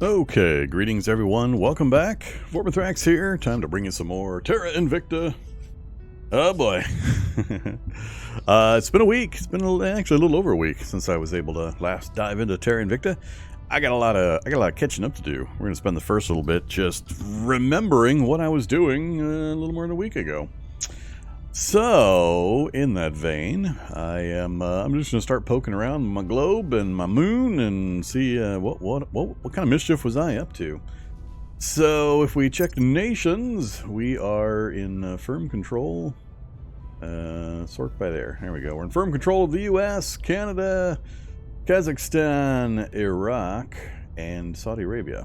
Okay, greetings everyone. Welcome back. Vorm here. Time to bring you some more Terra Invicta. Oh boy. It's been a week. It's been actually a little over a week since I was able to last dive into Terra Invicta. I got a lot of catching up to do. We're gonna spend the first little bit just remembering what I was doing a little more than a week ago. So, in that vein, I'm just gonna start poking around my globe and my moon and see what kind of mischief was I up to. So, if we check nations, we are in firm control. Sort by there. There we go. We're in firm control of the U.S., Canada, Kazakhstan, Iraq, and Saudi Arabia.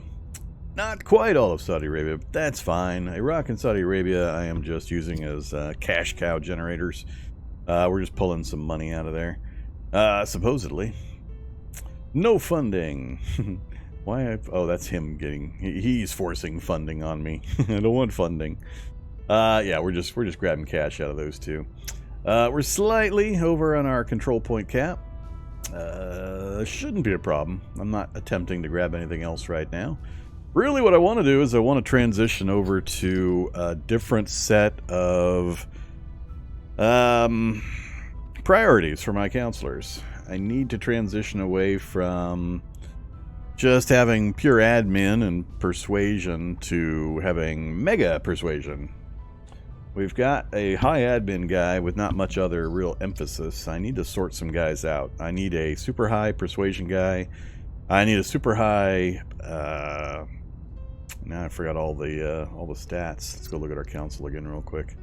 Not quite all of Saudi Arabia, but that's fine. Iraq and Saudi Arabia I am just using as cash cow generators. We're just pulling some money out of there. Supposedly. No funding. Oh, that's him getting... He's forcing funding on me. I don't want funding. Yeah, we're just grabbing cash out of those two. We're slightly over on our control point cap. Shouldn't be a problem. I'm not attempting to grab anything else right now. Really what I want to do is I want to transition over to a different set of priorities for my counselors. I need to transition away from just having pure admin and persuasion to having mega persuasion. We've got a high admin guy with not much other real emphasis. I need to sort some guys out. I need a super high persuasion guy. I need a super high... now I forgot all the stats. Let's go look at our council again real quick.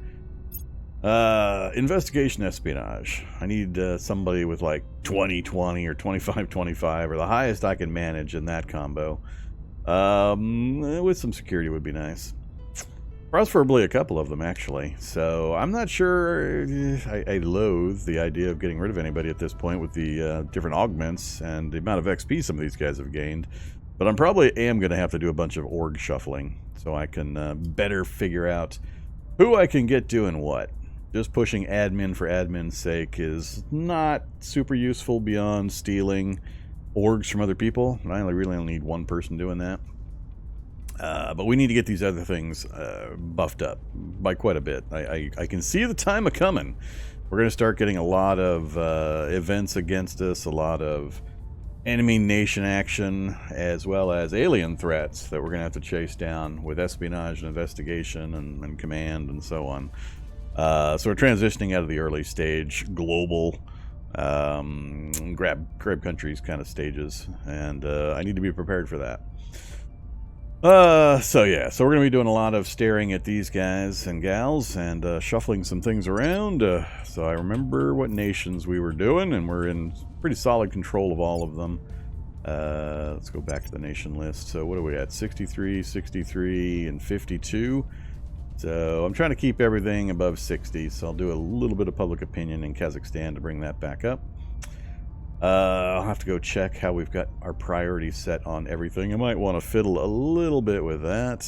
Investigation espionage. I need somebody with like 20-20 or 25-25 or the highest I can manage in that combo. With some security would be nice. Preferably a couple of them, actually. So I'm not sure. I loathe the idea of getting rid of anybody at this point with the different augments and the amount of XP some of these guys have gained. But I'm probably going to have to do a bunch of org shuffling so I can better figure out who I can get doing what. Just pushing admin for admin's sake is not super useful beyond stealing orgs from other people. I really only need one person doing that. But we need to get these other things buffed up by quite a bit. I can see the time coming. We're going to start getting a lot of events against us, a lot of enemy nation action, as well as alien threats that we're going to have to chase down with espionage and investigation and command and so on. So we're transitioning out of the early stage, global, grab countries kind of stages, and I need to be prepared for that. So we're going to be doing a lot of staring at these guys and gals and shuffling some things around. So I remember what nations we were doing, and we're in pretty solid control of all of them. Let's go back to the nation list. So what are we at? 63, 63, and 52. So I'm trying to keep everything above 60, so I'll do a little bit of public opinion in Kazakhstan to bring that back up. I'll have to go check how we've got our priorities set on everything. I might want to fiddle a little bit with that.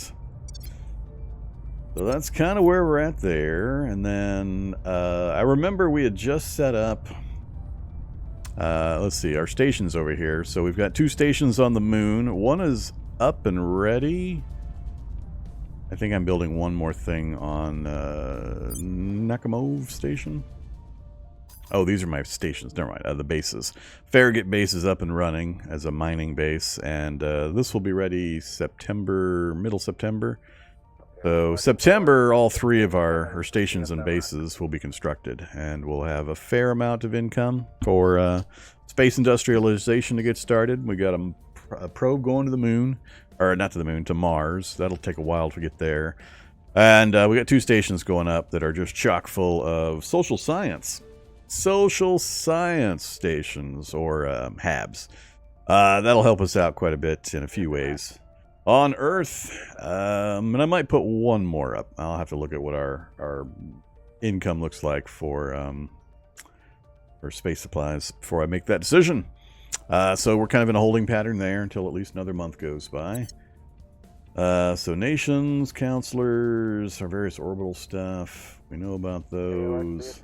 So that's kind of where we're at there. And then I remember we had just set up, let's see, our stations over here. So we've got 2 stations on the moon. One is up and ready. I think I'm building one more thing on Nakamov station. Oh, these are my stations. Never mind. The bases. Farragut base is up and running as a mining base, and this will be ready September, middle September. So September, all 3 of our stations and bases will be constructed, and we'll have a fair amount of income for space industrialization to get started. We got a probe going to the moon, or not to the moon, to Mars. That'll take a while to get there. And we got 2 stations going up that are just chock full of social science stations, or HABs. That'll help us out quite a bit in a few ways. On Earth, and I might put one more up. I'll have to look at what our income looks like for space supplies before I make that decision. So we're kind of in a holding pattern there until at least another month goes by. So nations, counselors, our various orbital stuff. We know about those.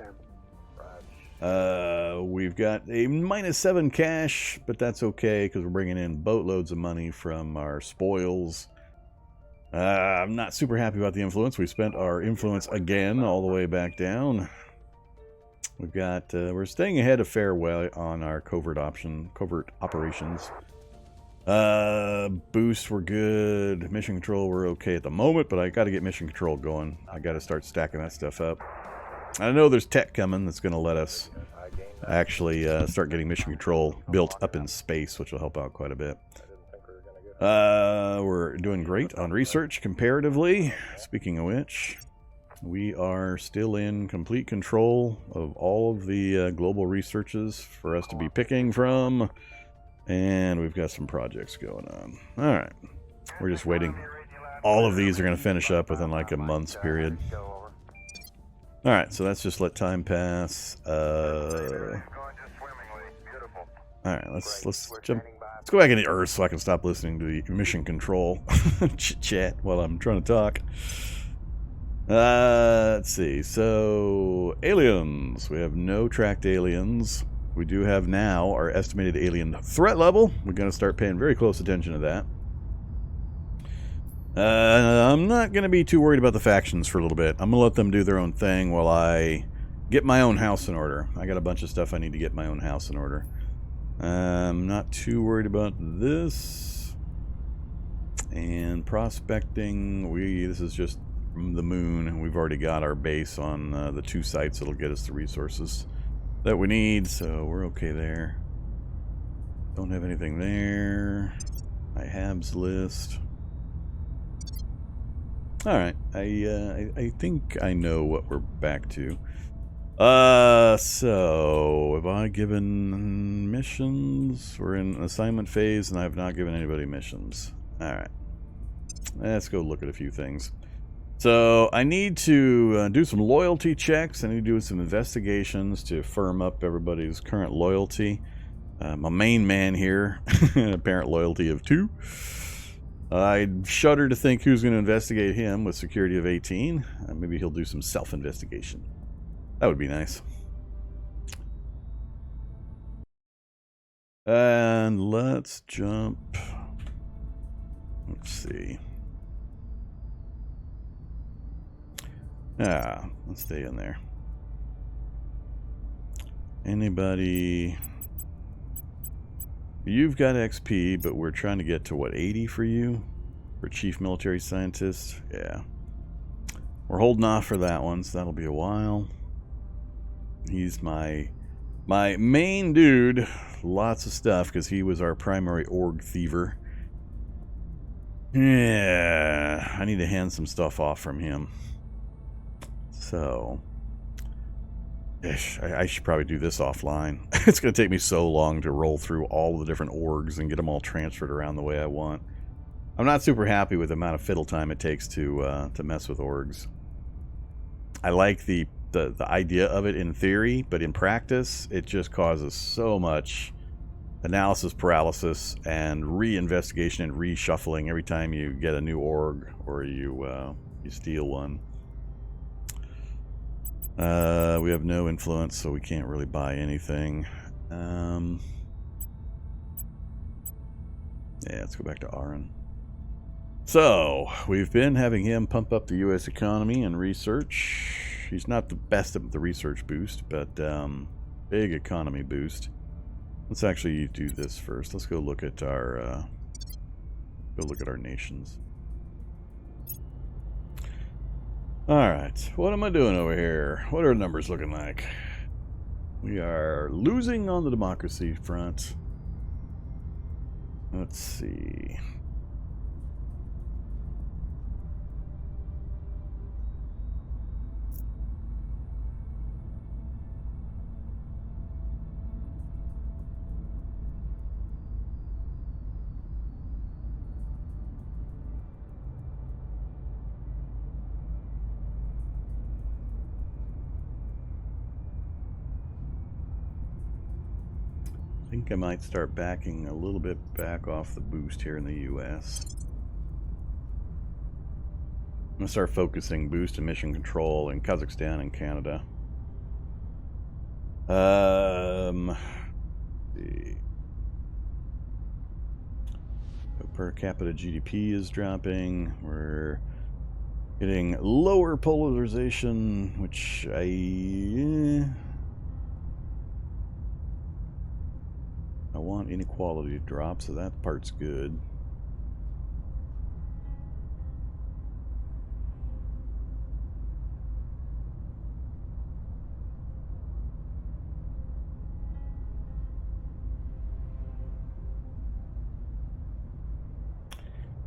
We've got a -7 cash, but that's okay because we're bringing in boatloads of money from our spoils. I'm not super happy about the influence. We spent our influence again all the way back down. We've got we're staying ahead of Fairway on our covert operations. Boost, we're good. Mission control, we're okay at the moment, but I got to get mission control going. I got to start stacking that stuff up. I know there's tech coming that's going to let us actually start getting mission control built up in space, which will help out quite a bit. We're doing great on research comparatively. Speaking of which, we are still in complete control of all of the global researches for us to be picking from. And we've got some projects going on. All right. We're just waiting. All of these are going to finish up within like a month's period. All right, so let's just let time pass. All right, let's jump. Let's go back into Earth so I can stop listening to the mission control chit-chat while I'm trying to talk. Let's see. So, aliens. We have no tracked aliens. We do have now our estimated alien threat level. We're going to start paying very close attention to that. I'm not going to be too worried about the factions for a little bit. I'm going to let them do their own thing while I get my own house in order. I got a bunch of stuff I need to get my own house in order. I'm not too worried about this. And prospecting, this is just from the moon, and we've already got our base on the 2 sites that'll get us the resources that we need, so we're okay there. Don't have anything there. My Habs list. All right, I think I know what we're back to. So have I given missions? We're in assignment phase, and I have not given anybody missions. All right, let's go look at a few things. So I need to do some loyalty checks. I need to do some investigations to firm up everybody's current loyalty. My main man here, apparent loyalty of 2. I shudder to think who's going to investigate him with security of 18. Maybe he'll do some self-investigation. That would be nice. And let's jump. Let's see. Let's stay in there. Anybody? You've got XP, but we're trying to get to what, 80 for you? For Chief Military Scientist? Yeah. We're holding off for that one, so that'll be a while. He's my main dude. Lots of stuff, because he was our primary org thiever. Yeah, I need to hand some stuff off from him. So, I should probably do this offline. It's going to take me so long to roll through all the different orgs and get them all transferred around the way I want. I'm not super happy with the amount of fiddle time it takes to mess with orgs. I like the idea of it in theory, but in practice, it just causes so much analysis paralysis and reinvestigation and reshuffling every time you get a new org or you steal one. We have no influence, so we can't really buy anything. Yeah, let's go back to Aaron. So, we've been having him pump up the U.S. economy and research. He's not the best at the research boost, but big economy boost. Let's actually do this first. Let's go look at our nations. Alright, what am I doing over here? What are our numbers looking like? We are losing on the democracy front. Let's see. I think I might start backing a little bit back off the boost here in the US. I'm going to start focusing boost and mission control in Kazakhstan and Canada. See. Per capita GDP is dropping. We're getting lower polarization, which I want inequality to drop, so that part's good.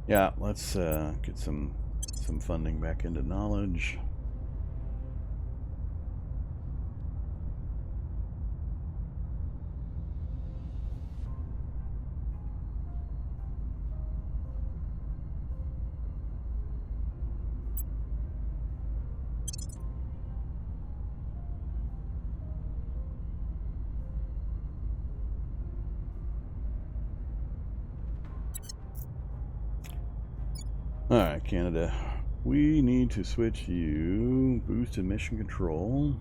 Yeah, let's get some funding back into knowledge. Alright, Canada. We need to switch you. Boost emission control.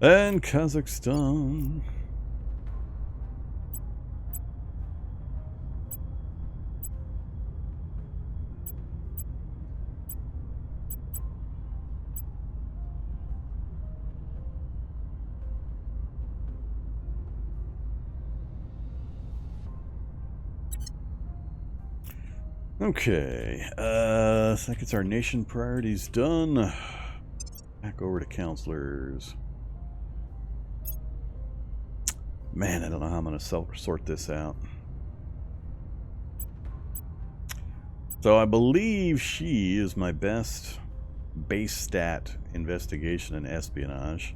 And Kazakhstan. Okay, I think it's our nation priorities done. Back over to counselors. Man, I don't know how I'm going to sort this out. So I believe she is my best base stat investigation and espionage.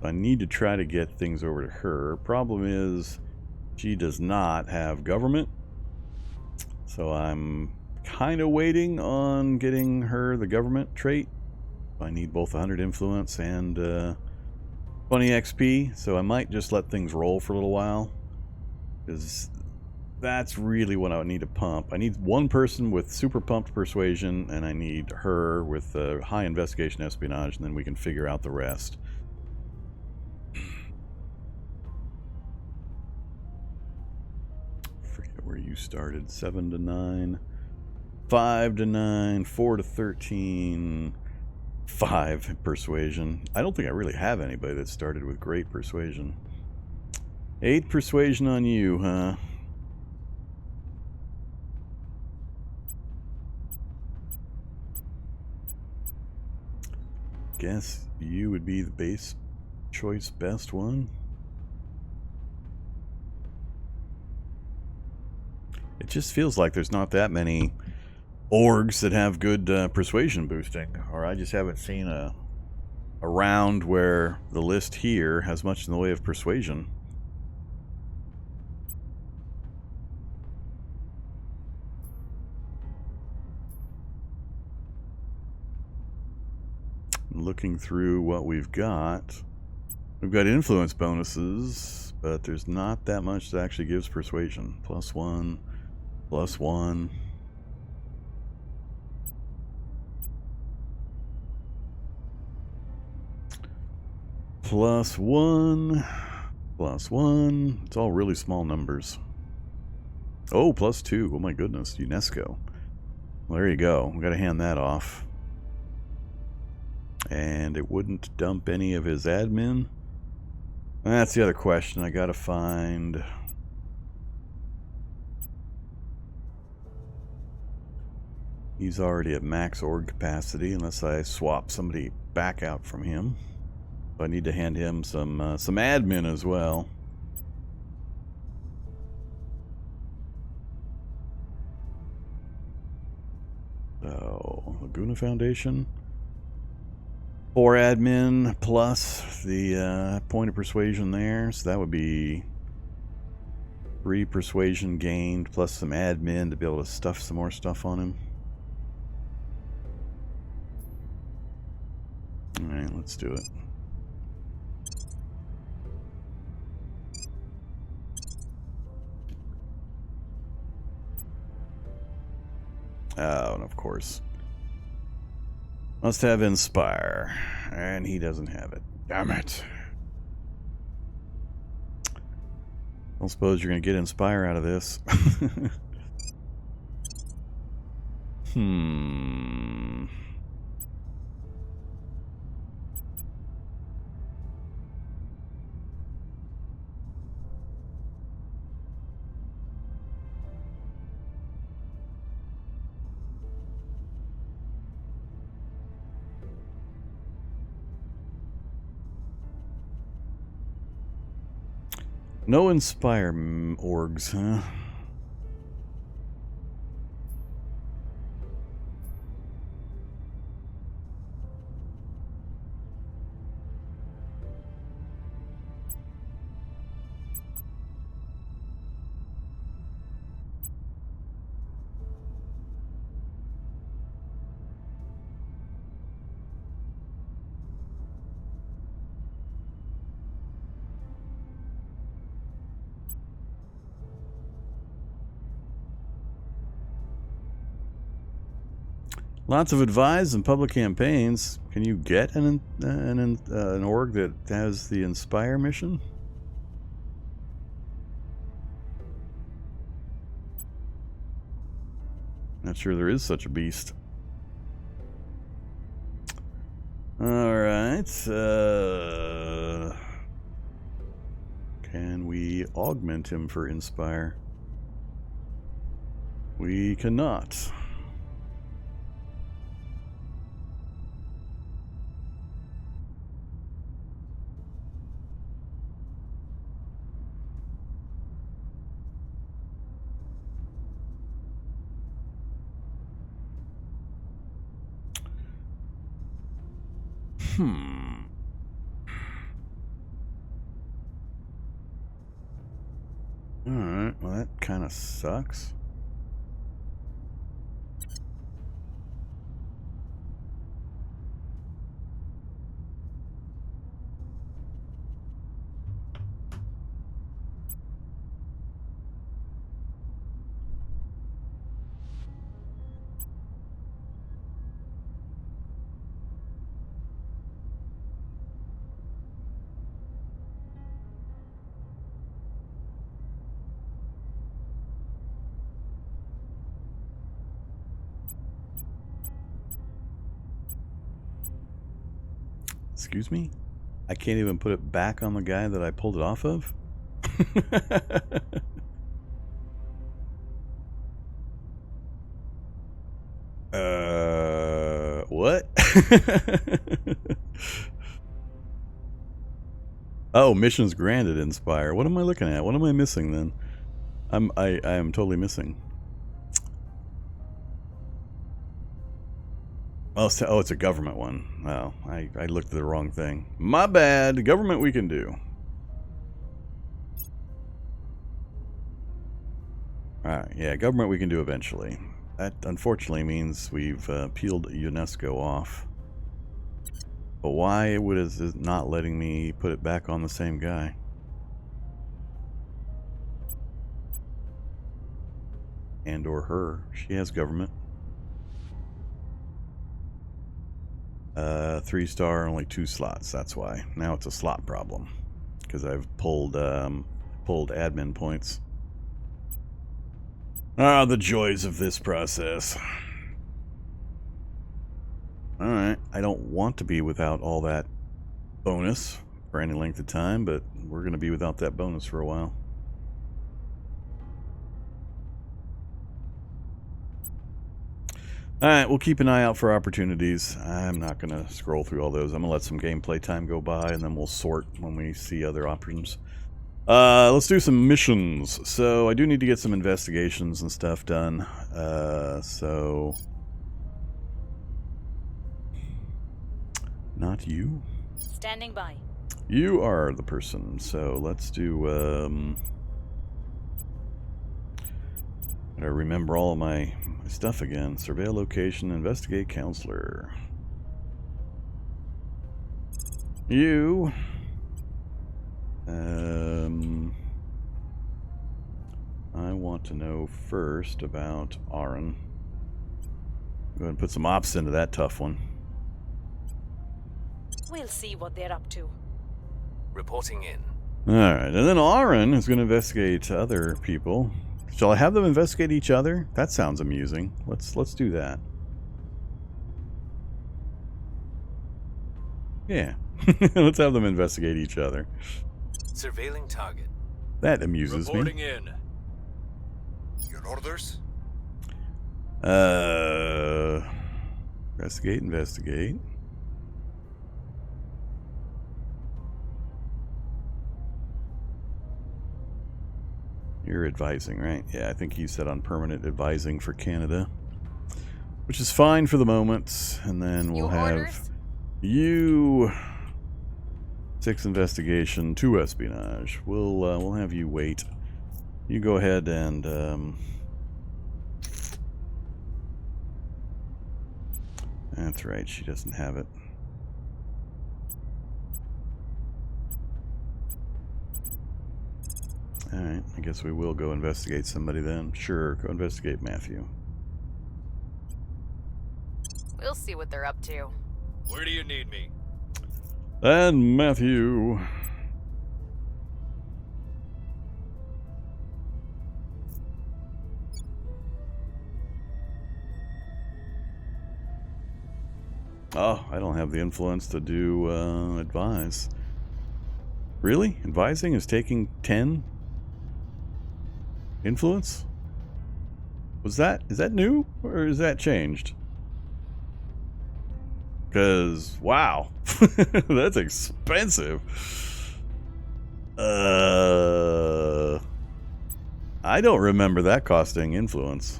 I need to try to get things over to her. Problem is, she does not have government. So I'm kind of waiting on getting her the government trait. I need both 100 influence and 20 XP. So I might just let things roll for a little while, because that's really what I would need to pump. I need one person with super pumped persuasion, and I need her with high investigation espionage, and then we can figure out the rest. Forget where you started. 7 to 9, 5 to 9, 4 to 13, 5 persuasion. I don't think I really have anybody that started with great persuasion. 8 persuasion on you, huh? Guess you would be the base choice best one. It just feels like there's not that many orgs that have good persuasion boosting, or I just haven't seen a round where the list here has much in the way of persuasion. Looking through what we've got influence bonuses, but there's not that much that actually gives persuasion. +1, +1. +1, +1. It's all really small numbers. Oh, +2. Oh my goodness, UNESCO. Well, there you go. We got to hand that off. And it wouldn't dump any of his admin. That's the other question I gotta find. He's already at max org capacity unless I swap somebody back out from him. I need to hand him some admin as well. So, Laguna Foundation. 4 admin plus the point of persuasion there, so that would be 3 persuasion gained, plus some admin to be able to stuff some more stuff on him. Alright, let's do it. Oh, and of course. Must have Inspire. And he doesn't have it. Damn it. I don't suppose you're going to get Inspire out of this. No Inspire orgs, huh? Lots of advise and public campaigns. Can you get an org that has the Inspire mission? Not sure there is such a beast. Alright. Can we augment him for Inspire? We cannot. Alright, well that kind of sucks. Excuse me? I can't even put it back on the guy that I pulled it off of? What? Oh, missions granted Inspire. What am I looking at? What am I missing then? I am totally missing. Oh, it's a government one. Oh, I looked at the wrong thing. My bad. Government we can do. Alright, yeah, government we can do eventually. That unfortunately means we've peeled UNESCO off. But why is it not letting me put it back on the same guy? And or her. She has government. 3-star, only 2 slots. That's why. Now it's a slot problem because I've pulled admin points. Ah, the joys of this process. All right, I don't want to be without all that bonus for any length of time, but we're going to be without that bonus for a while. Alright, we'll keep an eye out for opportunities. I'm not going to scroll through all those. I'm going to let some gameplay time go by, and then we'll sort when we see other options. Let's do some missions. So, I do need to get some investigations and stuff done. So... Not you? Standing by. You are the person. So, let's do, Gotta remember all of my stuff again. Surveil location, investigate counselor. You. I want to know first about Aaron. Go ahead and put some ops into that tough one. We'll see what they're up to. Reporting in. Alright, and then Aaron is going to investigate other people. Shall I have them investigate each other? That sounds amusing. Let's do that. Yeah. Let's have them investigate each other. Surveilling target. That amuses Reporting me. in. Your orders? Investigate. You're advising, right? Yeah, I think you said on permanent advising for Canada. Which is fine for the moment. And then we'll have you 6 investigation, 2 espionage. We'll have you wait. You go ahead and that's right, she doesn't have it. Alright, I guess we will go investigate somebody then. Sure, go investigate Matthew. We'll see what they're up to. Where do you need me? And Matthew. Oh, I don't have the influence to do advise. Really? Advising is taking 10 influence? Is that new or is that changed? Because wow, that's expensive. I don't remember that costing influence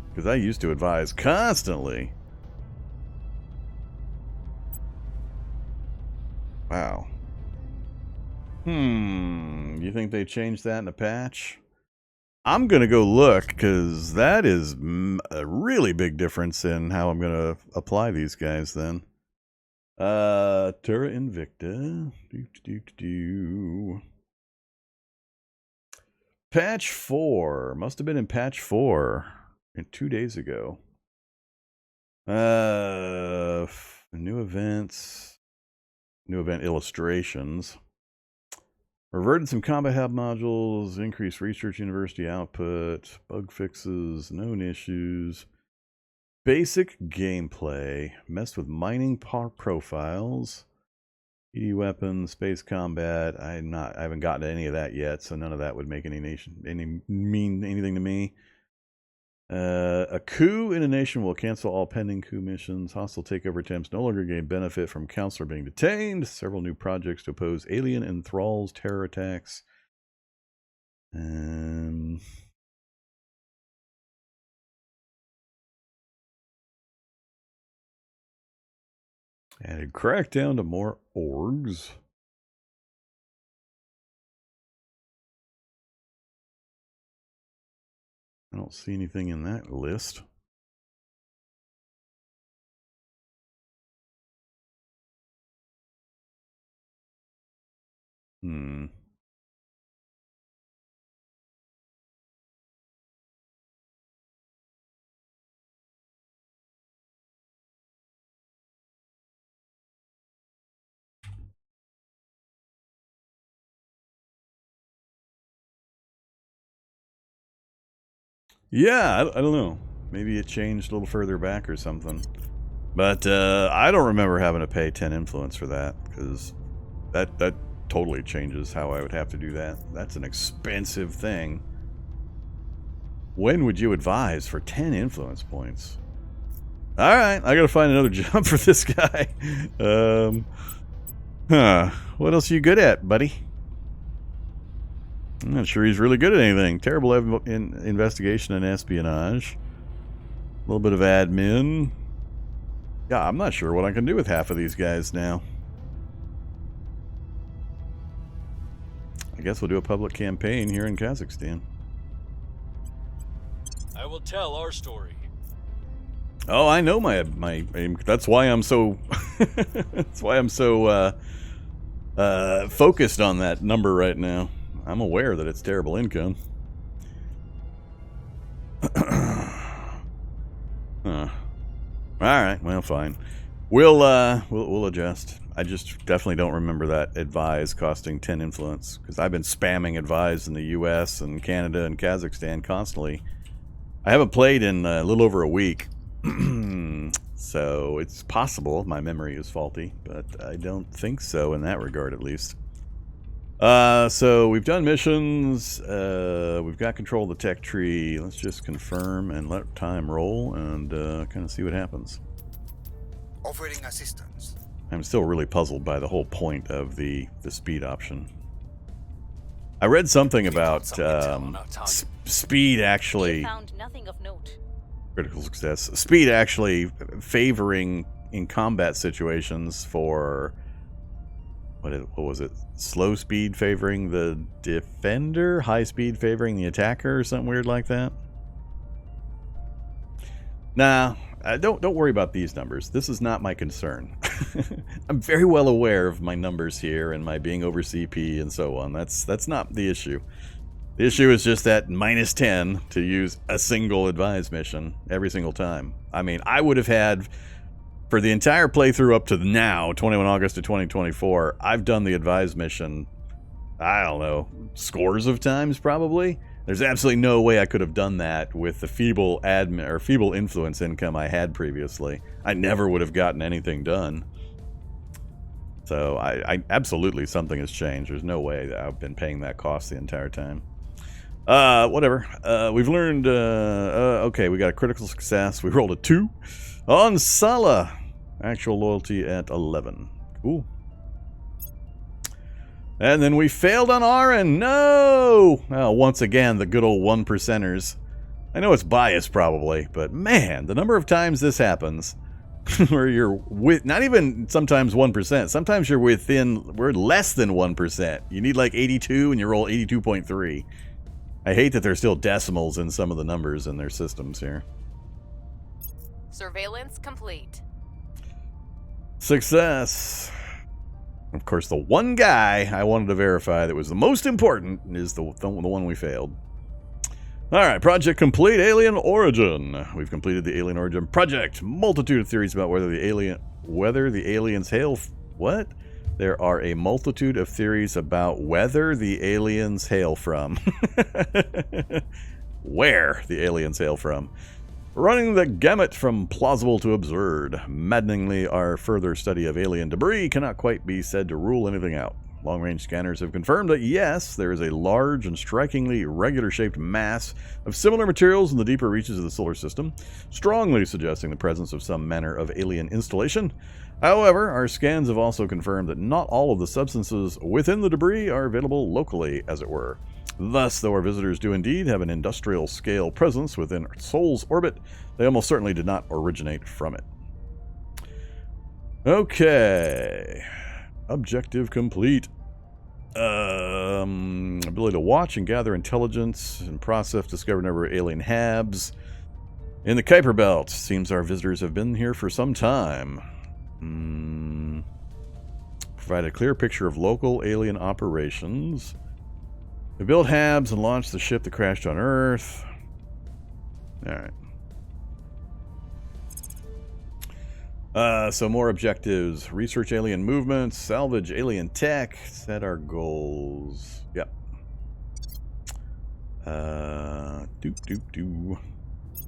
because I used to advise constantly. Wow. You think they changed that in a patch? I'm going to go look because that is a really big difference in how I'm going to apply these guys then. Terra Invicta. Patch 4. Must have been in patch 4. 2 days ago. New events. New event illustrations. Reverted some combat hub modules, increased research university output, bug fixes, known issues, basic gameplay, messed with mining profiles, ED weapons, space combat. I haven't gotten to any of that yet, so none of that would make mean anything to me. A coup in a nation will cancel all pending coup missions. Hostile takeover attempts no longer gain benefit from counselor being detained. Several new projects to oppose alien and thralls terror attacks. Added crackdown to more orgs. I don't see anything in that list. Yeah, I don't know. Maybe it changed a little further back or something. But I don't remember having to pay 10 influence for that, because that totally changes how I would have to do that. That's an expensive thing. When would you advise for 10 influence points? Alright, I gotta find another job for this guy. What else are you good at, buddy? I'm not sure he's really good at anything. Terrible in investigation and espionage. A little bit of admin. Yeah, I'm not sure what I can do with half of these guys now. I guess we'll do a public campaign here in Kazakhstan. I will tell our story. Oh, I know my that's why I'm so that's why I'm so focused on that number right now. I'm aware that it's terrible income. Huh. All right, well, fine. We'll adjust. I just definitely don't remember that advise costing 10 influence, because I've been spamming advise in the U.S. and Canada and Kazakhstan constantly. I haven't played in a little over a week, so it's possible my memory is faulty, but I don't think so in that regard, at least. So we've done missions. We've got control of the tech tree. Let's just confirm and let time roll and kind of see what happens. Offering assistance. I'm still really puzzled by the whole point of the speed option. I read something about speed actually... We found nothing of note. Critical success. Speed actually favoring in combat situations for... What was it? Slow speed favoring the defender? High speed favoring the attacker? Or something weird like that? Nah, don't worry about these numbers. This is not my concern. I'm very well aware of my numbers here and my being over CP and so on. That's not the issue. The issue is just that -10 to use a single advised mission every single time. I mean, I would have had... For the entire playthrough up to now, 21 August to 2024, I've done the advised mission, I don't know, scores of times probably. There's absolutely no way I could have done that with the feeble admin or feeble influence income I had previously. I never would have gotten anything done. So I absolutely something has changed. There's no way that I've been paying that cost the entire time. Whatever. We've learned, okay, we got a critical success. We rolled a 2 on Sala. Actual loyalty at 11. Cool. And then we failed on Arin. No! Oh, once again, the good old 1%ers. I know it's biased probably, but man, the number of times this happens where you're with, not even sometimes 1%, sometimes you're we're less than 1%. You need like 82 and you roll 82.3. I hate that there's still decimals in some of the numbers in their systems here. Surveillance complete. Success. Of course, the one guy I wanted to verify that was the most important is the one we failed. All right, project complete. Alien origin. We've completed the alien origin project. Multitude of theories about whether the aliens hail. What? There are a multitude of theories about whether the aliens hail from. Where the aliens hail from. Running the gamut from plausible to absurd. Maddeningly, our further study of alien debris cannot quite be said to rule anything out. Long-range scanners have confirmed that yes, there is a large and strikingly irregular-shaped mass of similar materials in the deeper reaches of the solar system, strongly suggesting the presence of some manner of alien installation. However, our scans have also confirmed that not all of the substances within the debris are available locally, as it were. Thus, though our visitors do indeed have an industrial-scale presence within Sol's orbit, they almost certainly did not originate from it. Okay. Objective complete. Ability to watch and gather intelligence and process discovered a number of alien habs. In the Kuiper Belt, seems our visitors have been here for some time. Provide a clear picture of local alien operations. They built habs and launched the ship that crashed on Earth. Alright. So more objectives. Research alien movements. Salvage alien tech. Set our goals. Yep.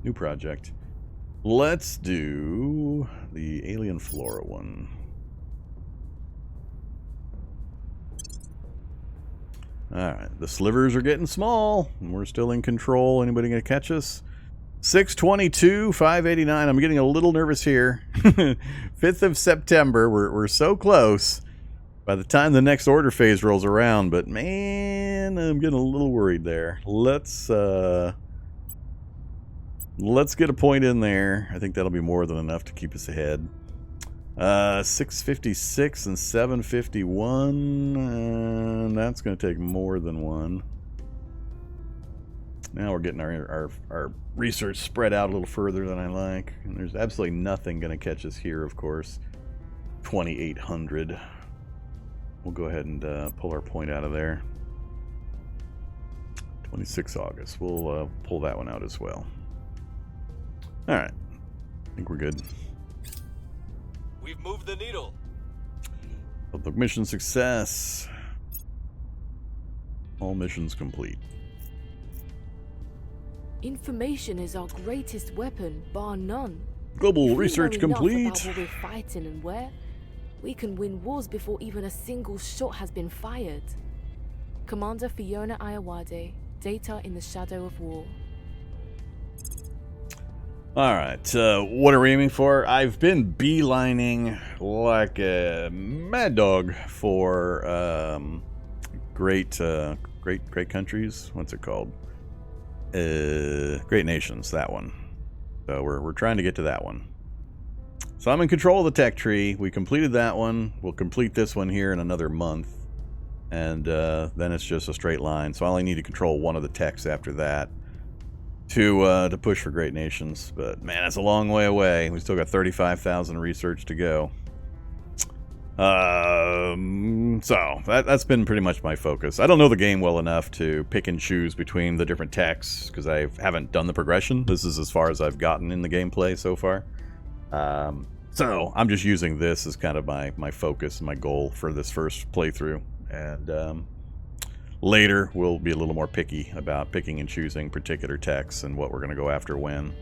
New project. Let's do the alien flora one. Alright, the slivers are getting small, and we're still in control. Anybody gonna catch us? 622, 589. I'm getting a little nervous here. 5th of September, we're so close. By the time the next order phase rolls around, but man, I'm getting a little worried there. Let's get a point in there. I think that'll be more than enough to keep us ahead. 656 and 751. That's going to take more than one. Now we're getting our research spread out a little further than I like. And there's absolutely nothing going to catch us here, of course. 2,800. We'll go ahead and pull our point out of there. 26 August. We'll pull that one out as well. Alright. I think we're good. We've moved the needle. Public mission success. All missions complete. Information is our greatest weapon, bar none. Global If we research know enough complete. about what we're fighting and where, we can win wars before even a single shot has been fired. Commander Fiona Ayawade, data in the shadow of war. Alright, what are we aiming for? I've been beelining like a mad dog for great countries. What's it called? Great nations, that one. So we're trying to get to that one. So I'm in control of the tech tree. We completed that one. We'll complete this one here in another month. And then it's just a straight line. So I only need to control one of the techs after that to push for great nations. But man, that's a long way away. We still got 35,000 research to go. So that's been pretty much my focus. I don't know the game well enough to pick and choose between the different techs because I haven't done the progression. This is as far as I've gotten in the gameplay so far. So I'm just using this as kind of my focus, my goal for this first playthrough. And later we'll be a little more picky about picking and choosing particular techs and what we're going to go after when.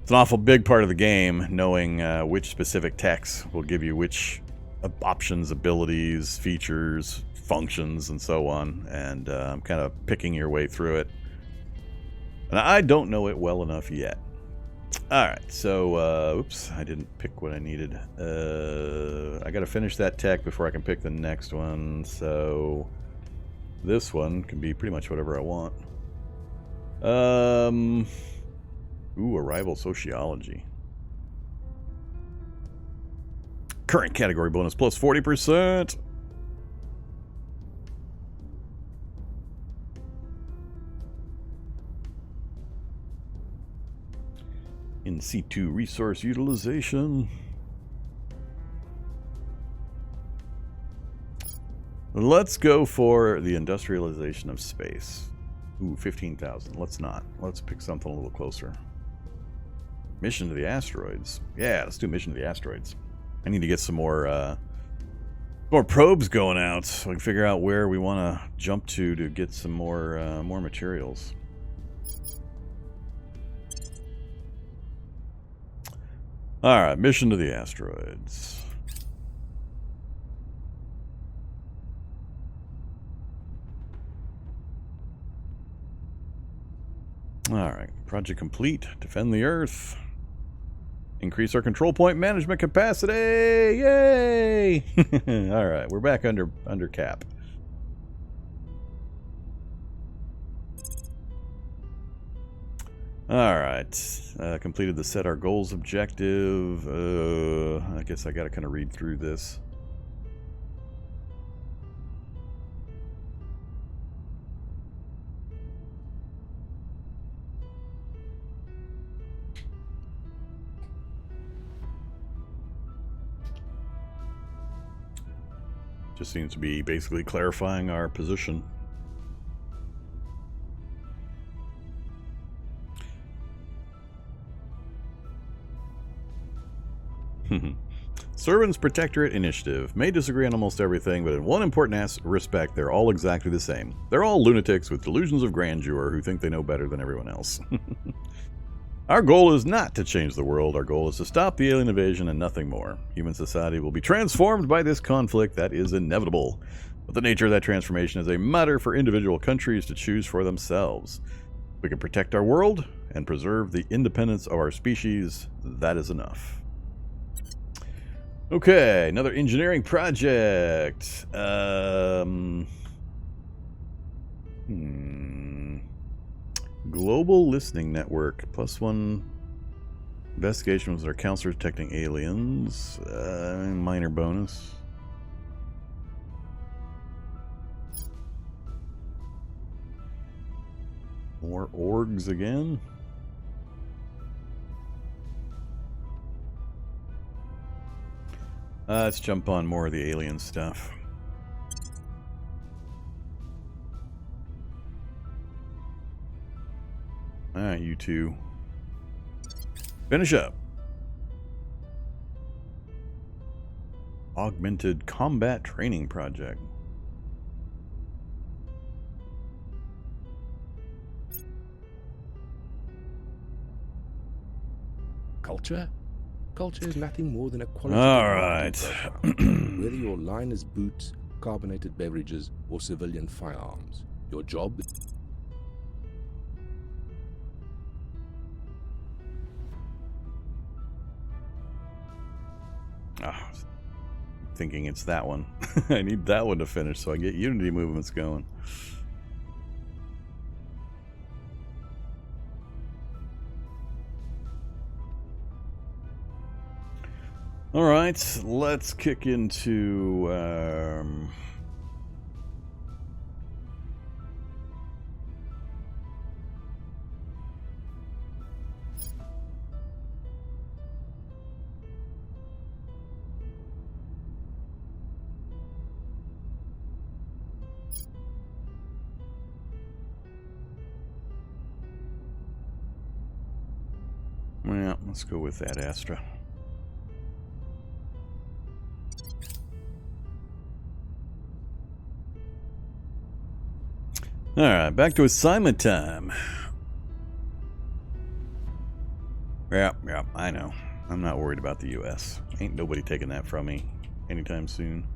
It's an awful big part of the game, knowing which specific techs will give you which options, abilities, features, functions, and so on. And I'm kind of picking your way through it. And I don't know it well enough yet. Alright, so, oops, I didn't pick what I needed. I gotta finish that tech before I can pick the next one, so this one can be pretty much whatever I want. Ooh, arrival sociology. Current category bonus plus 40%. In situ resource utilization. Let's go for the industrialization of space. Ooh, 15,000. Let's not. Let's pick something a little closer. Mission to the asteroids. Yeah, let's do mission to the asteroids. I need to get some more probes going out so I can figure out where we want to jump to get some more materials. Alright, mission to the asteroids. Alright, project complete. Defend the Earth. Increase our control point management capacity! Yay! Alright, we're back under cap. Alright, completed the set our goals objective. I guess I gotta kind of read through this. Just seems to be basically clarifying our position. Servants Protectorate Initiative may disagree on almost everything, but in one important respect, they're all exactly the same. They're all lunatics with delusions of grandeur who think they know better than everyone else. Our goal is not to change the world. Our goal is to stop the alien invasion and nothing more. Human society will be transformed by this conflict. That is inevitable. But the nature of that transformation is a matter for individual countries to choose for themselves. We can protect our world and preserve the independence of our species. That is enough. Okay, another engineering project. Global Listening Network. +1 investigation with our counselor detecting aliens. Minor bonus. More orgs again? Let's jump on more of the alien stuff. Alright, you two. Finish up. Augmented Combat Training Project. Culture? Culture is nothing more than a quality. All right. Whether your line is boots, carbonated beverages, or civilian firearms, your job. Thinking it's that one. I need that one to finish so I get Unity movements going. All right, let's kick into yeah, let's go with that Astra. Alright, back to assignment time. Yeah, I know. I'm not worried about the US. Ain't nobody taking that from me anytime soon.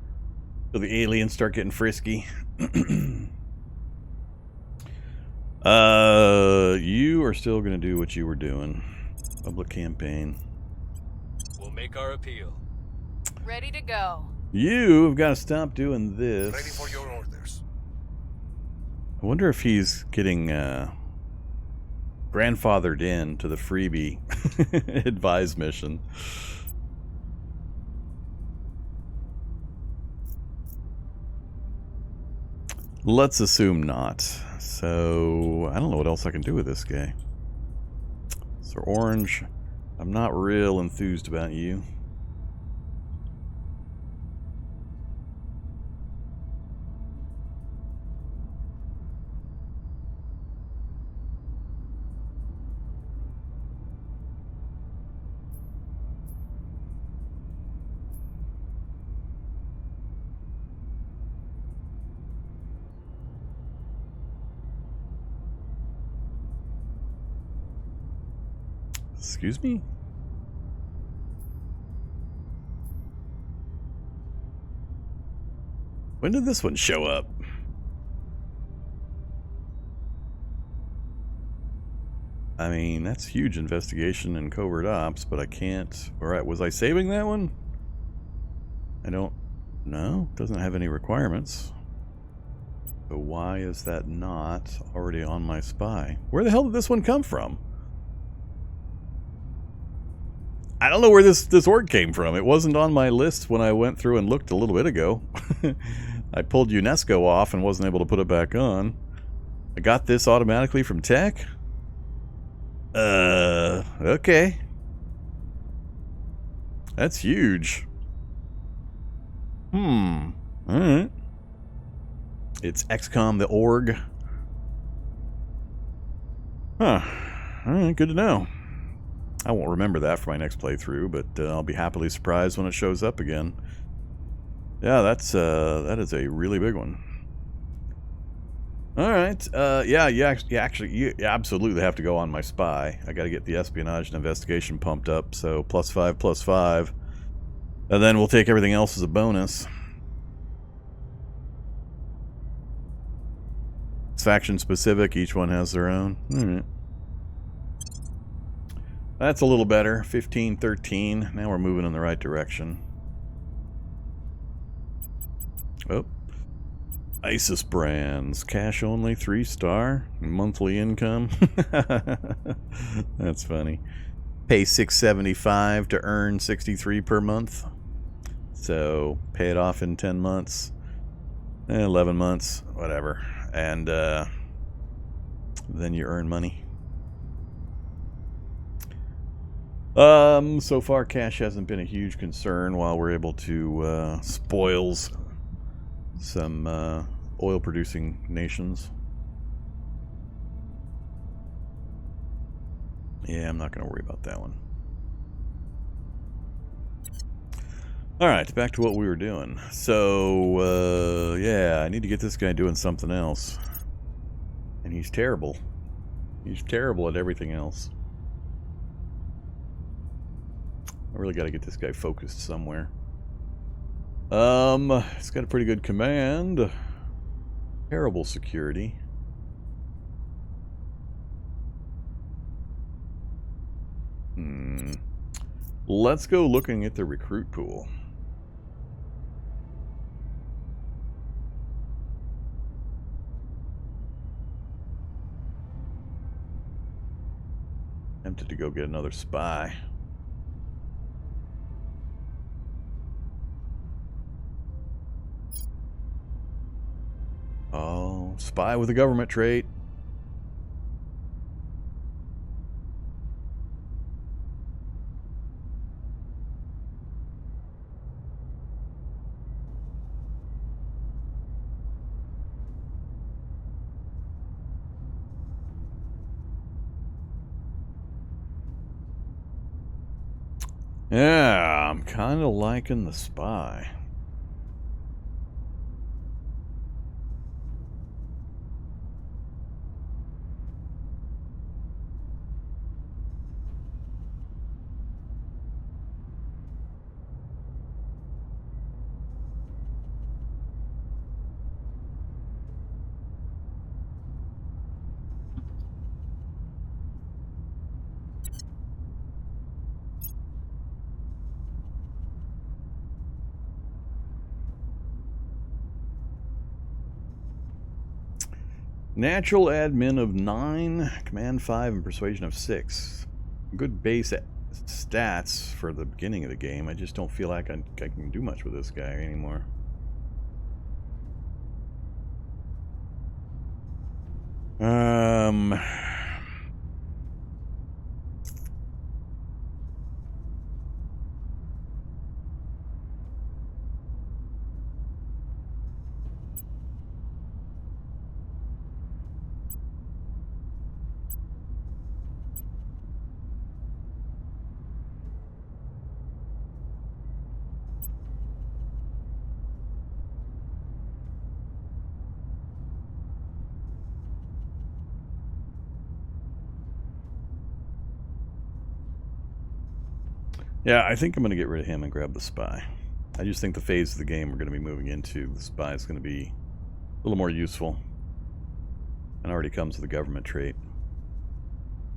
Till the aliens start getting frisky. You are still gonna do what you were doing. Public campaign. We'll make our appeal. Ready to go. You've got to stop doing this. Ready for your orders. I wonder if he's getting grandfathered in to the freebie advise mission. Let's assume not. So, I don't know what else I can do with this guy. So, Orange, I'm not real enthused about you. Excuse me? When did this one show up? I mean, that's huge investigation and covert ops, but I can't... Alright, was I saving that one? I don't know. Doesn't have any requirements. So why is that not already on my spy? Where the hell did this one come from? I don't know where this org came from. It wasn't on my list when I went through and looked a little bit ago. I pulled UNESCO off and wasn't able to put it back on. I got this automatically from tech? Okay. That's huge. Alright. It's XCOM the org. Huh. Alright, good to know. I won't remember that for my next playthrough, but I'll be happily surprised when it shows up again. Yeah, that is a really big one. All right, yeah, you absolutely have to go on my spy. I got to get the espionage and investigation pumped up, so +5, and then we'll take everything else as a bonus. It's faction specific. Each one has their own. All right. That's a little better. 15, 13. Now we're moving in the right direction. Oh. ISIS brands. Cash only, 3-star. Monthly income. That's funny. Pay $675 to earn 63 per month. So pay it off in 10 months. 11 months. Whatever. And then you earn money. So far cash hasn't been a huge concern while we're able to spoils some oil producing nations. Yeah, I'm not going to worry about that one. Alright, back to what we were doing. So, yeah, I need to get this guy doing something else. And he's terrible. He's terrible at everything else. I really got to get this guy focused somewhere. It's got a pretty good command. Terrible security. Let's go looking at the recruit pool. Tempted to go get another spy. Oh, spy with a government trait. Yeah, I'm kind of liking the spy. Natural admin of 9, command 5, and persuasion of 6. Good base stats for the beginning of the game. I just don't feel like I can do much with this guy anymore. Yeah, I think I'm going to get rid of him and grab the spy. I just think the phase of the game we're going to be moving into, the spy is going to be a little more useful. And already comes with a government trait.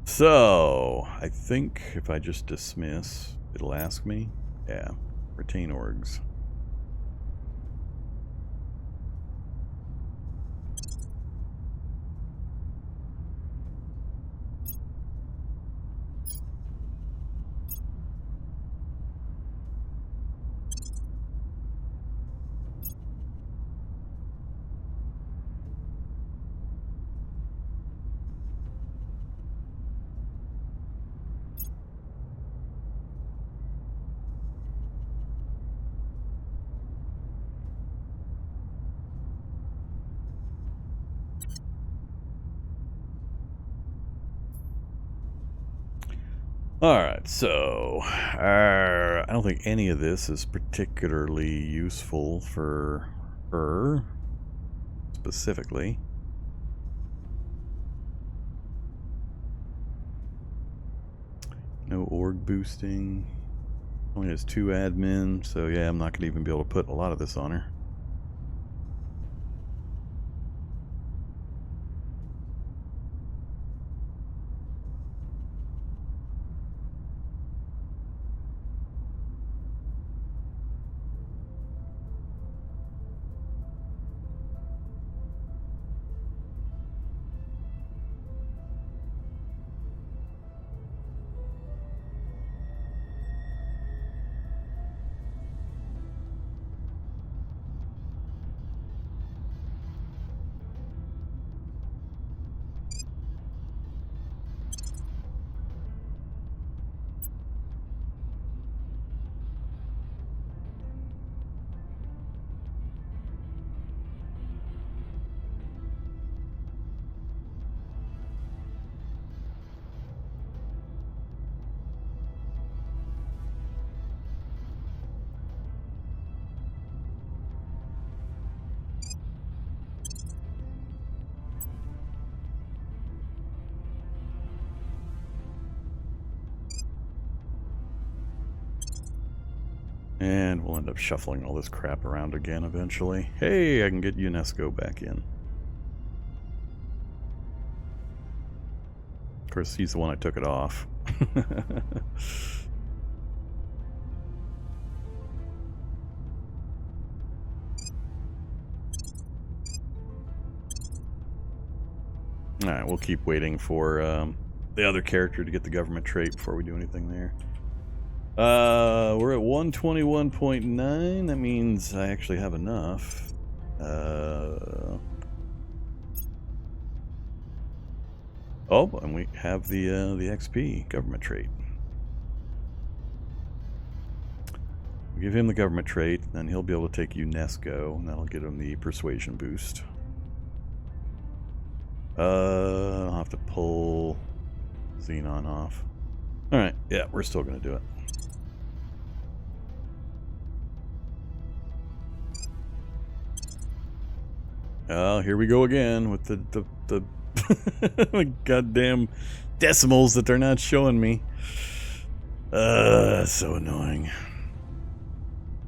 So, I think if I just dismiss, it'll ask me. Yeah, retain orgs. Alright, so I don't think any of this is particularly useful for her specifically. No org boosting. Only has 2 admin, so yeah, I'm not going to even be able to put a lot of this on her. And we'll end up shuffling all this crap around again eventually. Hey, I can get UNESCO back in. Of course, he's the one I took it off. Alright, we'll keep waiting for the other character to get the government trait before we do anything there. We're at 121.9. That means I actually have enough. Oh, and we have the XP government trait. We'll give him the government trait, then he'll be able to take UNESCO, and that'll get him the persuasion boost. I'll have to pull Xenon off. Alright, yeah, we're still going to do it. Oh, here we go again with the the goddamn decimals that they're not showing me. So annoying.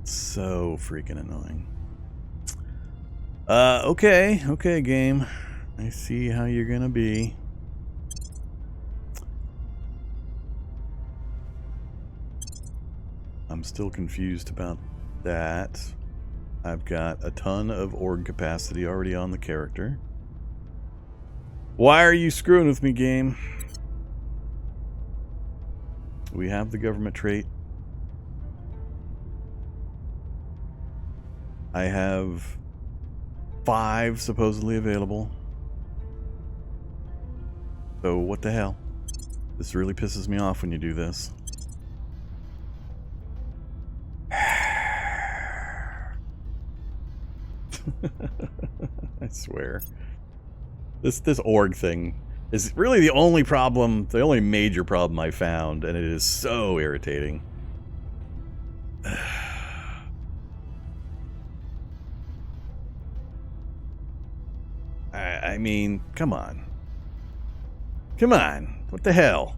So freaking annoying. Okay, game. I see how you're gonna be. I'm still confused about that. I've got a ton of org capacity already on the character. Why are you screwing with me, game? We have the government trait. I have 5 supposedly available. So what the hell? This really pisses me off when you do this. I swear. This org thing is really the only problem, the only major problem I found, and it is so irritating. I mean, come on. Come on. What the hell?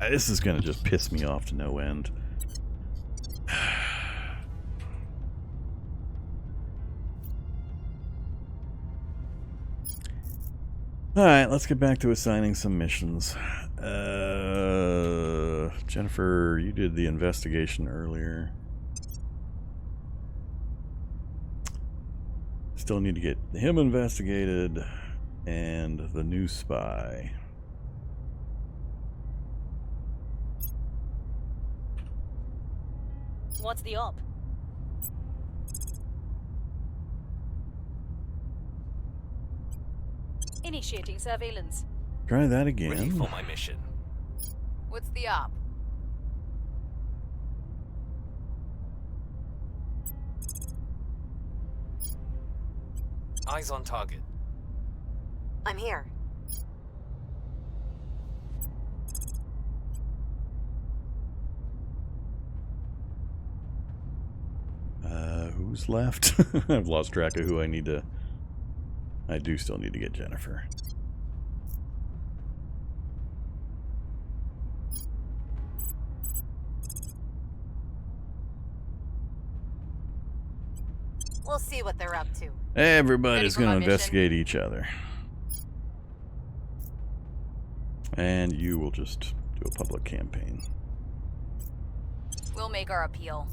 This is going to just piss me off to no end. Alright, let's get back to assigning some missions. Jennifer, you did the investigation earlier. Still need to get him investigated and the new spy. What's the op? Initiating surveillance. Try that Ready again. for my mission. What's the op? Eyes on target. I'm here. Who's left? I've lost track of who I need to... I do still need to get Jennifer. We'll see what they're up to. Everybody's Ready for going to my mission? investigate each other. And you will just do a public campaign. We'll make our appeal.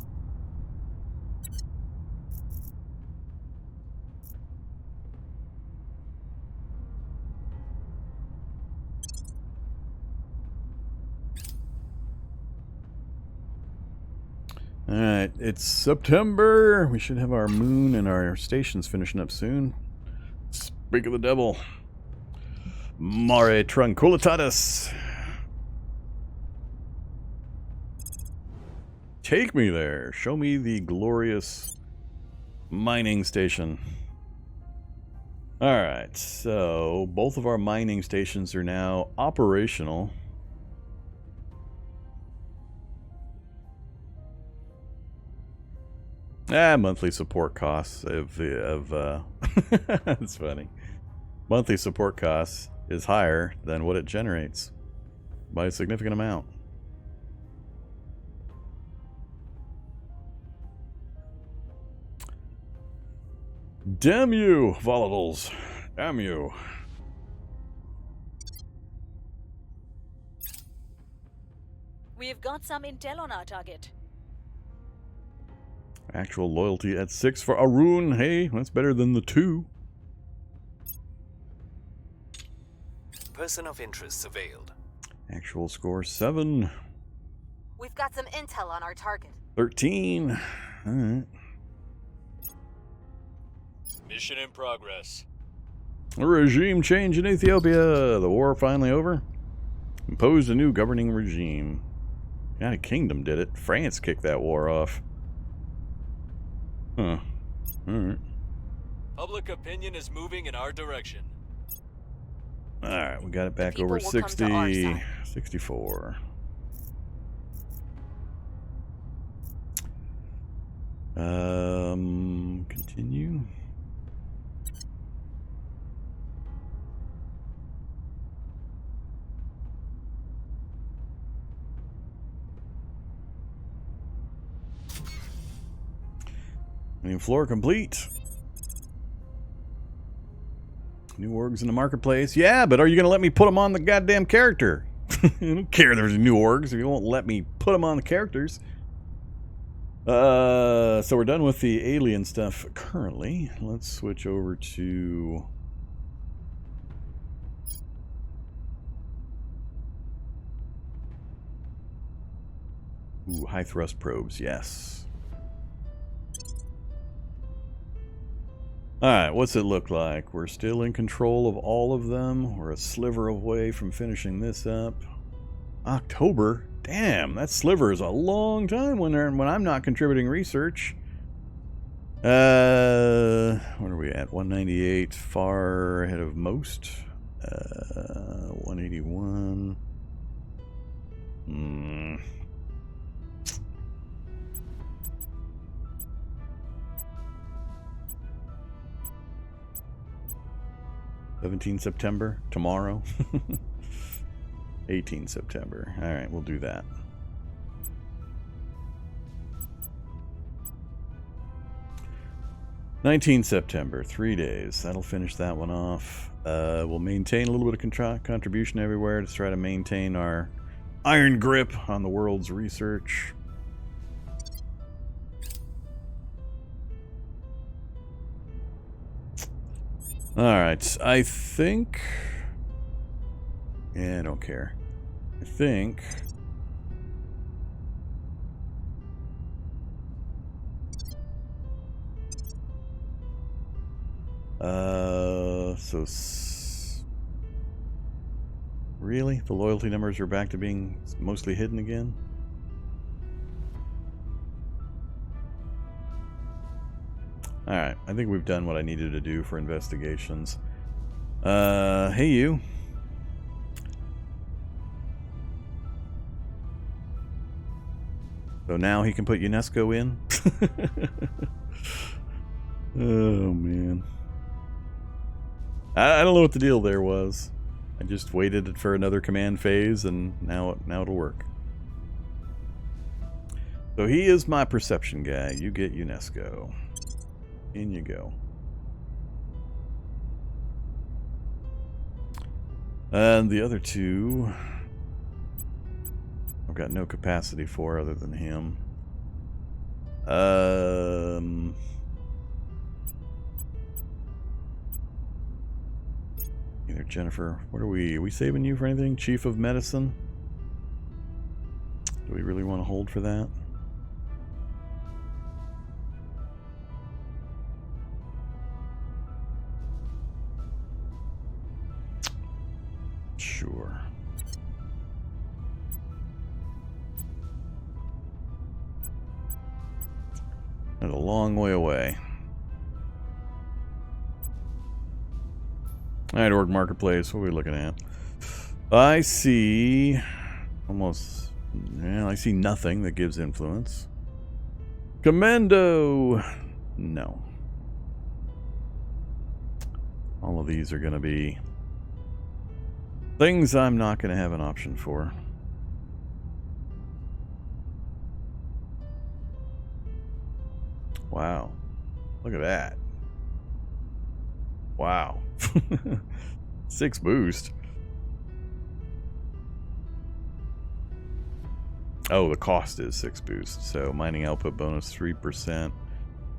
Alright, it's September. We should have our moon and our stations finishing up soon. Speak of the devil. Mare Tranquillitatis. Take me there. Show me the glorious mining station. Alright, so both of our mining stations are now operational. Monthly support costs of that's funny. Monthly support costs is higher than what it generates by a significant amount. Damn you, volatiles. Damn you. We've got some intel on our target. Actual loyalty at 6 for Arun. Hey, that's better than the 2. Person of interest surveilled. Actual score 7. We've got some intel on our target. 13. Alright. Mission in progress. A regime change in Ethiopia. The war finally over. Imposed a new governing regime. United Kingdom did it. France kicked that war off. Huh. Alright. Public opinion is moving in our direction. Alright, we got it back people over will come to our 60. side. 64. Continue. Main floor complete. New orgs in the marketplace. Yeah, but are you going to let me put them on the goddamn character? I don't care there's new orgs if you won't let me put them on the characters. So we're done with the alien stuff currently. Let's switch over to... Ooh, high thrust probes, yes. Alright, what's it look like? We're still in control of all of them. We're a sliver away from finishing this up. October? Damn, that sliver is a long time when I'm not contributing research. What are we at? 198, far ahead of most. 181. 17 September, tomorrow. 18 September. All right, we'll do that. September, 3 days. That'll finish that one off. We'll maintain a little bit of contribution everywhere to try to maintain our iron grip on the world's research. Alright, I think... Yeah, I don't care. I think... Really? The loyalty numbers are back to being mostly hidden again? Alright, I think we've done what I needed to do for investigations. Hey you. So now he can put UNESCO in? Oh, man. I don't know what the deal there was. I just waited for another command phase, and now it'll work. So he is my perception guy. You get UNESCO. In you go. And the other two... I've got no capacity for other than him. Either Jennifer, what are we saving you for anything? Chief of Medicine? Do we really want to hold for that? Sure. That's a long way away. Alright, org marketplace. What are we looking at? I see almost... Yeah, I see nothing that gives influence. Commando! No. All of these are going to be things I'm not going to have an option for. Wow. Look at that. Wow. 6 boost. Oh, the cost is 6 boost. So mining output bonus 3%.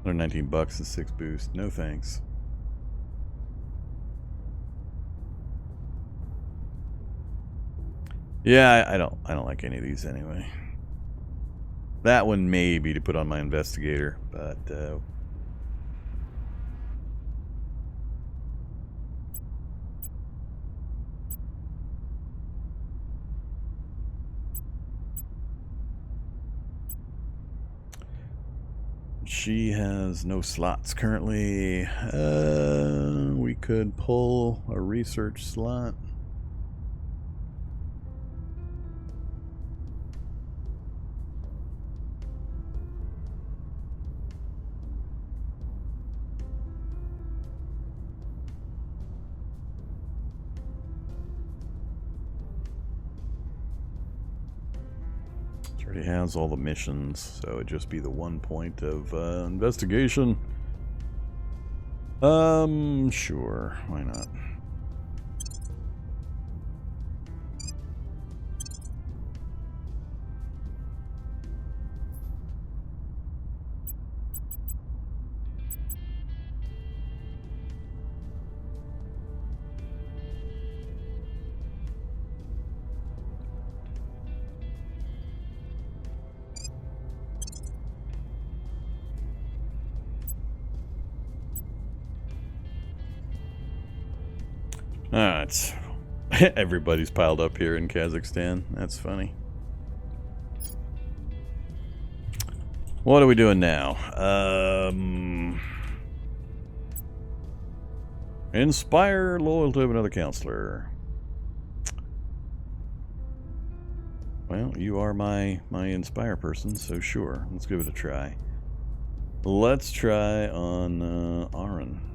119 bucks and 6 boost. No thanks. Yeah, I don't like any of these anyway. That one may be to put on my investigator, but she has no slots currently. We could pull a research slot. Already has all the missions, so it'd just be the 1 point of investigation. Sure, why not? Alright. Everybody's piled up here in Kazakhstan. That's funny. What are we doing now? Inspire loyalty of another counselor. Well, you are my inspire person, so sure. Let's give it a try. Let's try on Aaron.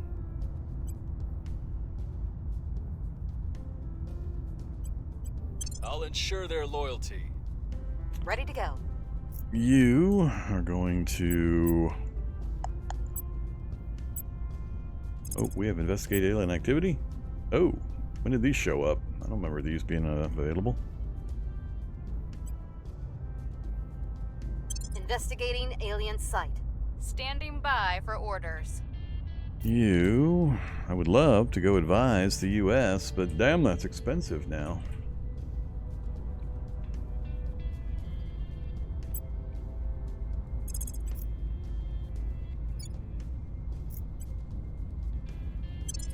I'll ensure their loyalty. Ready to go. You are going to... Oh, we have investigate alien activity? Oh, when did these show up? I don't remember these being available. Investigating alien site. Standing by for orders. You... I would love to go advise the U.S., but damn, that's expensive now.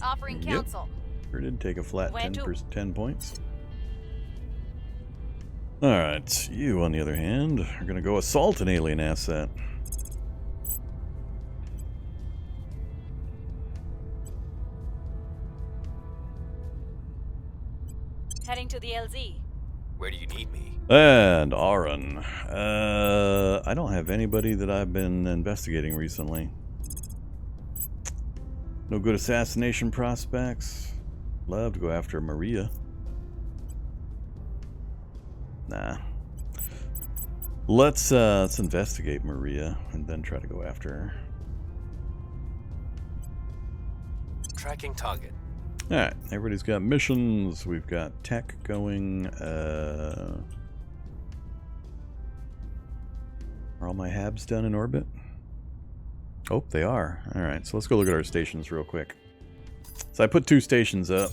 Offering counsel. Sure did take a flat When 10 points. Alright, you on the other hand are going to go assault an alien asset. Heading to the LZ. Where do you need me? And Aaron. I don't have anybody that I've been investigating recently. No good assassination prospects. Love to go after Maria. Nah. Let's investigate Maria and then try to go after her. Tracking target. Alright, everybody's got missions. We've got tech going. Are all my habs done in orbit? Oh, they are. Alright, so let's go look at our stations real quick. So I put 2 stations up.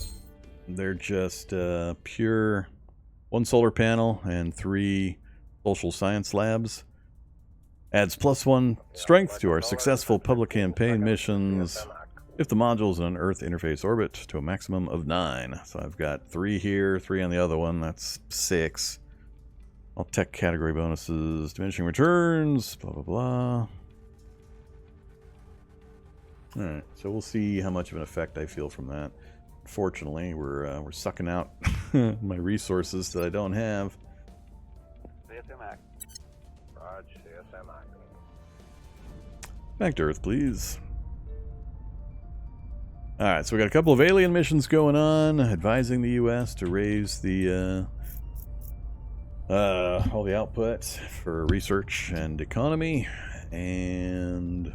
They're just pure 1 solar panel and 3 social science labs. Adds +1 strength to our successful public campaign missions if the module's in an Earth interface orbit to a maximum of 9. So I've got 3 here, 3 on the other one. That's 6. All tech category bonuses, diminishing returns, blah, blah, blah. Alright, so we'll see how much of an effect I feel from that. Fortunately, we're sucking out my resources that I don't have. Back to Earth, please. Alright, so we got a couple of alien missions going on, advising the U.S. to raise the all the output for research and economy, and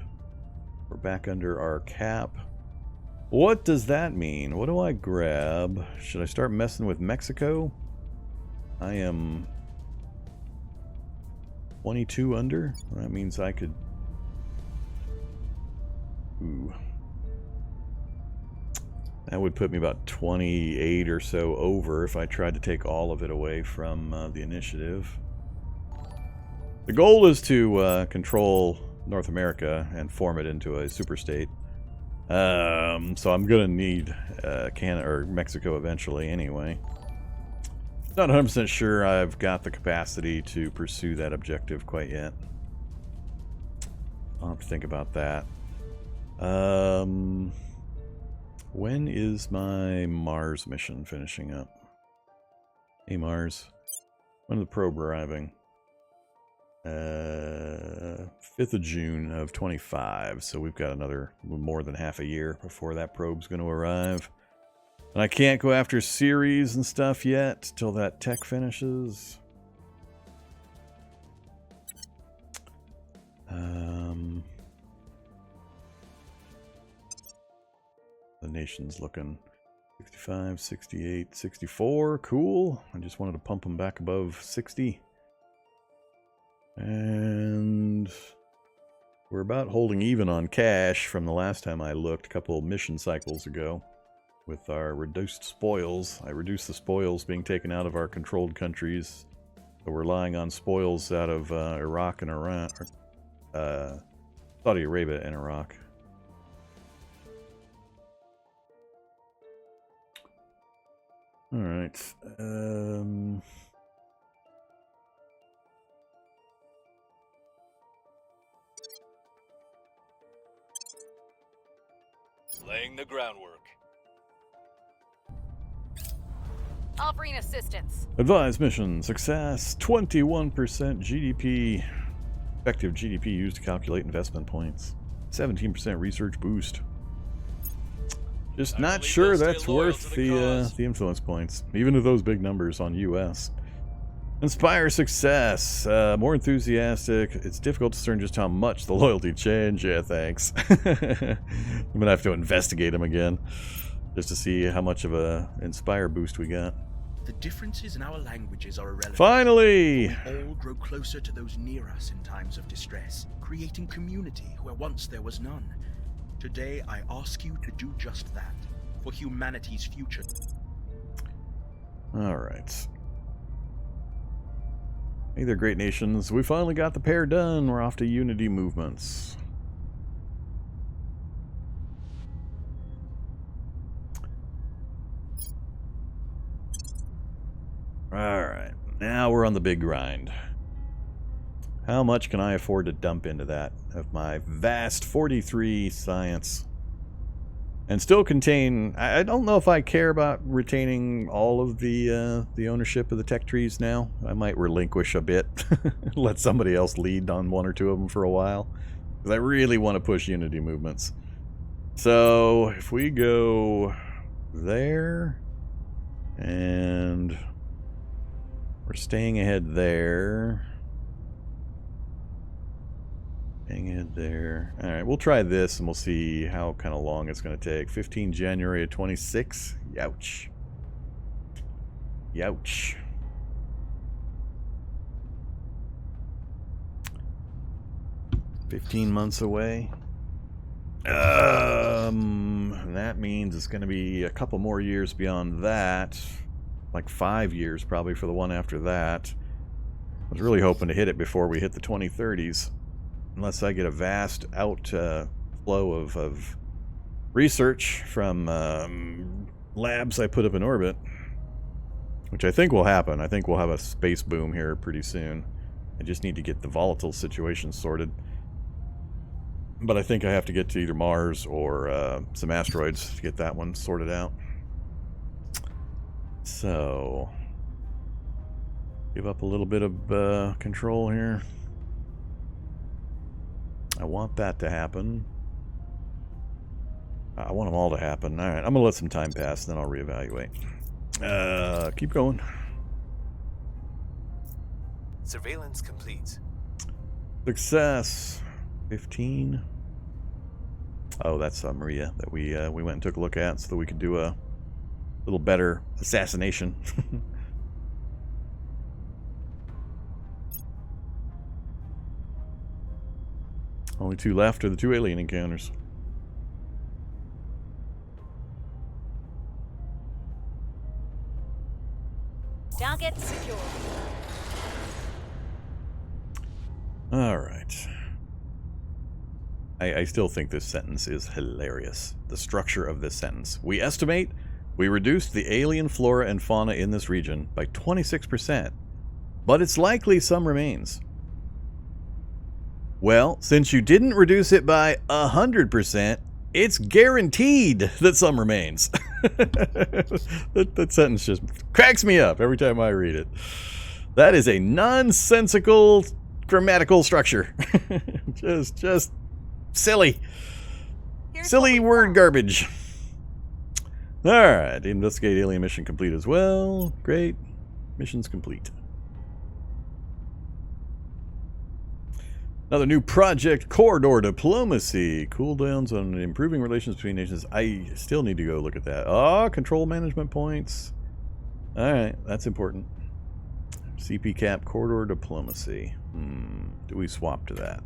we're back under our cap. What does that mean? What do I grab? Should I start messing with Mexico? I am 22 under. That means I could... Ooh. That would put me about 28 or so over if I tried to take all of it away from the initiative. The goal is to control North America and form it into a superstate. So I'm gonna need Canada or Mexico eventually anyway. Not 100% sure I've got the capacity to pursue that objective quite yet. I'll have to think about that. When is my Mars mission finishing up? Hey Mars, when is the probe arriving? 5th of June of 25, so we've got another more than half a year before that probe's going to arrive. And I can't go after Ceres and stuff yet till that tech finishes. The nation's looking 65, 68, 64. Cool. I just wanted to pump them back above 60. And we're about holding even on cash from the last time I looked a couple of mission cycles ago with our reduced spoils. I reduced the spoils being taken out of our controlled countries. So we're relying on spoils out of Iraq and Iran, Saudi Arabia and Iraq. All right. Laying the groundwork. Offering assistance. Advised mission success. 21% GDP. Effective GDP used to calculate investment points. 17% research boost. Just not sure that's worth the influence points, even with those big numbers on US. Inspire success. More enthusiastic. It's difficult to discern just how much the loyalty changed. Yeah, thanks. I'm gonna have to investigate them again just to see how much of a inspire boost we got. The differences in our languages are irrelevant. Finally! We all grow closer to those near us in times of distress, creating community where once there was none. Today, I ask you to do just that, for humanity's future. Alright. Hey there, great nations. We finally got the pair done. We're off to unity movements. Alright, now we're on the big grind. How much can I afford to dump into that of my vast 43 science? And still contain... I don't know if I care about retaining all of the ownership of the tech trees now. I might relinquish a bit. Let somebody else lead on one or two of them for a while. Because I really want to push unity movements. So, if we go there... And... we're staying ahead there. Staying ahead there. Alright, we'll try this and we'll see how kind of long it's going to take. 15 January of 26. Youch. Youch. $15 months away. That means it's going to be a couple more years beyond that. Like 5 years probably for the one after that. I was really hoping to hit it before we hit the 2030s. Unless I get a vast outflow of research from labs I put up in orbit. Which I think will happen. I think we'll have a space boom here pretty soon. I just need to get the volatile situation sorted. But I think I have to get to either Mars or some asteroids to get that one sorted out. So, give up a little bit of control here. I want that to happen. I want them all to happen. Alright, I'm going to let some time pass, and then I'll reevaluate. Keep going. Surveillance complete. Success. 15. Oh, that's Maria that we went and took a look at so that we could do a little better assassination. Only 2 left are the 2 alien encounters. Target secure. Alright. I still think this sentence is hilarious. The structure of this sentence. We estimate we reduced the alien flora and fauna in this region by 26%, but it's likely some remains. Well, since you didn't reduce it by 100%, it's guaranteed that some remains. that sentence just cracks me up every time I read it. That is a nonsensical grammatical structure. just silly. Silly word garbage. Alright, investigate alien mission complete as well. Great. Mission's complete. Another new project, corridor diplomacy. Cooldowns on improving relations between nations. I still need to go look at that. Oh, control management points. Alright, that's important. CP cap, corridor diplomacy. Do we swap to that?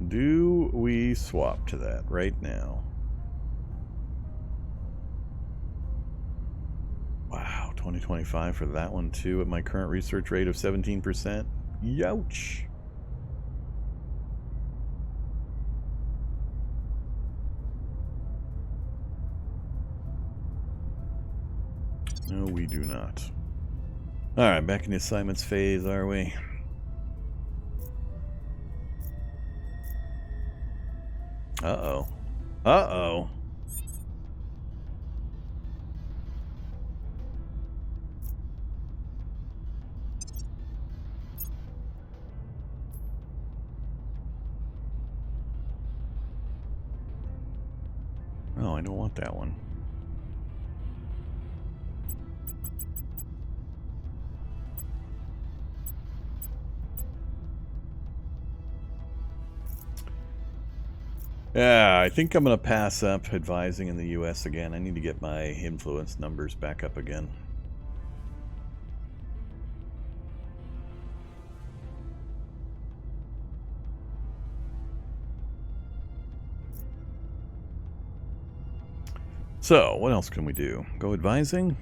Do we swap to that right now? Wow, 2025 for that one too at my current research rate of 17%. Youch. No, we do not. Alright, back in the assignments phase, are we? Uh-oh. Uh-oh. Oh, I don't want that one. Yeah, I think I'm going to pass up advising in the US again. I need to get my influence numbers back up again. So, what else can we do? Go advising?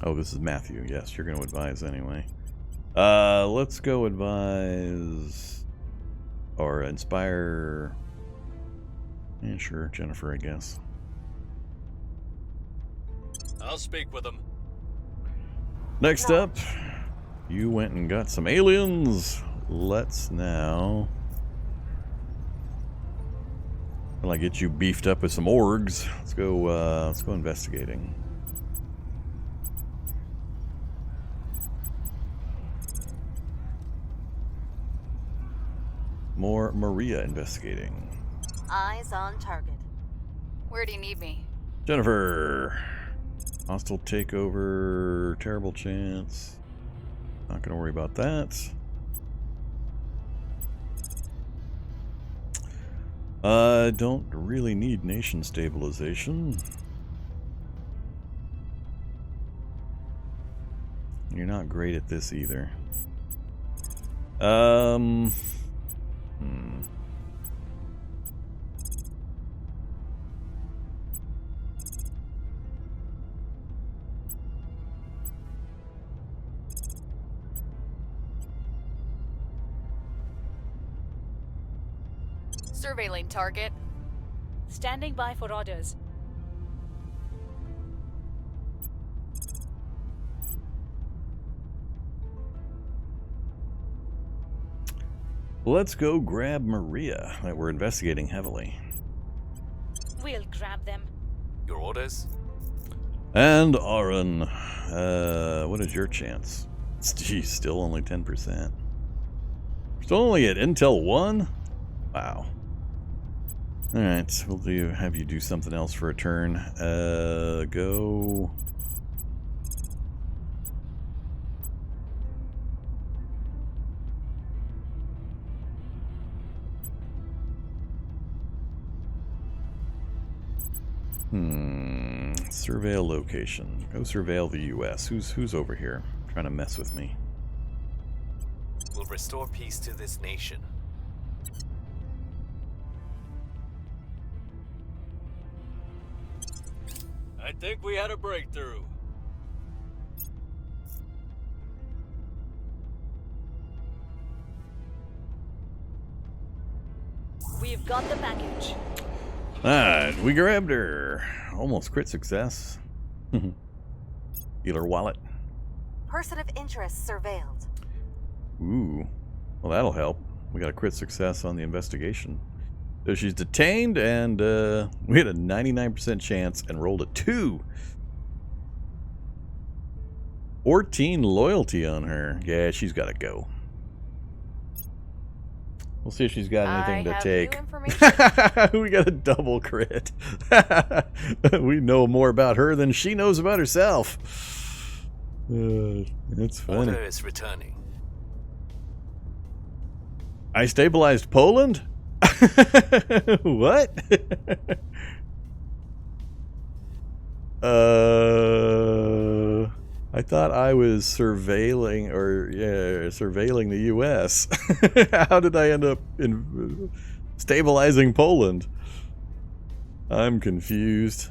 Oh, this is Matthew. Yes, you're going to advise anyway. Let's go advise or inspire. Yeah, sure, Jennifer, I guess. I'll speak with them. Next up, you went and got some aliens. Let's now, well, I get you beefed up with some orgs. Let's go investigating. More Maria investigating. Eyes on target. Where do you need me? Jennifer. Hostile takeover. Terrible chance. Not going to worry about that. Don't really need nation stabilization. You're not great at this either. Surveilling target. Standing by for orders. Let's go grab Maria that we're investigating heavily. We'll grab them. Your orders? And Aaron. What is your chance? Geez, still only 10%. Still only at Intel 1? Wow. Alright, we'll have you do something else for a turn. Go... Surveil location. Go surveil the US. Who's over here trying to mess with me? Will restore peace to this nation. I think we had a breakthrough. We've got the package. Alright, we grabbed her. Almost crit success. Healer wallet. Person of interest surveilled. Ooh. Well, that'll help. We got a crit success on the investigation. So she's detained, and we had a 99% chance and rolled a 2. 14 loyalty on her. Yeah, she's got to go. We'll see if she's got anything to take. We got a double crit. We know more about her than she knows about herself. That's funny. Order is returning. I stabilized Poland? What? I thought I was surveilling the US. How did I end up in stabilizing Poland? I'm confused.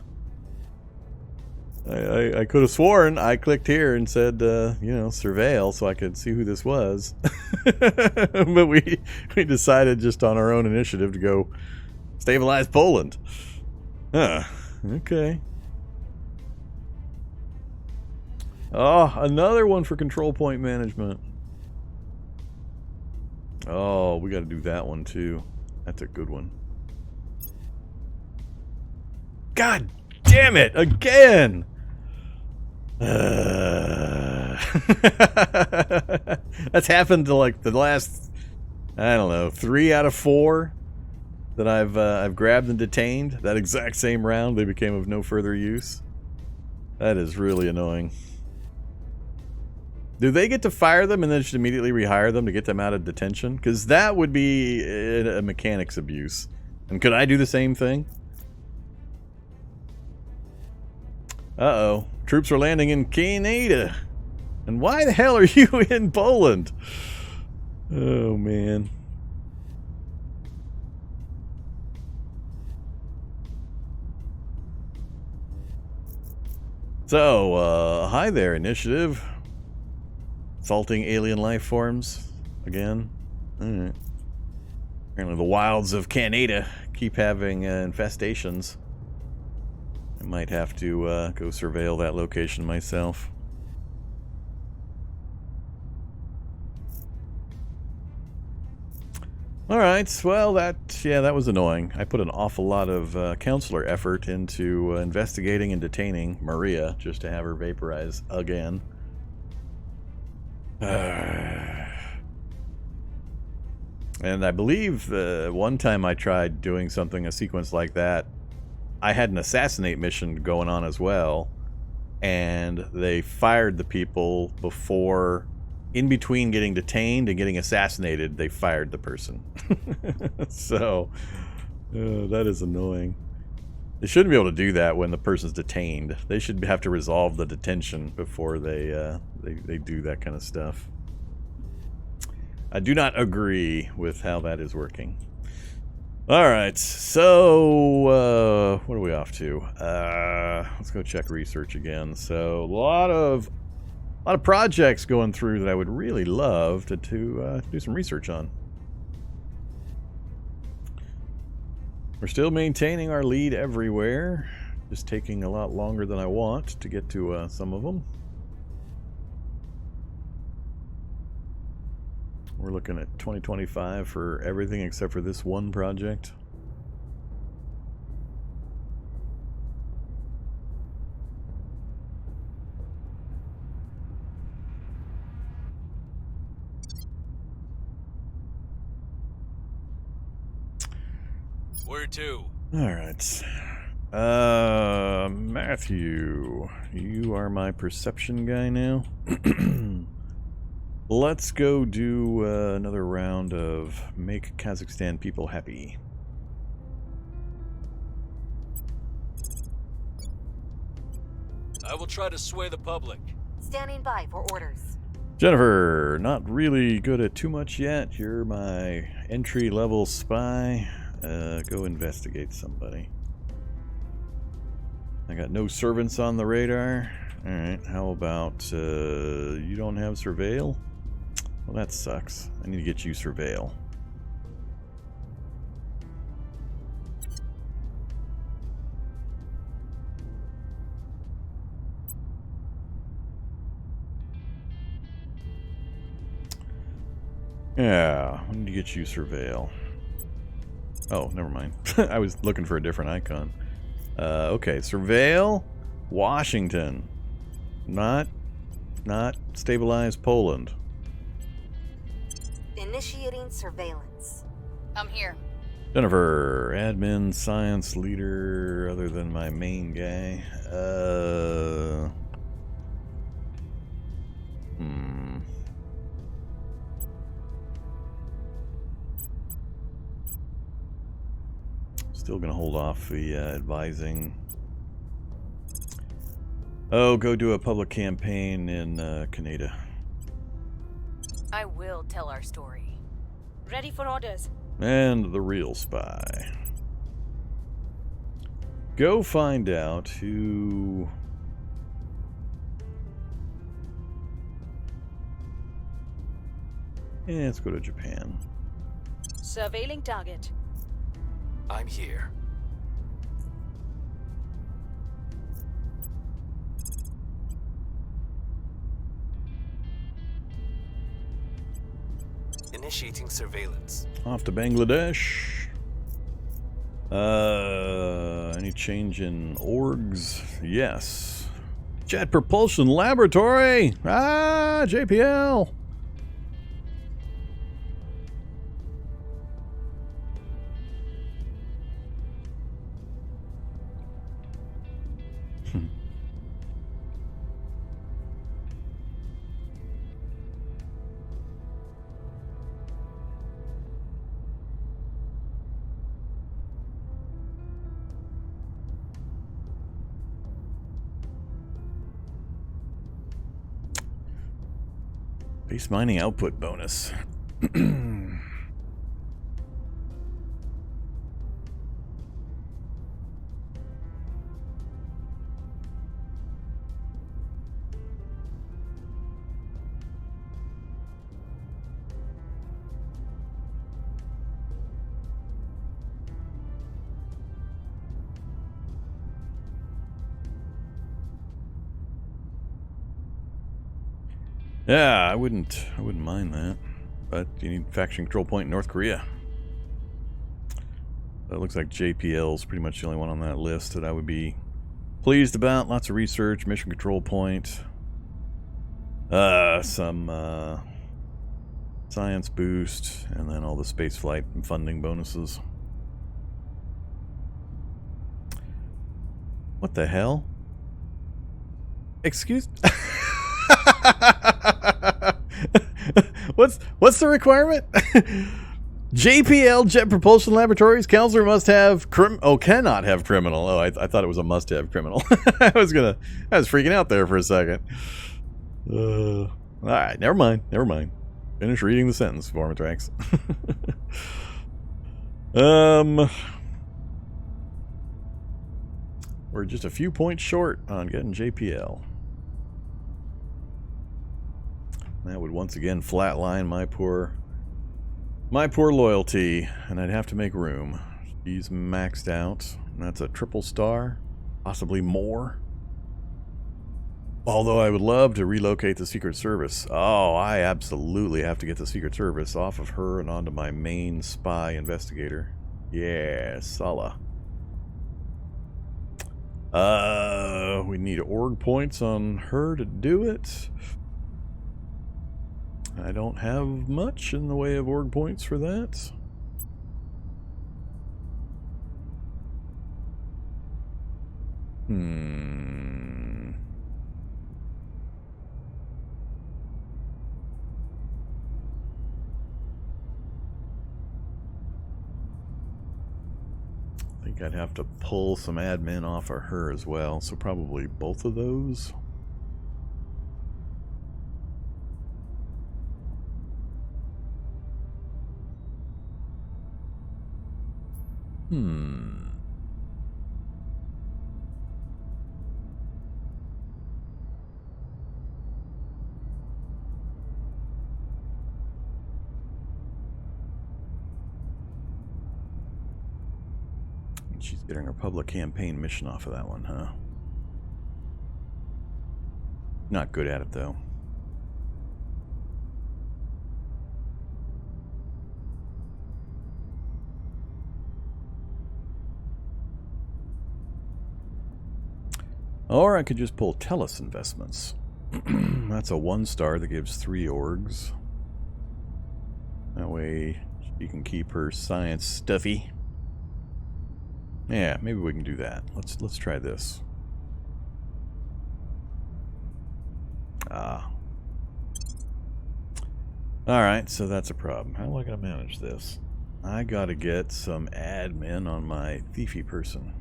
I could have sworn I clicked here and said, surveil so I could see who this was. But we decided just on our own initiative to go stabilize Poland. Huh. Okay. Oh, another one for control point management. Oh, we got to do that one too. That's a good one. God damn it, again! That's happened to like the last, I don't know, 3 out of 4 that I've grabbed and detained. That exact same round, they became of no further use. That is really annoying. Do they get to fire them and then just immediately rehire them to get them out of detention? Because that would be a mechanics abuse. And could I do the same thing? Uh-oh. Troops are landing in Canada. And why the hell are you in Poland? Oh, man. So, hi there, Initiative. Assaulting alien life forms again. Alright. Apparently the wilds of Canada keep having infestations. I might have to go surveil that location myself. Alright, well that was annoying. I put an awful lot of counselor effort into investigating and detaining Maria just to have her vaporize again. And I believe one time I tried doing a sequence like that, I had an assassinate mission going on as well, and they fired the people before, in between getting detained and getting assassinated, they fired the person. So, that is annoying. They shouldn't be able to do that when the person's detained. They should have to resolve the detention before they do that kind of stuff. I do not agree with how that is working. Alright, so what are we off to? Let's go check research again. So a lot of projects going through that I would really love to do some research on. We're still maintaining our lead everywhere, just taking a lot longer than I want to get to some of them. We're looking at 2025 for everything except for this one project. Where to? Alright. Matthew, you are my perception guy now. Let's go do another round of make Kazakhstan people happy. I will try to sway the public. Standing by for orders. Jennifer, not really good at too much yet. You're my entry-level spy. Go investigate somebody. I got no servants on the radar. Alright, how about, you don't have surveil? Well, that sucks. I need to get you surveil. Yeah, I need to get you surveil. Oh, never mind. I was looking for a different icon. Okay, surveil Washington. Not stabilize Poland. Initiating surveillance. I'm here. Jennifer, admin, science leader, other than my main guy. Still gonna hold off the advising. Oh, go do a public campaign in Canada. I will tell our story. Ready for orders. And the real spy. Go find out who... Yeah, let's go to Japan. Surveilling target. I'm here. Initiating surveillance. Off to Bangladesh. Any change in orgs? Yes. Jet Propulsion Laboratory! Ah, JPL! Base mining output bonus. Yeah, I wouldn't mind that. But you need faction control point in North Korea. It looks like JPL is pretty much the only one on that list that I would be pleased about. Lots of research, mission control point. Some science boost, and then all the space flight and funding bonuses. What the hell? Excuse? What's the requirement? JPL Jet Propulsion Laboratories counselor must have cannot have criminal. Oh, I thought it was a must have criminal. I was freaking out there for a second. All right, never mind. Finish reading the sentence, Vormatrax. We're just a few points short on getting JPL. That would once again flatline my poor loyalty, and I'd have to make room. She's maxed out. That's a triple star, possibly more. Although I would love to relocate the Secret Service. Oh, I absolutely have to get the Secret Service off of her and onto my main spy investigator. Yeah, Sala. We need org points on her to do it. I don't have much in the way of org points for that. Hmm. I think I'd have to pull some admin off of her as well, so probably both of those. Hmm. She's getting her public campaign mission off of that one, huh? Not good at it, though. Or I could just pull Tellus investments. That's a 1-star that gives 3 orgs. That way she can keep her science stuffy. Yeah, maybe we can do that. Let's try this. Ah. Alright, so that's a problem. How am I going to manage this? I gotta get some admin on my thiefy person.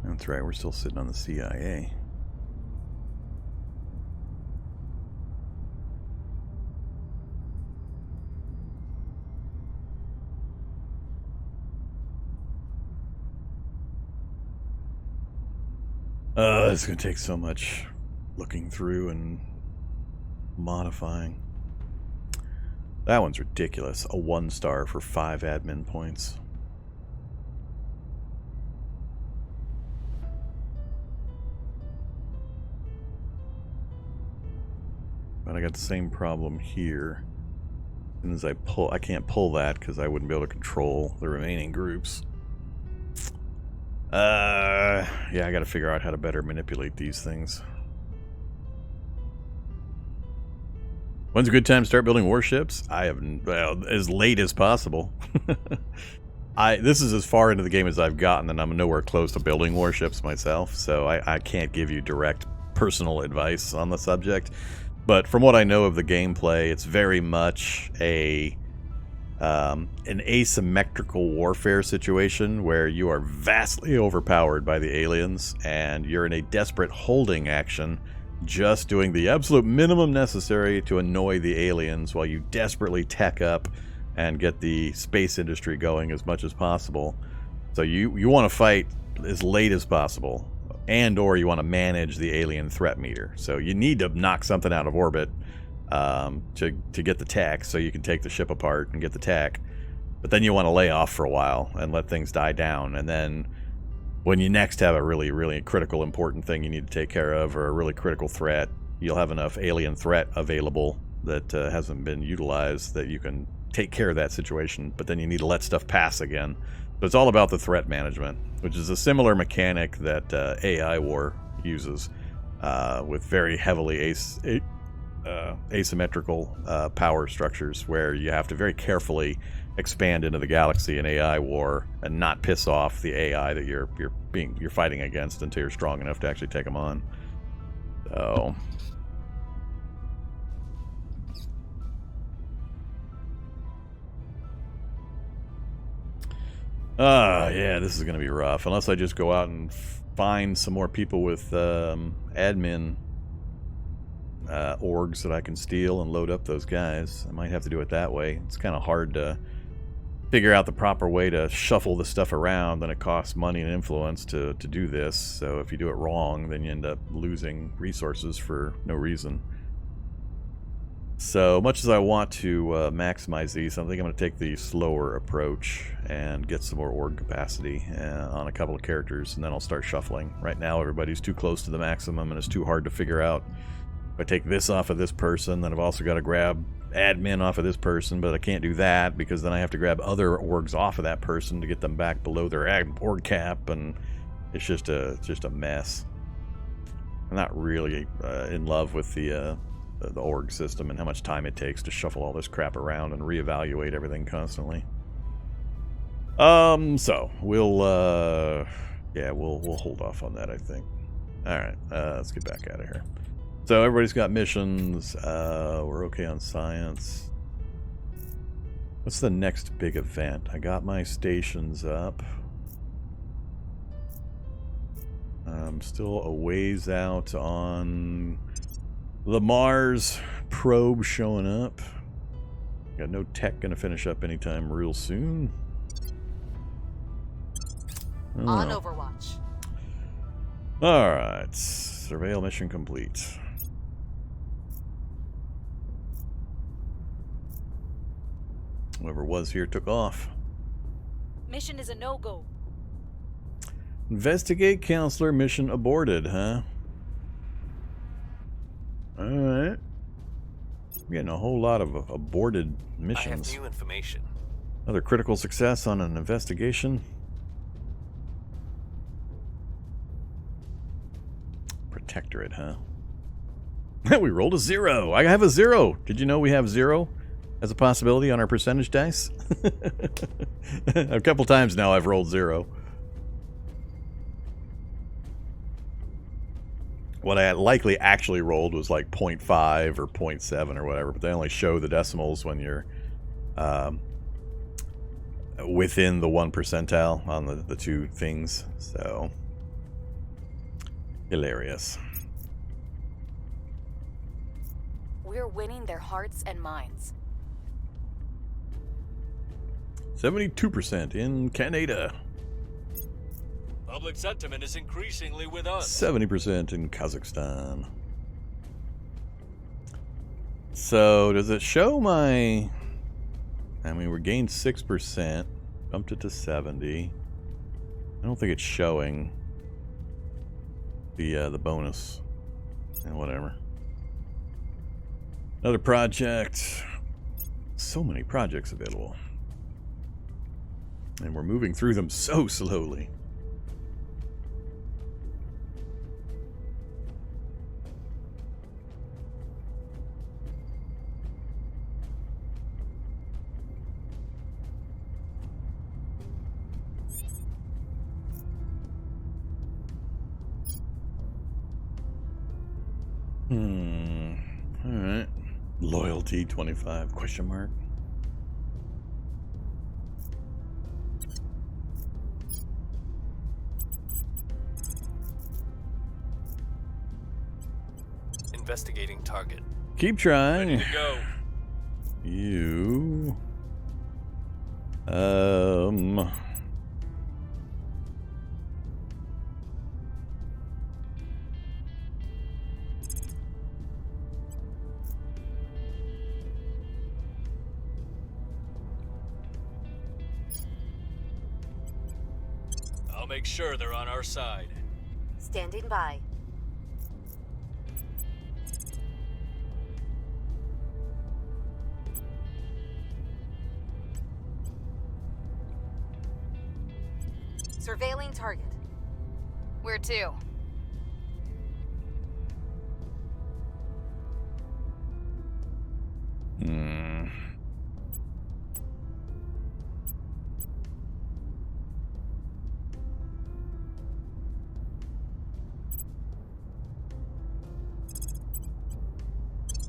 That's right, we're still sitting on the CIA. It's going to take so much looking through and modifying. That one's ridiculous. A 1-star for 5 admin points. But I got the same problem here. As soon as I can't pull that because I wouldn't be able to control the remaining groups. Yeah, I gotta figure out how to better manipulate these things. When's a good time to start building warships? Well, as late as possible. This is as far into the game as I've gotten, and I'm nowhere close to building warships myself, so I can't give you direct personal advice on the subject. But from what I know of the gameplay, it's very much an asymmetrical warfare situation where you are vastly overpowered by the aliens and you're in a desperate holding action, just doing the absolute minimum necessary to annoy the aliens while you desperately tech up and get the space industry going as much as possible. So you want to fight as late as possible, and or you want to manage the alien threat meter. So you need to knock something out of orbit to get the tech, so you can take the ship apart and get the tech. But then you want to lay off for a while and let things die down, and then when you next have a really, really critical, important thing you need to take care of, or a really critical threat, you'll have enough alien threat available that hasn't been utilized that you can take care of that situation, but then you need to let stuff pass again. So it's all about the threat management, which is a similar mechanic that AI War uses with very heavily asymmetrical power structures, where you have to very carefully expand into the galaxy in AI War and not piss off the AI that you're fighting against until you're strong enough to actually take them on. So yeah, this is gonna be rough unless I just go out and find some more people with admin orgs that I can steal and load up those guys. I might have to do it that way. It's kind of hard to figure out the proper way to shuffle the stuff around, and it costs money and influence to do this. So if you do it wrong, then you end up losing resources for no reason. So much as I want to maximize these, I think I'm going to take the slower approach and get some more org capacity on a couple of characters, and then I'll start shuffling. Right now, everybody's too close to the maximum, and it's too hard to figure out. If I take this off of this person, then I've also got to grab admin off of this person, but I can't do that because then I have to grab other orgs off of that person to get them back below their org cap, and it's just a mess. I'm not really in love with the org system and how much time it takes to shuffle all this crap around and reevaluate everything constantly. So we'll hold off on that, I think. All right, let's get back out of here. So everybody's got missions. We're okay on science. What's the next big event? I got my stations up. I'm still a ways out on the Mars probe showing up. Got no tech gonna finish up anytime real soon. On Overwatch. Alright. Surveil mission complete. Whoever was here took off. Mission is a no-go. Investigate counselor mission aborted, huh? Alright. Getting a whole lot of aborted missions. I have new information. Another critical success on an investigation. Protectorate, huh? We rolled a 0. I have a 0. Did you know we have 0 as a possibility on our percentage dice? A couple times now I've rolled 0. What I likely actually rolled was like 0.5 or 0.7 or whatever, but they only show the decimals when you're within the 1 percentile on the two things. So, hilarious. We're winning their hearts and minds. 72% in Canada. Public sentiment is increasingly with us. 70% in Kazakhstan. So, does it show my... I mean, we gained 6%. Bumped it to 70. I don't think it's showing the bonus. And whatever. Another project. So many projects available. And we're moving through them so slowly. Alright. Loyalty 25 question mark. Investigating target. Keep trying. Ready to go. You I'll make sure they're on our side. Standing by. Surveilling target. Where to?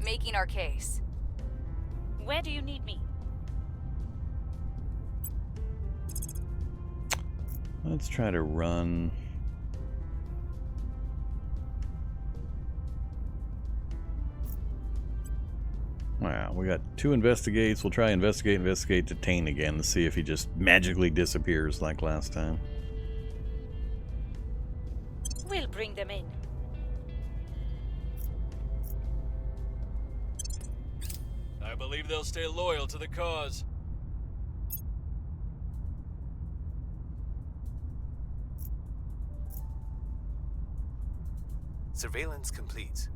Making our case. Where do you need me? Let's try to run. Wow, we got 2 investigates. We'll try investigate, detain again to see if he just magically disappears like last time. We'll bring them in. believe they'll stay loyal to the cause. Surveillance complete.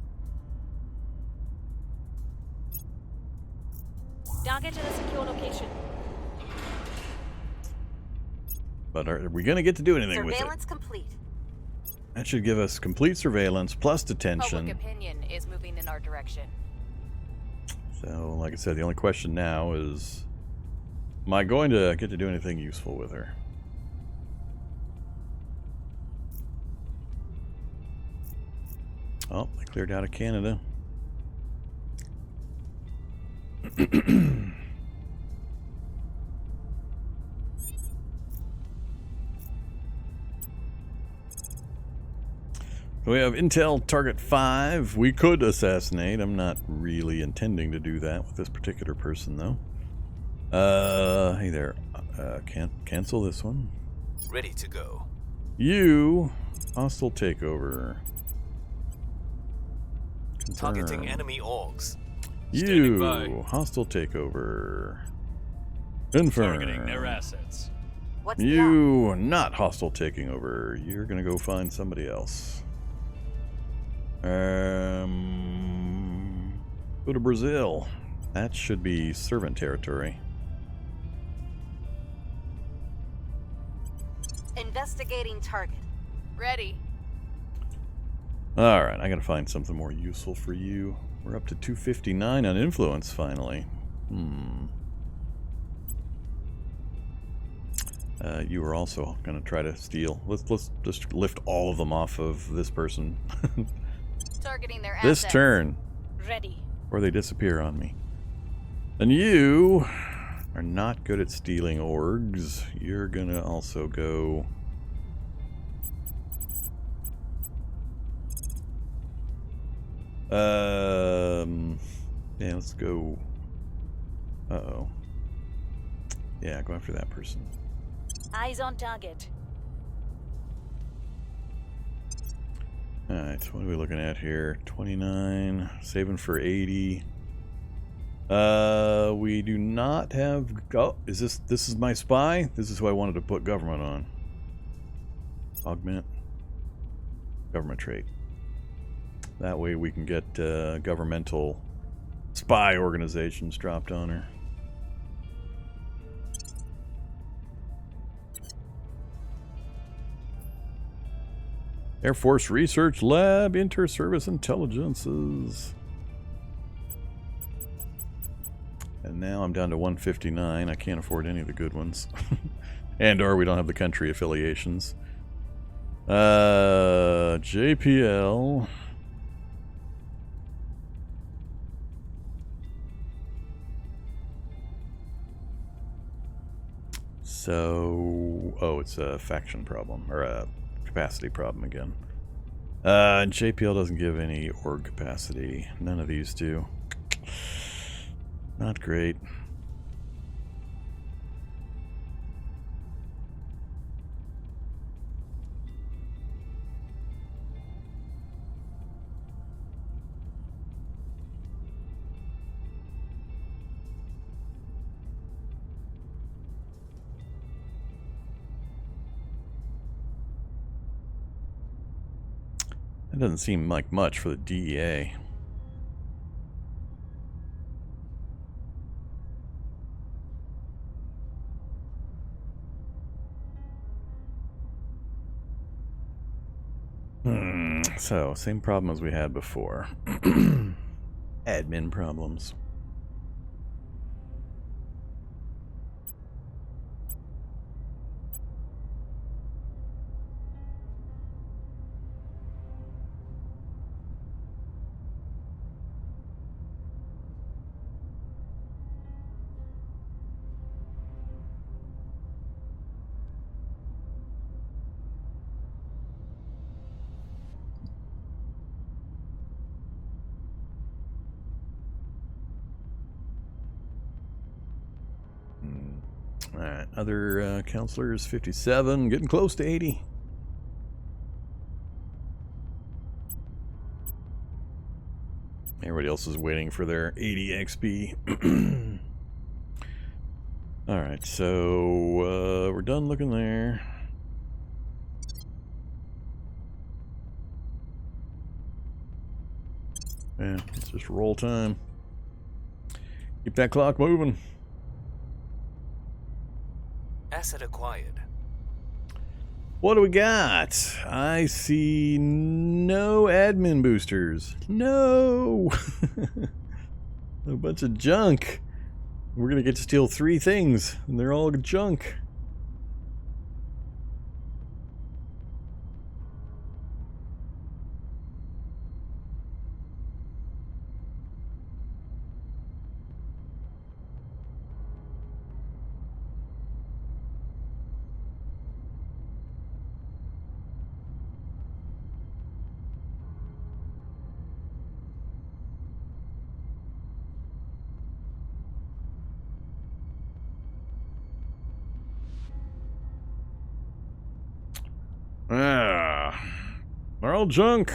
Target at a secure location. But are we going to get to do anything with it? Surveillance complete. That should give us complete surveillance plus Public detention. opinion is moving in our direction. So, like I said, the only question now is, am I going to get to do anything useful with her? Oh, I cleared out of Canada. We have Intel Target 5. We could assassinate. I'm not really intending to do that with this particular person, though. Hey there. Can't cancel this one. Ready to go. You, hostile takeover. Confirm. Targeting enemy orgs. Standing by. You, hostile takeover. Confirm. Targeting their assets. What's the op? You, not hostile taking over. You're gonna go find somebody else. Go to Brazil. That should be servant territory. Investigating target. Ready. Alright, I gotta find something more useful for you. We're up to 259 on influence finally. You were also gonna try to steal. Let's just lift all of them off of this person. Targeting their This assets. turn. Ready. Or they disappear on me. And you are not good at stealing orgs. You're gonna also go... Yeah, let's go... Uh-oh. Yeah, go after that person. Eyes on target. Alright, so what are we looking at here? 29, saving for 80. We do not have... Oh, this is my spy? This is who I wanted to put government on. Augment. Government trait. That way we can get governmental spy organizations dropped on her. Air Force Research Lab, Inter-Service Intelligences. And now I'm down to 159. I can't afford any of the good ones. And or we don't have the country affiliations. JPL. So, oh, it's a faction problem, or a capacity problem again. JPL doesn't give any org capacity. None of these do. Not great. That doesn't seem like much for the DEA. So, same problem as we had before. Admin problems. Alright, other counselors, 57, getting close to 80. Everybody else is waiting for their 80 XP. Alright, so we're done looking there. Yeah, it's just roll time. Keep that clock moving. Asset acquired. What do we got? I see no admin boosters. No! A bunch of junk. We're gonna get to steal 3 things, and they're all junk. Ah, they're all junk.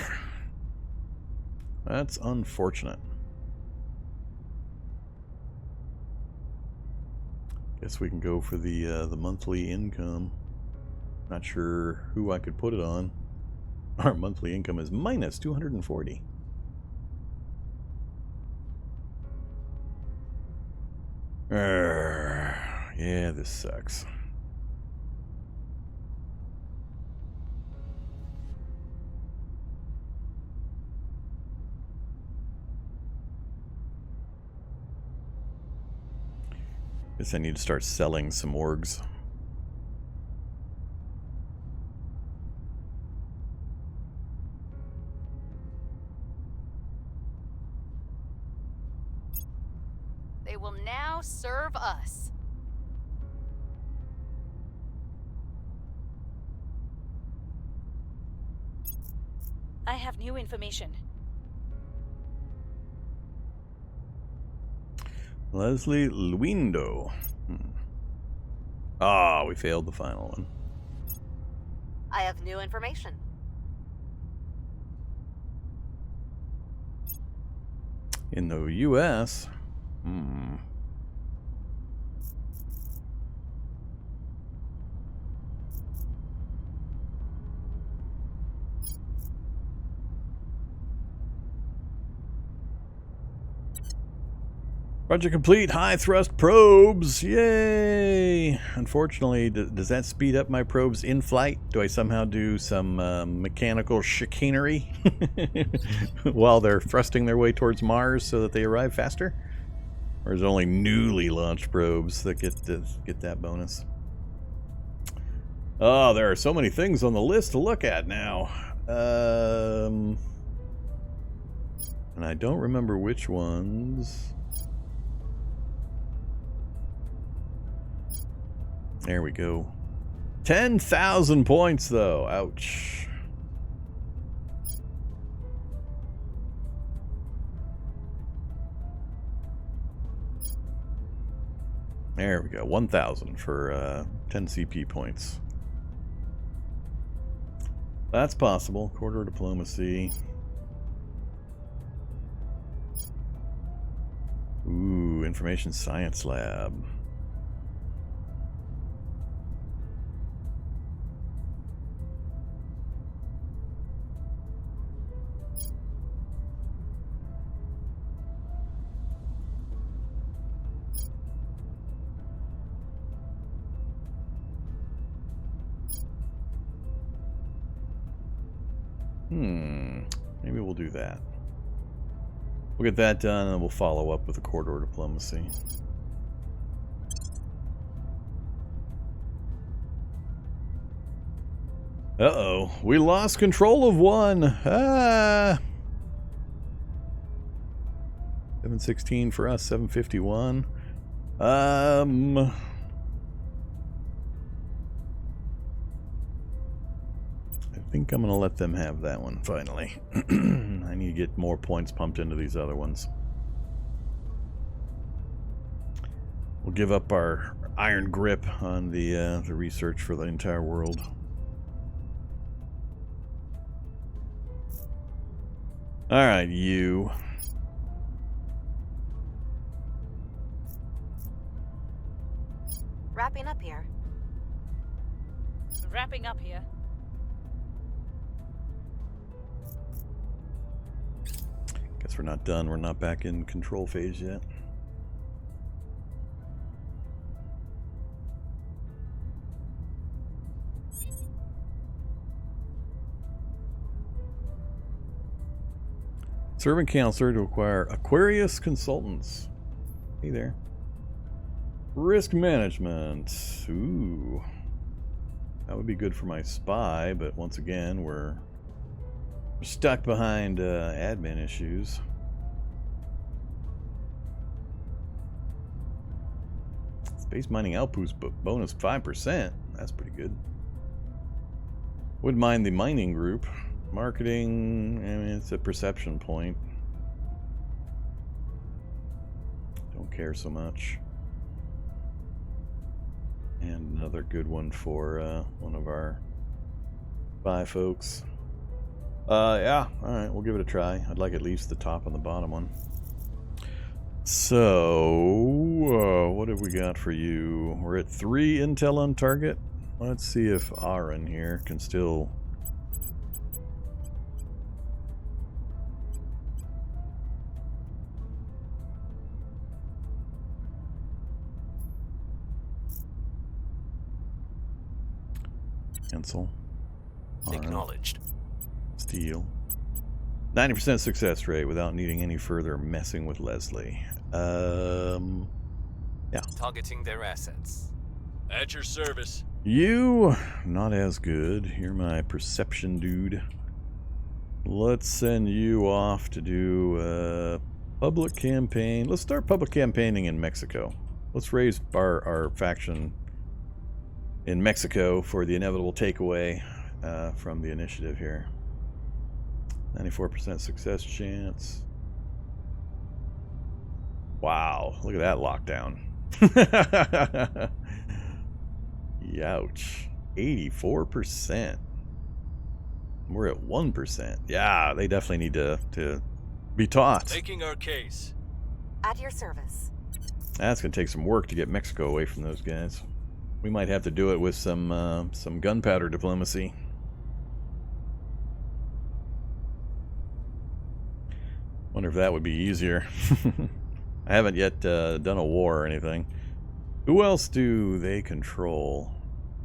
That's unfortunate. Guess we can go for the monthly income. Not sure who I could put it on. Our monthly income is minus 240. Yeah, this sucks. Guess I need to start selling some orgs. They will now serve us. I have new information. Leslie Luindo. Ah, we failed the final one. I have new information. In the U.S. Project complete, high thrust probes, yay! Unfortunately, does that speed up my probes in flight? Do I somehow do some mechanical chicanery while they're thrusting their way towards Mars so that they arrive faster? Or is it only newly launched probes that get that bonus? Oh, there are so many things on the list to look at now. And I don't remember which ones. There we go. 10,000 points, though. Ouch. There we go. 1,000 for 10 CP points. That's possible. Corridor diplomacy. Ooh, information science lab. Maybe we'll do that. We'll get that done and we'll follow up with the corridor diplomacy. Uh-oh. We lost control of one. Ah! 716 for us, 751. I think I'm going to let them have that one, finally. I need to get more points pumped into these other ones. We'll give up our iron grip on the research for the entire world. Alright, you. Wrapping up here. Wrapping up here. Guess we're not done. We're not back in control phase yet. Servant counselor to acquire Aquarius Consultants. Hey there. Risk management. Ooh. That would be good for my spy, but once again, we're stuck behind admin issues. Space mining outpost bonus 5%. That's pretty good. Wouldn't mind the mining group. Marketing, I mean, it's a perception point. Don't care so much. And another good one for one of our spy folks. Yeah, alright, we'll give it a try. I'd like at least the top and the bottom one. So, what have we got for you? We're at 3 intel on target. Let's see if Aaron here can still... Cancel. Acknowledged. Steal. 90% success rate without needing any further messing with Leslie. Yeah. Targeting their assets. At your service. You, not as good. You're my perception dude. Let's send you off to do public campaign. Let's start public campaigning in Mexico. Let's raise our faction in Mexico for the inevitable takeaway from the initiative here. 94% success chance. Wow, look at that lockdown. Youch. 84%. We're at 1%. Yeah, they definitely need to be taught. Making our case. At your service. That's going to take some work to get Mexico away from those guys. We might have to do it with some gunpowder diplomacy. Wonder if that would be easier. I haven't yet done a war or anything. Who else do they control?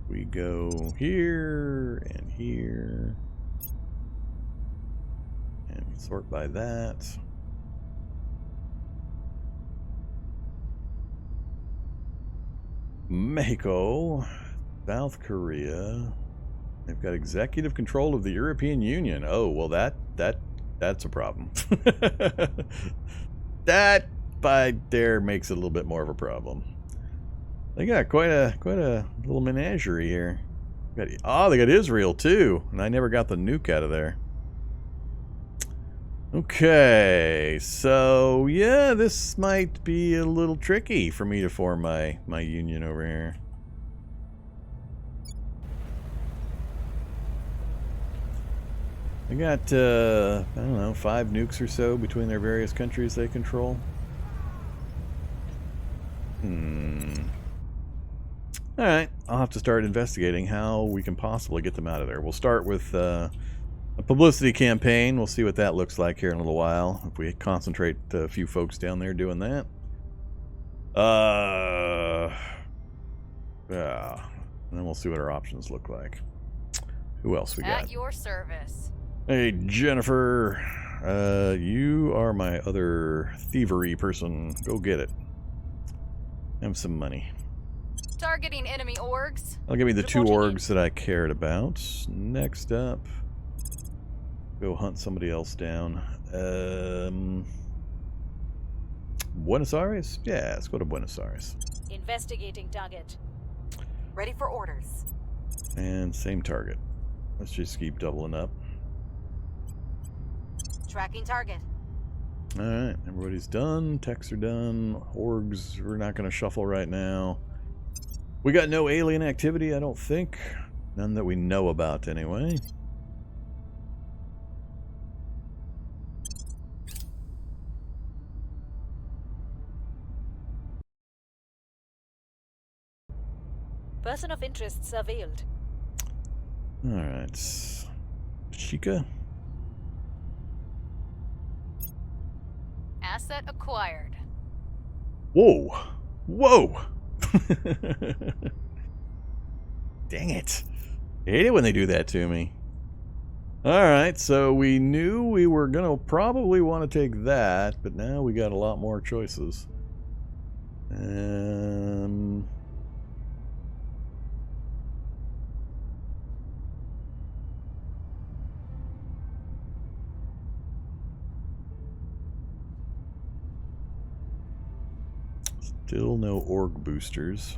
We go here and here. And sort by that. Mexico, South Korea. They've got executive control of the European Union. Oh, well that's a problem. That by there makes it a little bit more of a problem. They got quite a little menagerie here. Oh, they got Israel too, and I never got the nuke out of there. Okay, so yeah, this might be a little tricky for me to form my union over here. They got, I don't know, 5 nukes or so between their various countries they control. Alright, I'll have to start investigating how we can possibly get them out of there. We'll start with a publicity campaign. We'll see what that looks like here in a little while. If we concentrate a few folks down there doing that. Yeah. And then we'll see what our options look like. Who else we got? At your service. Hey, Jennifer. You are my other thievery person. Go get it. Have some money. Targeting enemy orgs. I'll give me the 2 Reporting orgs that I cared about. Next up, go hunt somebody else down. Buenos Aires? Yeah, let's go to Buenos Aires. Investigating target. Ready for orders. And same target. Let's just keep doubling up. Tracking target. Alright, everybody's done. Techs are done. Orgs, we're not going to shuffle right now. We got no alien activity, I don't think. None that we know about, anyway. Person of interest surveilled. Alright. Sheikah? Asset acquired. Whoa! Whoa! Dang it. I hate it when they do that to me. Alright, so we knew we were going to probably want to take that, but now we got a lot more choices. Still no org boosters.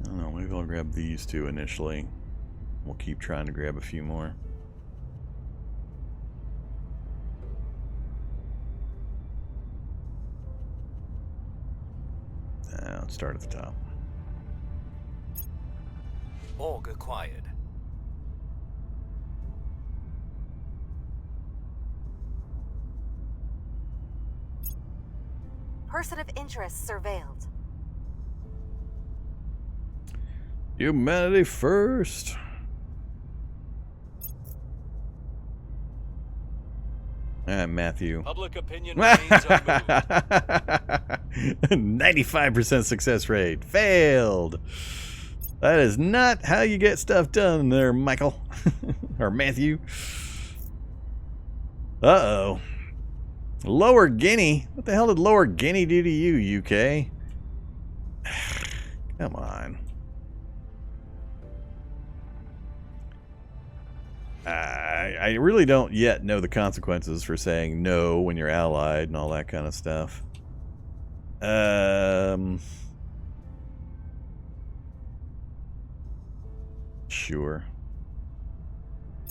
I don't know, maybe I'll grab these two initially. We'll keep trying to grab a few more. Let's start at the top. Org acquired. Person of interest surveilled. Humanity first. Matthew. Public opinion remains unmoved. 95% success rate. Failed. That is not how you get stuff done there, Michael. Or Matthew. Uh-oh. Lower Guinea? What the hell did Lower Guinea do to you, UK? Come on. I really don't yet know the consequences for saying no when you're allied and all that kind of stuff. Sure.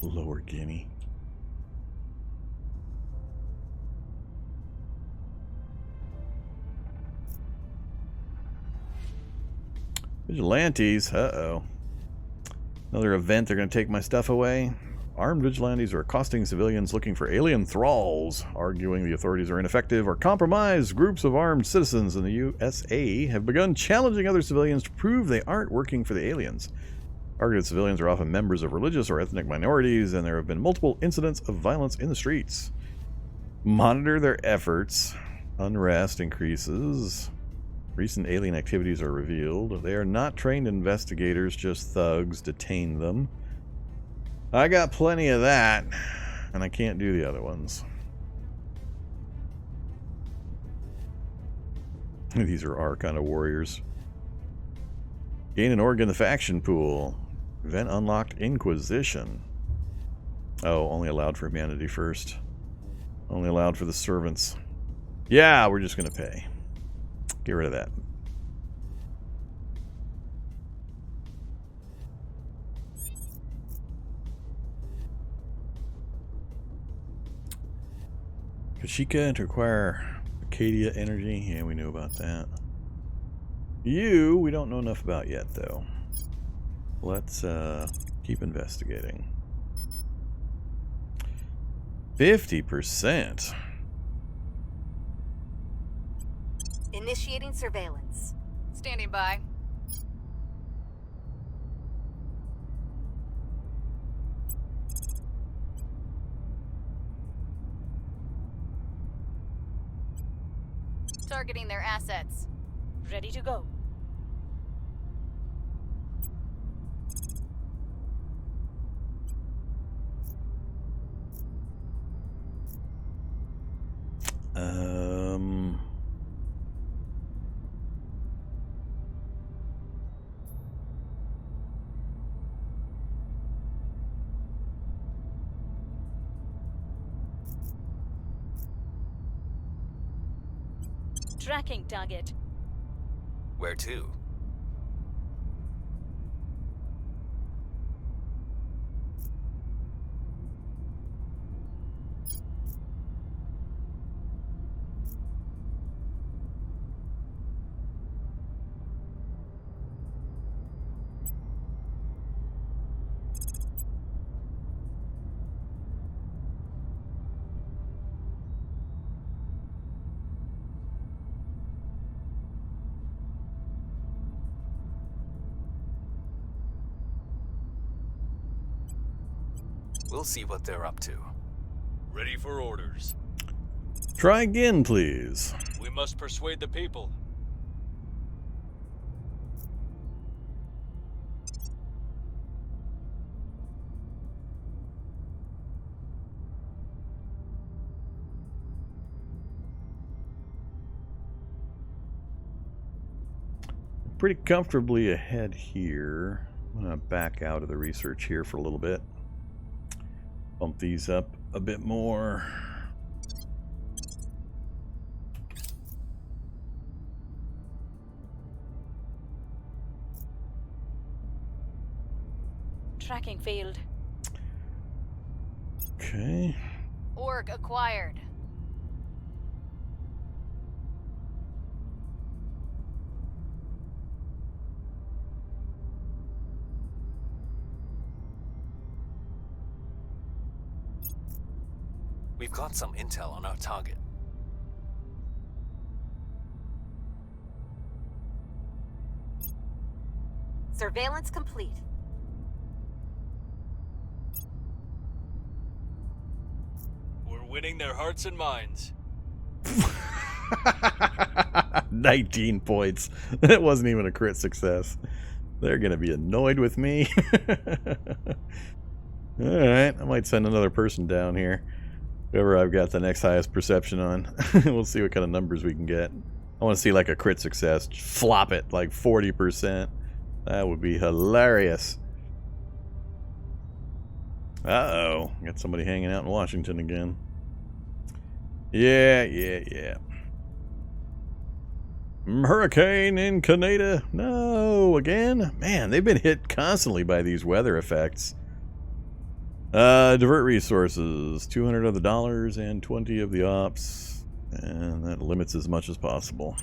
Lower Guinea. Vigilantes. Uh-oh. Another event, they're going to take my stuff away. Armed vigilantes are accosting civilians looking for alien thralls, arguing the authorities are ineffective or compromised. Groups of armed citizens in the USA have begun challenging other civilians to prove they aren't working for the aliens. Targeted civilians are often members of religious or ethnic minorities, and there have been multiple incidents of violence in the streets. Monitor their efforts. Unrest increases. Recent alien activities are revealed. They are not trained investigators, just thugs. Detain them. I got plenty of that, and I can't do the other ones. These are our kind of warriors. Gain an org in the faction pool. Event unlocked Inquisition. Oh, only allowed for humanity first. Only allowed for the servants. Yeah, we're just going to pay. Get rid of that. Kashika to acquire Acadia energy. Yeah, we knew about that. You, we don't know enough about yet, though. Let's keep investigating. 50%. Initiating surveillance. Standing by. Targeting their assets. Ready to go. Tracking target. Where to? We'll see what they're up to. Ready for orders. Try again, please. We must persuade the people. Pretty comfortably ahead here. I'm going to back out of the research here for a little bit. Bump these up a bit more. Tracking failed. Okay. Org acquired. We've got some intel on our target. Surveillance complete. We're winning their hearts and minds. 19 points. That wasn't even a crit success. They're going to be annoyed with me. Alright, I might send another person down here. Whoever I've got the next highest perception on. We'll see what kind of numbers we can get. I want to see like a crit success. Just flop it like 40%. That would be hilarious. Uh-oh. Got somebody hanging out in Washington again. Yeah. Hurricane in Canada. No, again? Man, they've been hit constantly by these weather effects. Divert resources. 200 of the dollars and 20 of the ops. And that limits as much as possible.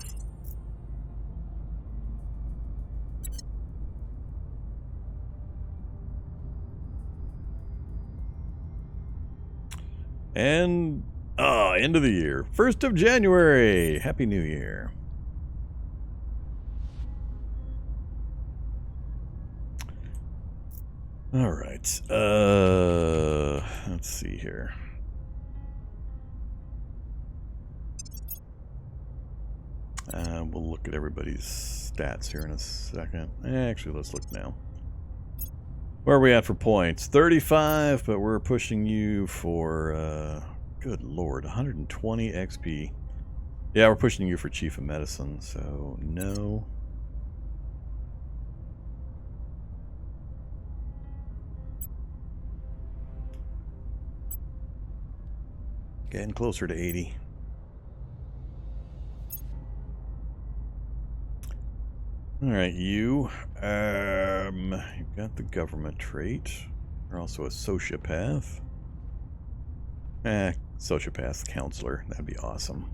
And, end of the year. 1st of January. Happy New Year. All right. Let's see here. We'll look at everybody's stats here in a second. Actually, let's look now. Where are we at for points? 35, but we're pushing you for, good lord, 120 XP. Yeah, we're pushing you for Chief of Medicine, so no. Getting closer to 80. Alright, you've got the government trait. You're also a sociopath. Sociopath counselor. That'd be awesome.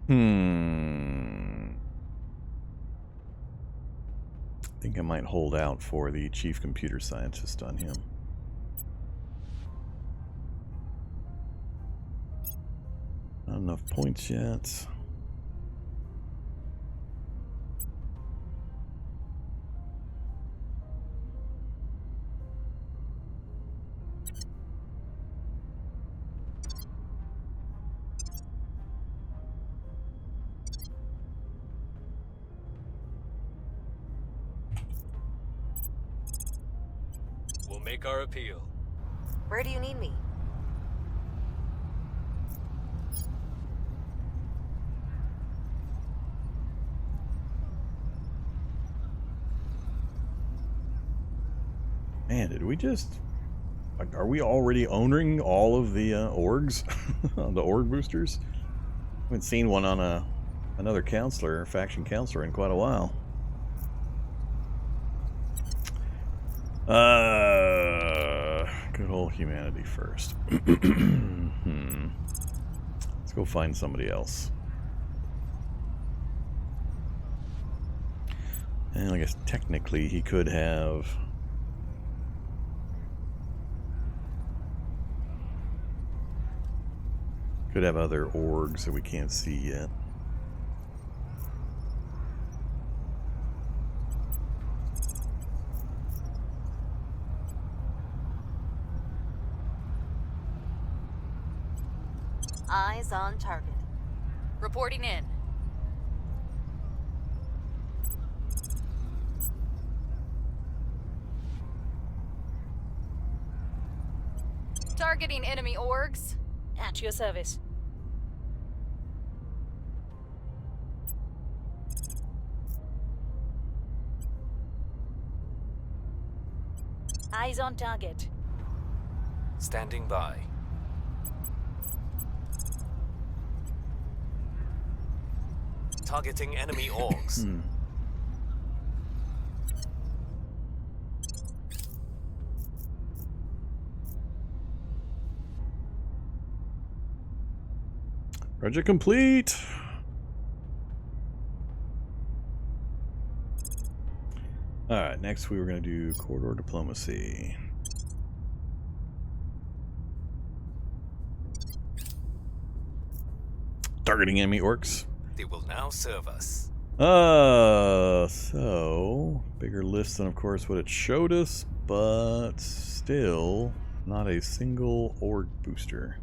I think I might hold out for the chief computer scientist on him. Not enough points yet. We'll make our appeal. Where do you need me? Man, did we just... Are we already owning all of the orgs? The org boosters? I haven't seen one on another counselor, faction counselor, in quite a while. Good old humanity first. Let's go find somebody else. And I guess technically he could have... Could have other orgs that we can't see yet. Eyes on target. Reporting in. Targeting enemy orgs. At your service. Eyes on target. Standing by. Targeting enemy orgs. Project complete. Alright, next we were going to do corridor diplomacy. Targeting enemy orcs. They will now serve us. So bigger list than of course what it showed us, but still not a single org booster.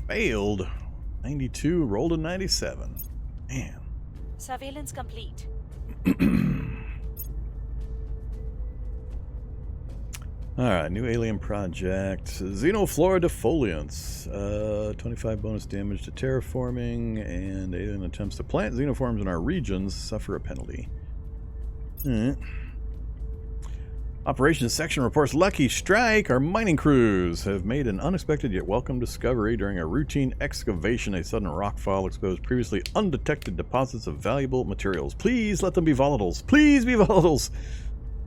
Failed. 92, rolled a 97. Man. Surveillance complete. Alright, new alien project. Xenoflora defoliants. 25 bonus damage to terraforming, and alien attempts to plant xenoforms in our regions suffer a penalty. Operations section reports Lucky Strike. Our mining crews have made an unexpected yet welcome discovery during a routine excavation. A sudden rockfall exposed previously undetected deposits of valuable materials. Please let them be volatiles. Please be volatiles.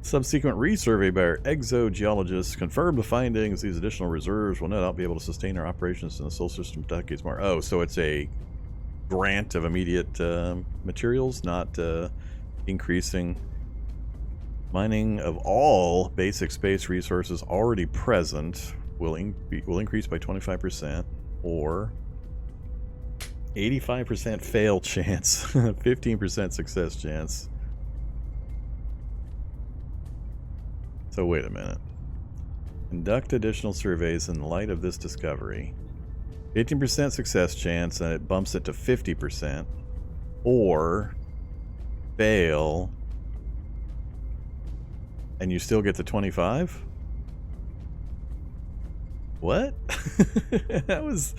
Subsequent resurvey by our exogeologists confirmed the findings. These additional reserves will no doubt be able to sustain our operations in the solar system decades more. Oh, so it's a grant of immediate materials, not increasing. Mining of all basic space resources already present will increase by 25%, or 85% fail chance, 15% success chance. So wait a minute. Conduct additional surveys in light of this discovery. 15% success chance, and it bumps it to 50%, or fail. And you still get the 25? What? How is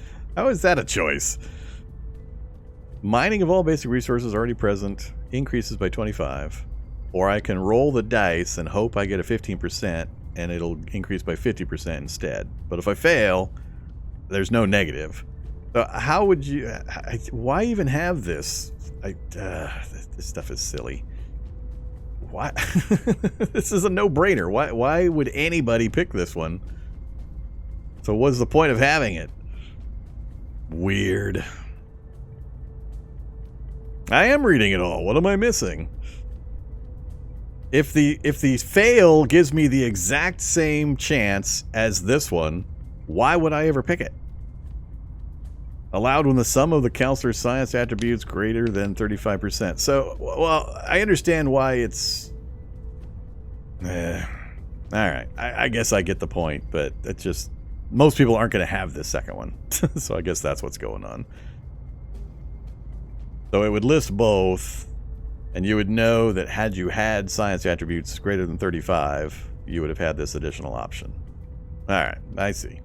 that a choice? Mining of all basic resources already present increases by 25. Or I can roll the dice and hope I get a 15% and it'll increase by 50% instead. But if I fail, there's no negative. So how would you... why even have this? This stuff is silly. Why? This is a no-brainer. Why would anybody pick this one? So what's the point of having it? Weird. I am reading it all. What am I missing? If the fail gives me the exact same chance as this one, why would I ever pick it? Allowed when the sum of the counselor's science attributes greater than 35%. So, well, I understand why it's... Alright, I guess I get the point, but it's just most people aren't going to have this second one. So I guess that's what's going on. So it would list both, and you would know that had you had science attributes greater than 35, you would have had this additional option. Alright, I see.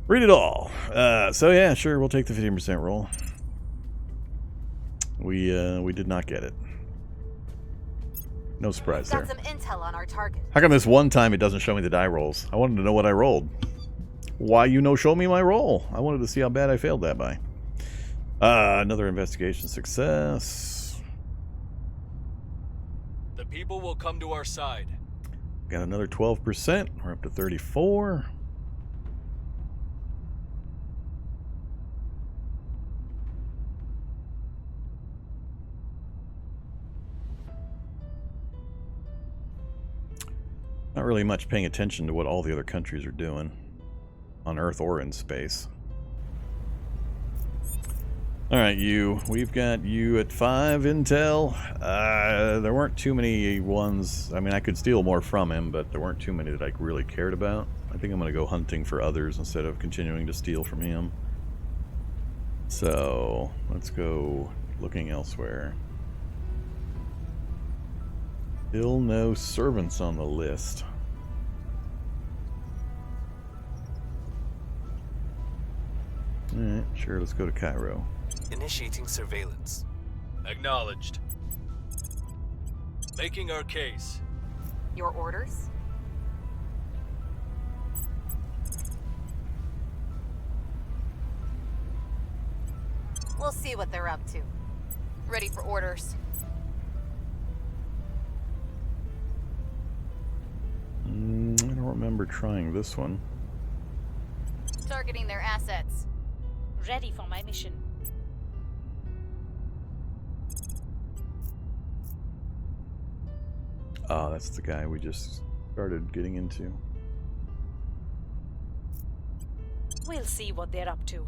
Read it all. So yeah, sure, we'll take the 15% roll. We did not get it. No surprise there. Got some intel on our target. How come this one time it doesn't show me the die rolls? I wanted to know what I rolled. Why you no show me my roll? I wanted to see how bad I failed that by. Another investigation success. The people will come to our side. Got another 12%. We're up to 34. Not really much paying attention to what all the other countries are doing on Earth or in space. Alright, we've got you at 5 intel. There weren't too many ones. I mean, I could steal more from him, but there weren't too many that I really cared about. I think I'm going to go hunting for others instead of continuing to steal from him. So, let's go looking elsewhere. Still no servants on the list. Alright, sure, let's go to Cairo. Initiating surveillance. Acknowledged. Making our case. Your orders? We'll see what they're up to. Ready for orders. I don't remember trying this one. Targeting their assets. Ready for my mission. Oh, that's the guy we just started getting into. We'll see what they're up to.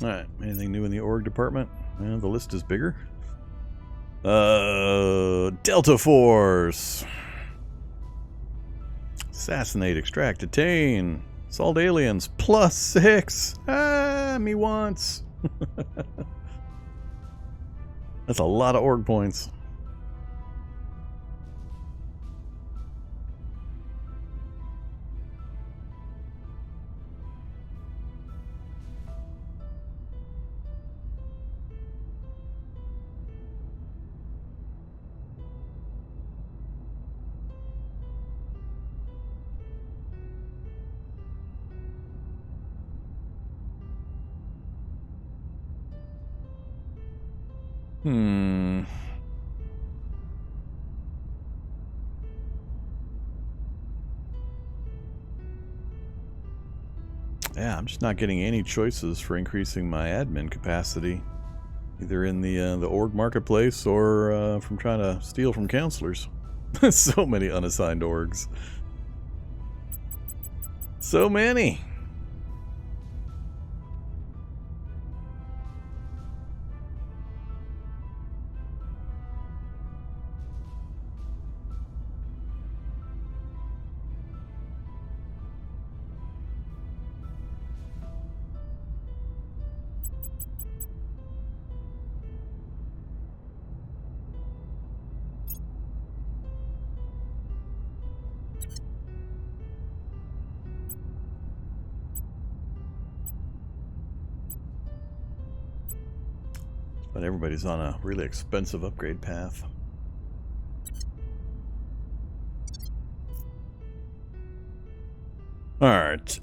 Alright, anything new in the org department? The list is bigger. Delta Force. Assassinate, extract, detain. Assault aliens. +6. Ah, me once. That's a lot of org points. Yeah, I'm just not getting any choices for increasing my admin capacity, either in the org marketplace or from trying to steal from counselors. So many unassigned orgs. So many. But everybody's on a really expensive upgrade path. Alright,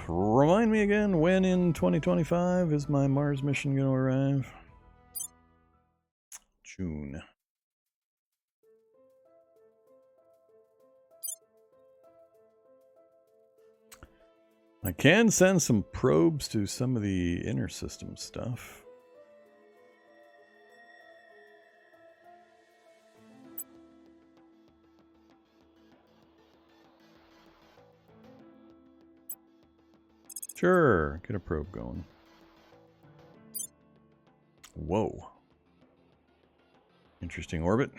remind me again, when in 2025 is my Mars mission going to arrive? June. I can send some probes to some of the inner system stuff. Sure, get a probe going. Whoa. Interesting orbit.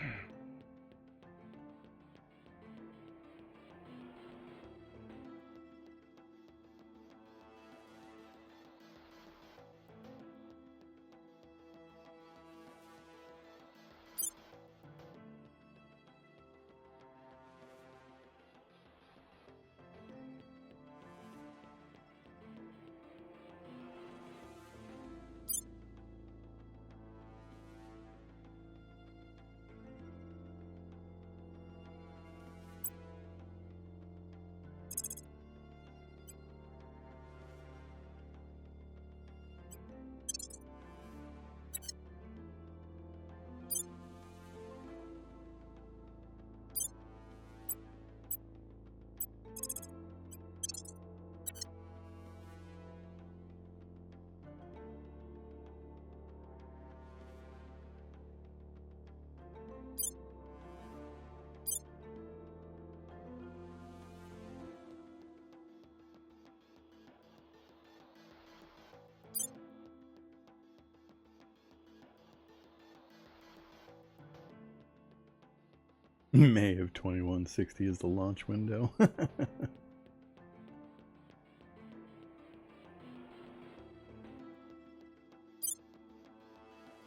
May of 2160 is the launch window.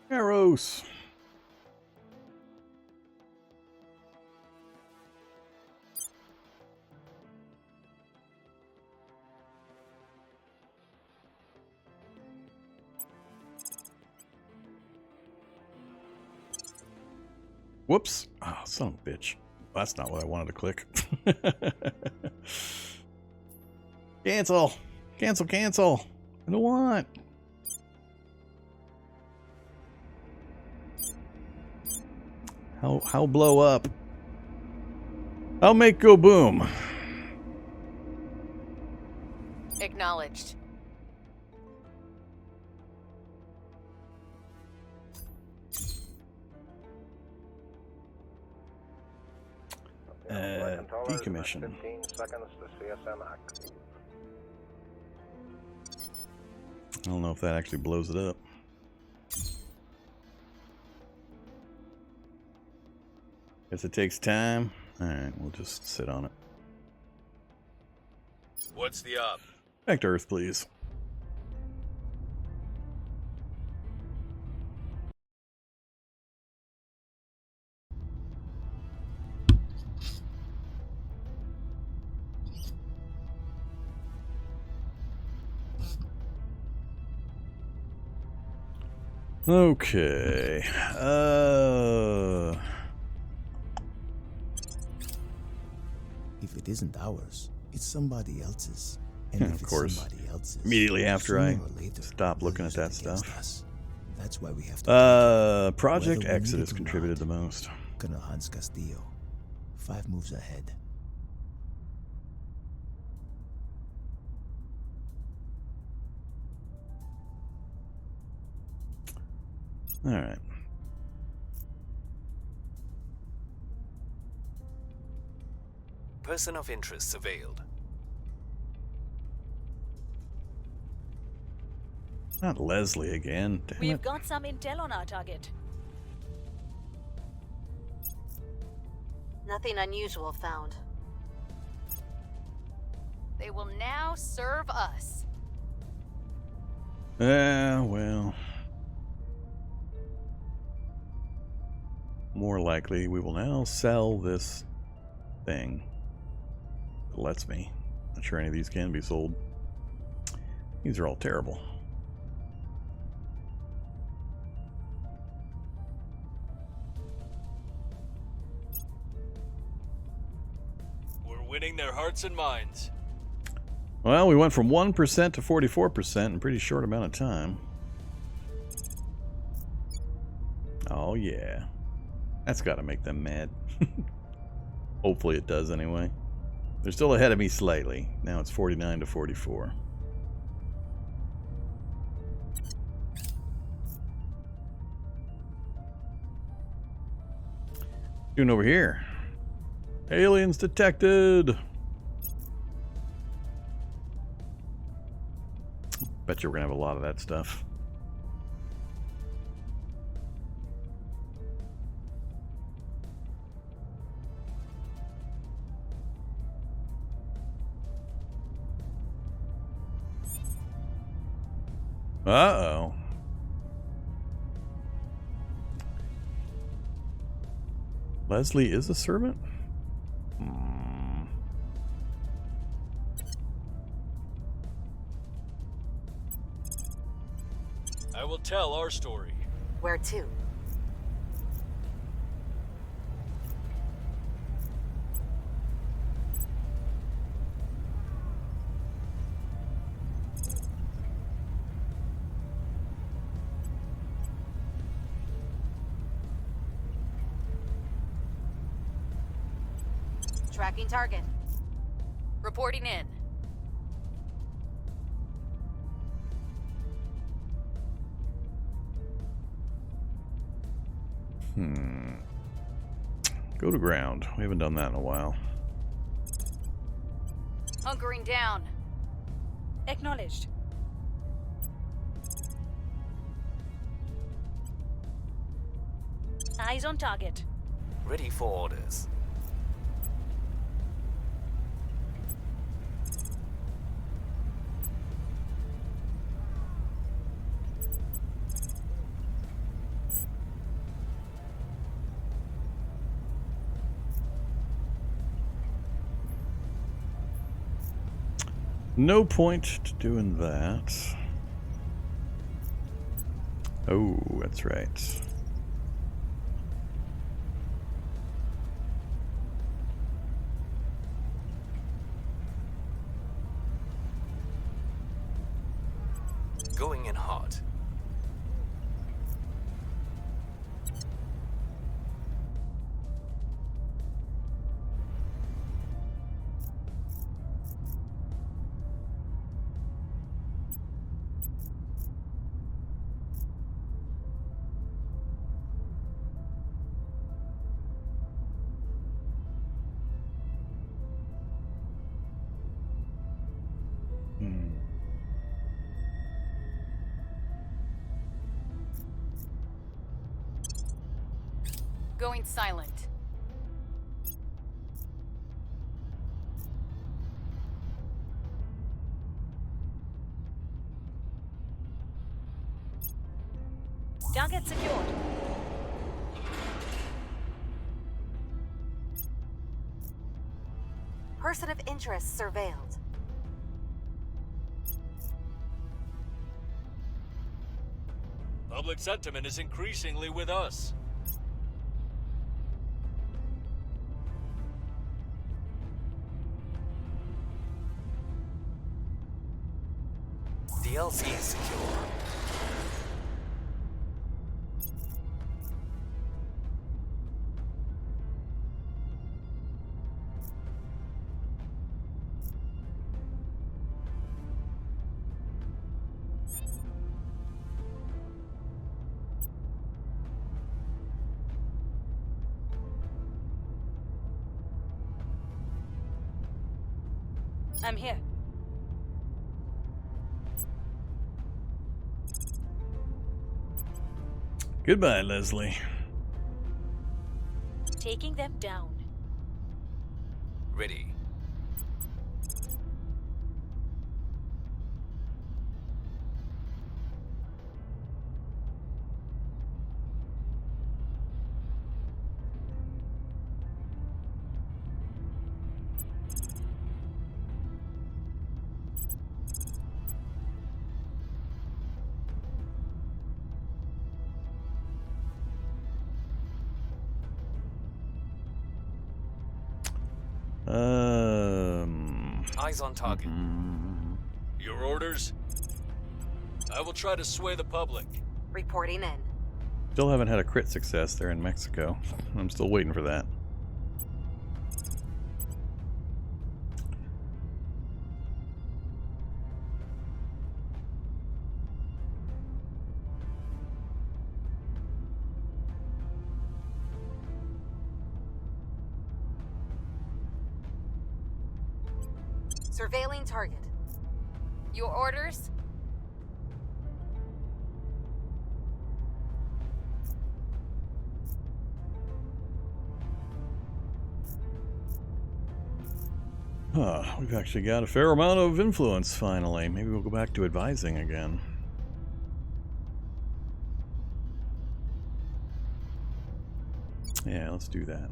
Arrows. Whoops. Oh, son of a bitch. That's not what I wanted to click. Cancel. Cancel, cancel. I don't want. How blow up? I'll make go boom. Acknowledged. Decommission. 15 seconds to CSM active. I don't know if that actually blows it up. Guess it takes time. Alright, we'll just sit on it. What's the up? Back to Earth, please. Okay. If it isn't ours, it's somebody else's. And Yeah, if of it's course. somebody else's, Immediately after I sooner or later, stop looking they'll at use that it against stuff. us. That's why we have to Project Whether we need Exodus it or contributed not. the most. Colonel Hans Castillo, 5 moves ahead. Alright. Person of interest surveilled. Not Leslie again. Damn We've it. got some intel on our target. Nothing unusual found. They will now serve us. Well. More likely, we will now sell this thing. It lets me. Not sure any of these can be sold. These are all terrible. We're winning their hearts and minds. Well, we went from 1% to 44% in a pretty short amount of time. Oh, yeah. That's got to make them mad. Hopefully it does anyway. They're still ahead of me slightly. Now it's 49 to 44. Doing over here. Aliens detected. Bet you we're gonna have a lot of that stuff. Uh-oh. Leslie is a servant? I will tell our story. Where to? Tracking target. Reporting in. Go to ground. We haven't done that in a while. Hunkering down. Acknowledged. Eyes on target. Ready for orders. No point to doing that. Oh, that's right. Going in hard. Going silent. Target secured. Person of interest surveilled. Public sentiment is increasingly with us. DLC is secure. I'm here. Goodbye, Leslie. Taking them down. Ready. Eyes on target. Your orders? I will try to sway the public. Reporting in. Still haven't had a crit success there in Mexico. I'm still waiting for that. Surveilling target. Your orders? We've actually got a fair amount of influence finally. Maybe we'll go back to advising again. Yeah, let's do that.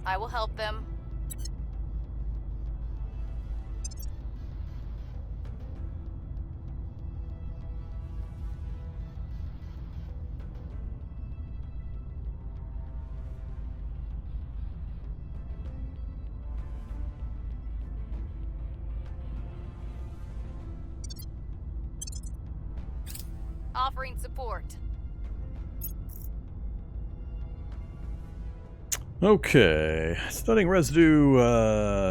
I will help them. Offering support. Okay. Studying residue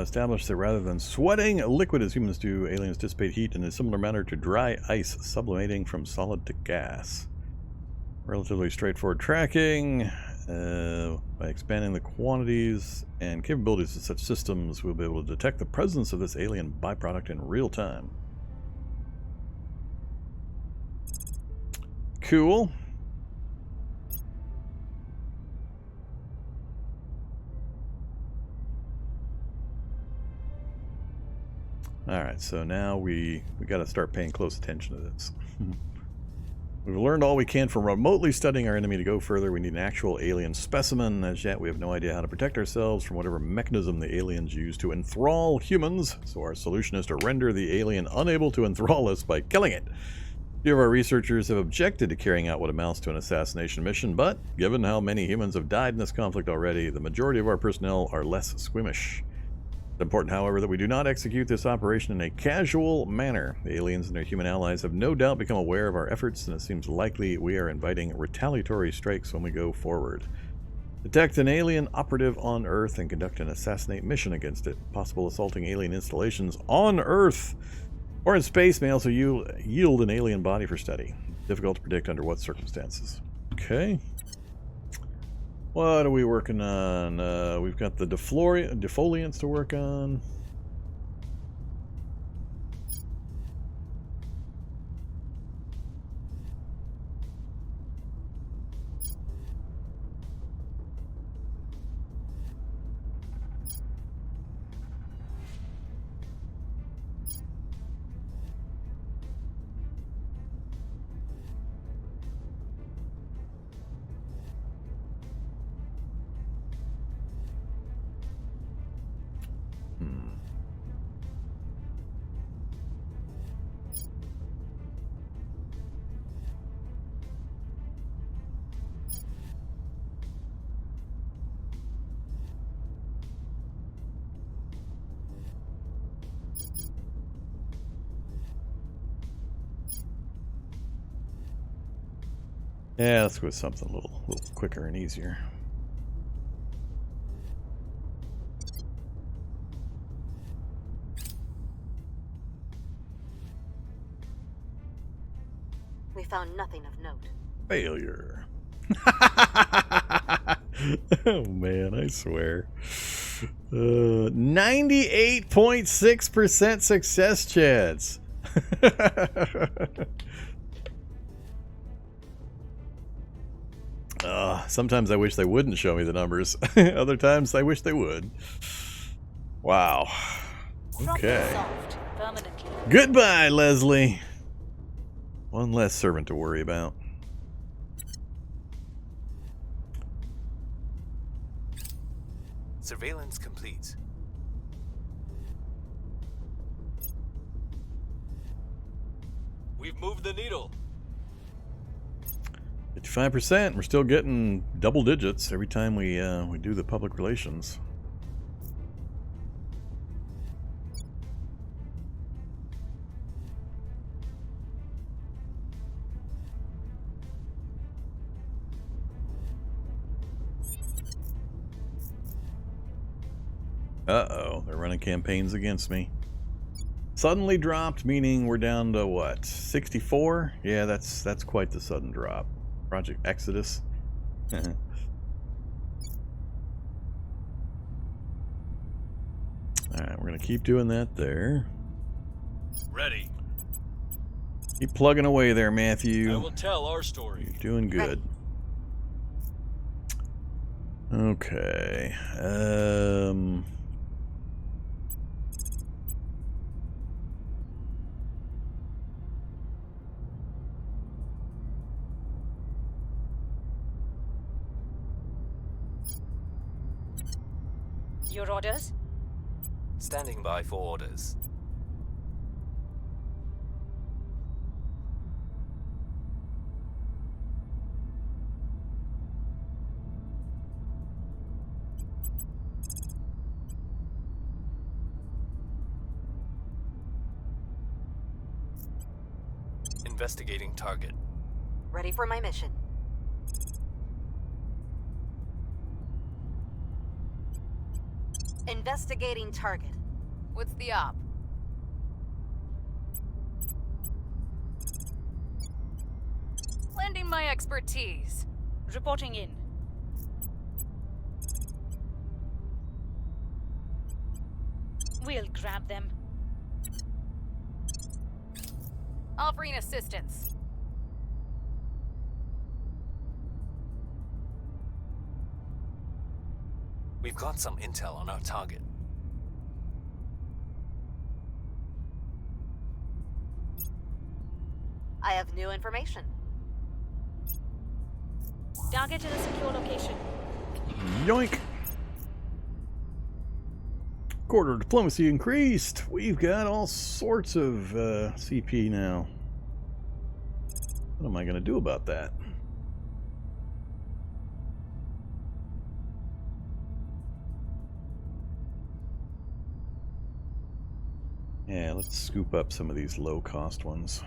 established that rather than sweating liquid as humans do, aliens dissipate heat in a similar manner to dry ice, sublimating from solid to gas. Relatively straightforward tracking. By expanding the quantities and capabilities of such systems, we'll be able to detect the presence of this alien byproduct in real time. Cool. Alright, so now we got to start paying close attention to this. We've learned all we can from remotely studying our enemy. To go further, we need an actual alien specimen. As yet, we have no idea how to protect ourselves from whatever mechanism the aliens use to enthrall humans, so our solution is to render the alien unable to enthrall us by killing it. A few of our researchers have objected to carrying out what amounts to an assassination mission, but given how many humans have died in this conflict already, the majority of our personnel are less squeamish. It's important, however, that we do not execute this operation in a casual manner. The aliens and their human allies have no doubt become aware of our efforts, and it seems likely we are inviting retaliatory strikes when we go forward. Detect an alien operative on Earth and conduct an assassinate mission against it. Possible assaulting alien installations on Earth or in space may also yield an alien body for study. Difficult to predict under what circumstances. Okay. What are we working on? We've got the defoliants to work on. Yeah, let's go with something a little quicker and easier. We found nothing of note. Failure. Oh man, I swear. 98.6% success chance. Sometimes I wish they wouldn't show me the numbers. Other times I wish they would. Wow. Okay. Goodbye, Leslie. One less servant to worry about. Surveillance complete. We've moved the needle. 55%. We're still getting double digits every time we do the public relations. Uh-oh, they're running campaigns against me. Suddenly dropped, meaning we're down to what? 64? Yeah, that's quite the sudden drop. Project Exodus. Alright, we're gonna keep doing that there. Ready. Keep plugging away there, Matthew. I will tell our story. You're doing good. Okay. Your orders? Standing by for orders. Investigating target. Ready for my mission. Investigating target. What's the op? Lending my expertise. Reporting in. We'll grab them. Offering assistance. We've got some intel on our target. I have new information. Target in a secure location. Yoink! Quarter diplomacy increased. We've got all sorts of CP now. What am I going to do about that? Yeah, let's scoop up some of these low-cost ones.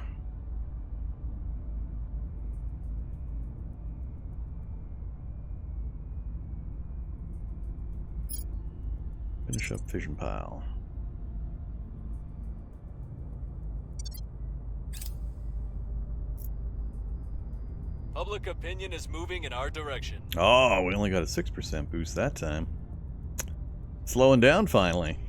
Finish up fission pile. Public opinion is moving in our direction. Oh, we only got a 6% boost that time. Slowing down finally.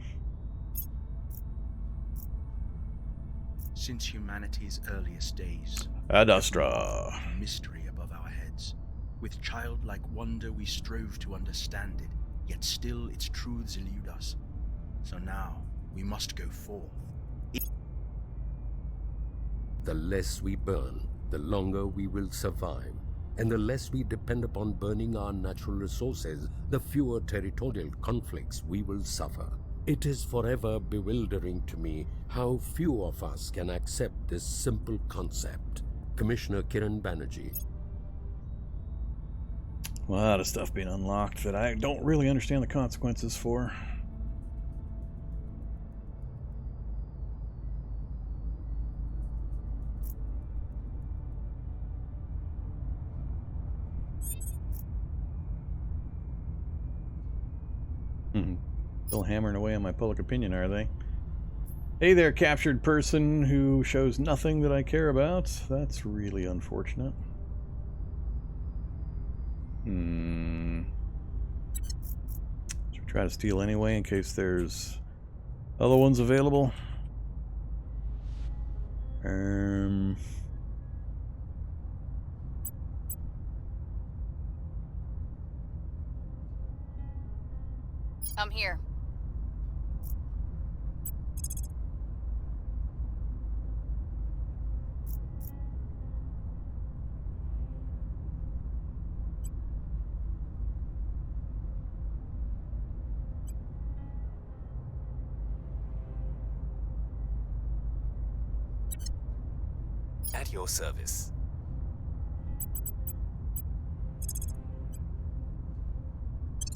Since humanity's earliest days, Ad Astra. a mystery above our heads. With childlike wonder we strove to understand it, yet still its truths elude us. So now, we must go forth. The less we burn, the longer we will survive. And the less we depend upon burning our natural resources, the fewer territorial conflicts we will suffer. It is forever bewildering to me how few of us can accept this simple concept. Commissioner Kiran Banerjee. A lot of stuff being unlocked that I don't really understand the consequences for. Still hammering away on my public opinion, are they? Hey there, captured person who shows nothing that I care about. That's really unfortunate. Should we try to steal anyway in case there's other ones available? I'm here. At your service.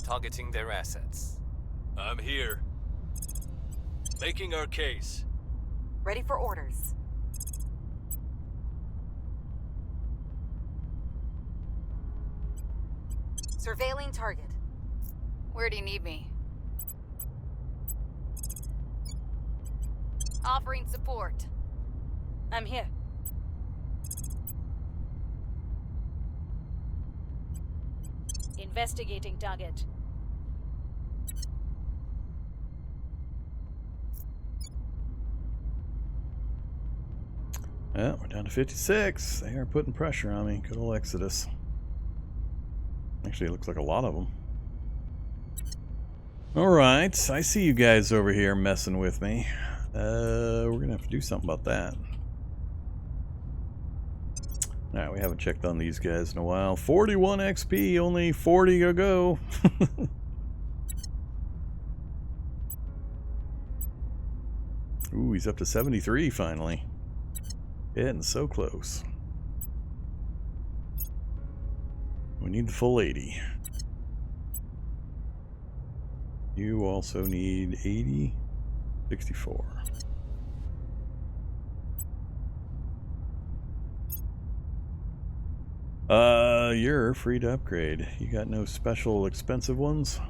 Targeting their assets. I'm here. Making our case. Ready for orders. Surveilling target. Where do you need me? Offering support. I'm here. Investigating target. Yeah, we're down to 56. They are putting pressure on me. Good old Exodus. Actually, it looks like a lot of them. Alright, I see you guys over here messing with me. We're gonna have to do something about that. Alright, we haven't checked on these guys in a while. 41 XP, only 40 to go. Ooh, he's up to 73 finally. Getting so close. We need the full 80. You also need 80, 64. You're free to upgrade. You got no special expensive ones?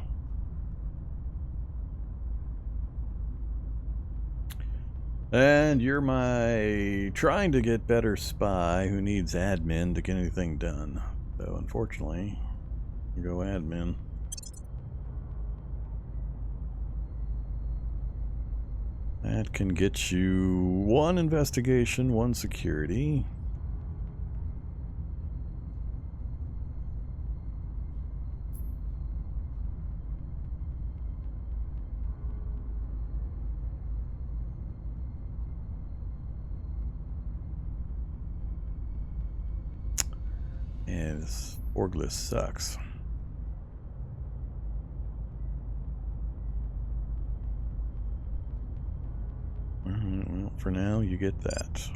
And you're my trying to get better spy who needs admin to get anything done. So unfortunately, you go admin. That can get you 1 investigation, 1 security. Yeah, this org list sucks. Well, for now, you get that.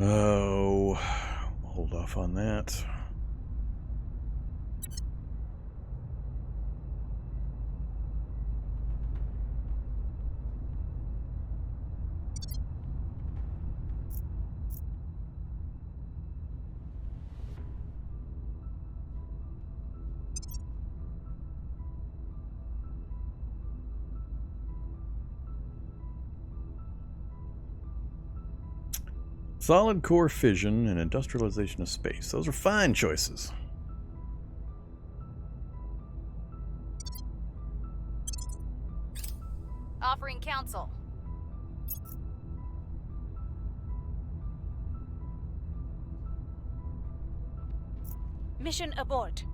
Oh, we'll hold off on that. Solid core fission and industrialization of space. Those are fine choices. Offering counsel. Mission abort.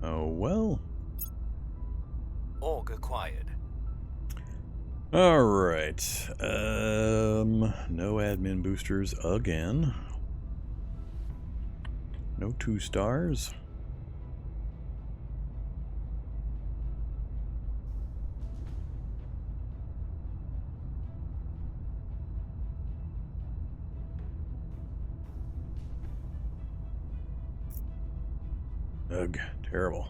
Oh, well. Org acquired. Alright. No admin boosters again. No 2 stars. Ugh, terrible.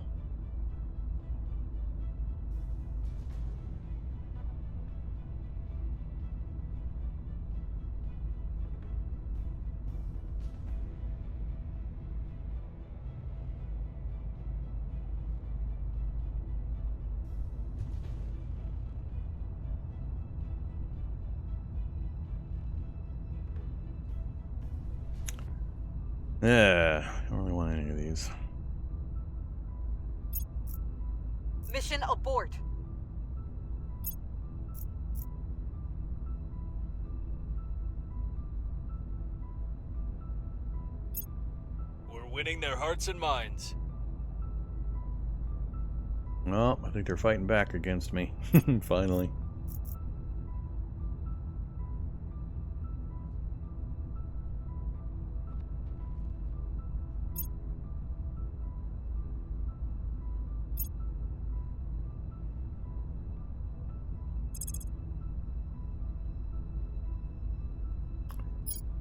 Yeah, I don't really want any of these. Mission abort. We're winning their hearts and minds. Well, I think they're fighting back against me. Finally.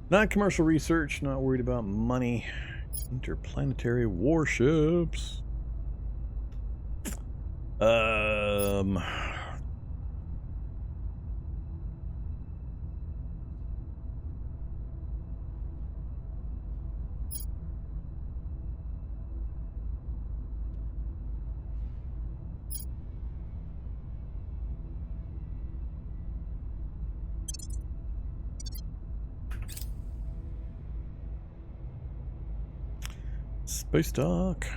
Not commercial research, not worried about money. Interplanetary warships. Space dock.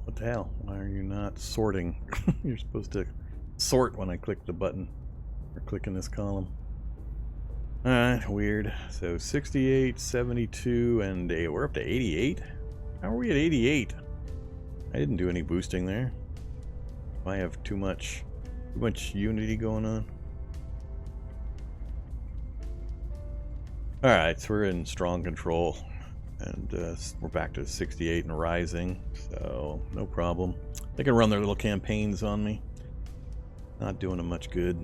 What the hell? Why are you not sorting? You're supposed to sort when I click the button or click in this column. Alright, weird. So 68, 72, and we're up to 88? How are we at 88? I didn't do any boosting there. I have too much unity going on. Alright, so we're in strong control. And we're back to 68 and rising, so no problem. They can run their little campaigns on me. Not doing them much good.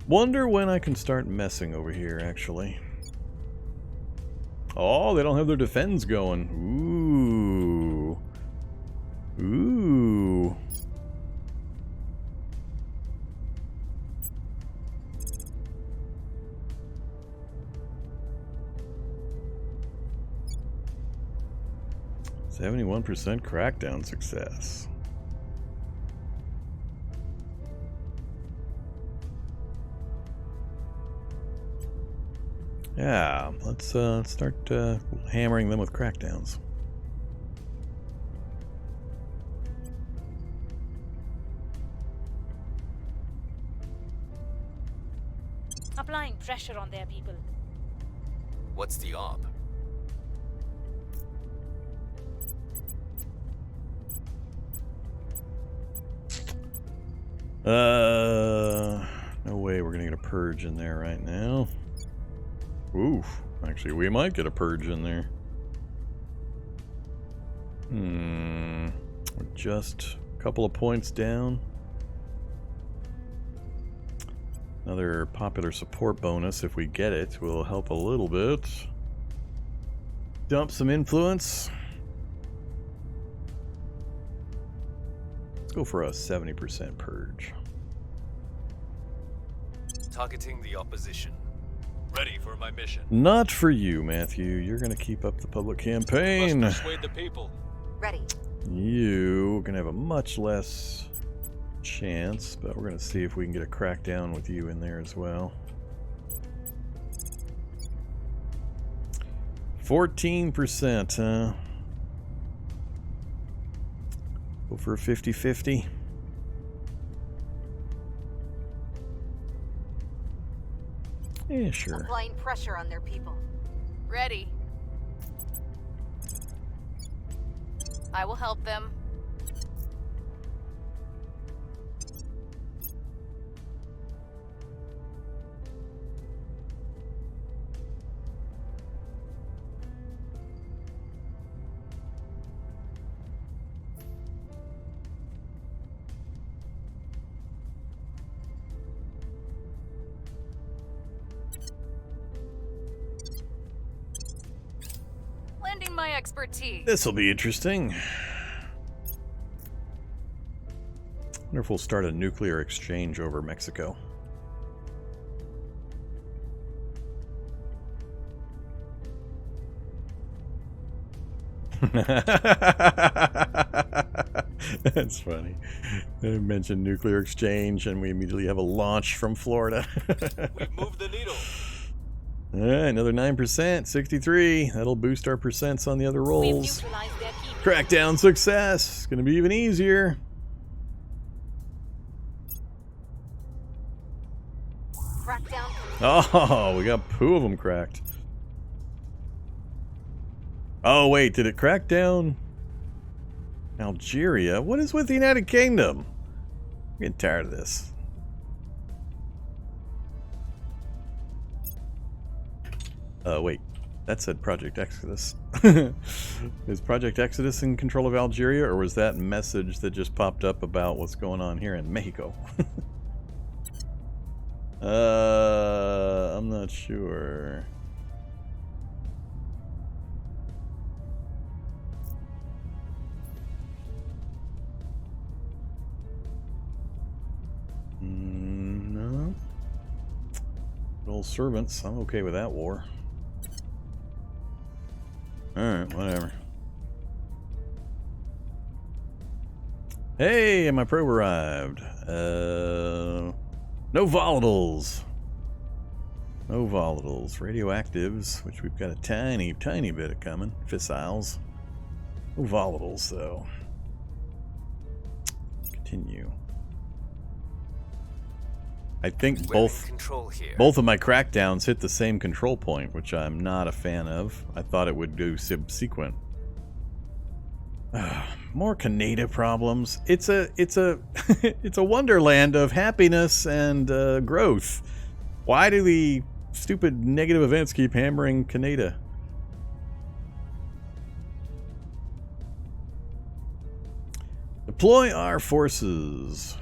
Wonder when I can start messing over here, actually. Oh, they don't have their defense going. Ooh. Ooh. %71 crackdown success. Yeah, let's start hammering them with crackdowns. Applying pressure on their people. What's the op? No way we're gonna get a purge in there right now. Oof. Actually, we might get a purge in there. We're just a couple of points down. Another popular support bonus, if we get it, will help a little bit. Dump some influence. Let's go for a 70% purge. Targeting the opposition. Ready for my mission. Not for you, Matthew. You're going to keep up the public campaign. Must persuade the people. Ready. You can have a much less chance, but we're going to see if we can get a crackdown with you in there as well. 14%, huh? Go for a 50-50. Yeah, sure. Applying pressure on their people. Ready. I will help them. Lending my expertise. This will be interesting. Wonder if we'll start a nuclear exchange over Mexico. That's funny. They mentioned nuclear exchange and we immediately have a launch from Florida. We've moved the needle. Alright, another 9%, 63. That'll boost our percents on the other rolls. Crackdown success. It's gonna be even easier. Crackdown. Oh, we got two of them cracked. Oh wait, did it crack down? Algeria? What is with the United Kingdom? I'm getting tired of this. Wait. That said Project Exodus. Is Project Exodus in control of Algeria, or was that message that just popped up about what's going on here in Mexico? I'm not sure. No. Old servants. I'm okay with that war. Alright, whatever. Hey, my probe arrived. No volatiles. No volatiles. Radioactives, which we've got a tiny, tiny bit of coming. Fissiles. No volatiles, though. Continue. I think both of my crackdowns hit the same control point, which I'm not a fan of. I thought it would do subsequent. More Canada problems. It's a it's a wonderland of happiness and growth. Why do the stupid negative events keep hammering Canada? Deploy our forces.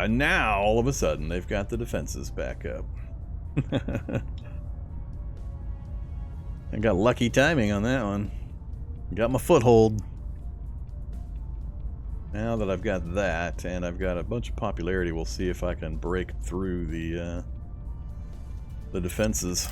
Now, all of a sudden, they've got the defenses back up. I got lucky timing on that one. Got my foothold. Now that I've got that, and I've got a bunch of popularity, we'll see if I can break through the defenses.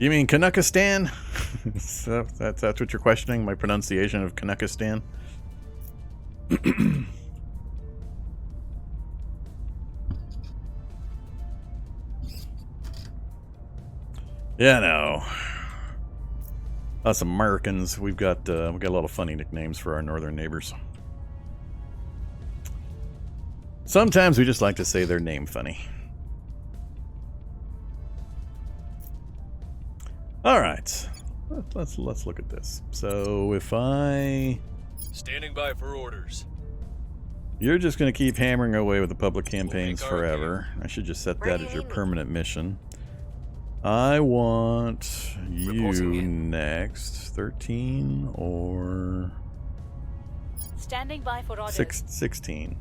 You mean Kanukistan? So that's what you're questioning? My pronunciation of Kanukistan? Yeah, no. Us Americans, we've got a lot of funny nicknames for our northern neighbors. Sometimes we just like to say their name funny. All right, let's look at this. So if I standing by for orders. You're just going to keep hammering away with the public campaigns forever. I should just set that as your permanent mission. I want you next. 13 or standing by for orders. 16.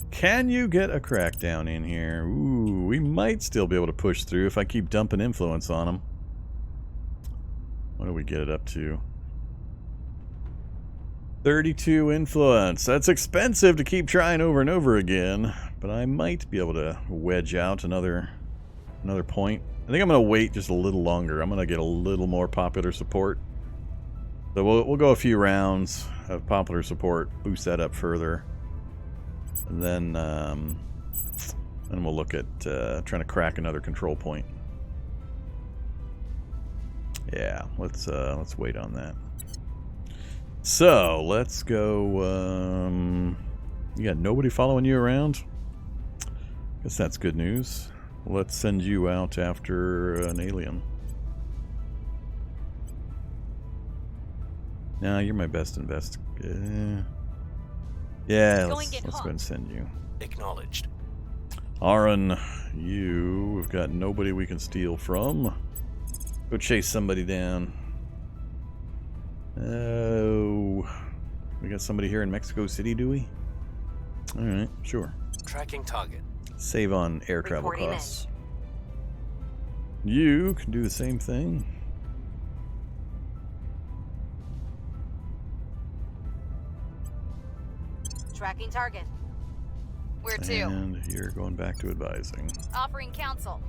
Can you get a crackdown in here? Ooh, we might still be able to push through if I keep dumping influence on them. What do we get it up to? 32 influence. That's expensive to keep trying over and over again, but I might be able to wedge out another point. I think I'm going to wait just a little longer. I'm going to get a little more popular support. So we'll go a few rounds of popular support, boost that up further. And then we'll look at trying to crack another control point. Yeah, let's wait on that. So let's go. You got nobody following you around? Guess that's good news. Let's send you out after an alien. Nah, you're my best investigator. Yeah, let's go ahead and send you. Acknowledged. Aaron, we've got nobody we can steal from. Go chase somebody down. Oh, we got somebody here in Mexico City, do we? All right, sure. Tracking target. Save on air travel costs. You can do the same thing. Tracking target. Where to? And you're going back to advising. Offering counsel.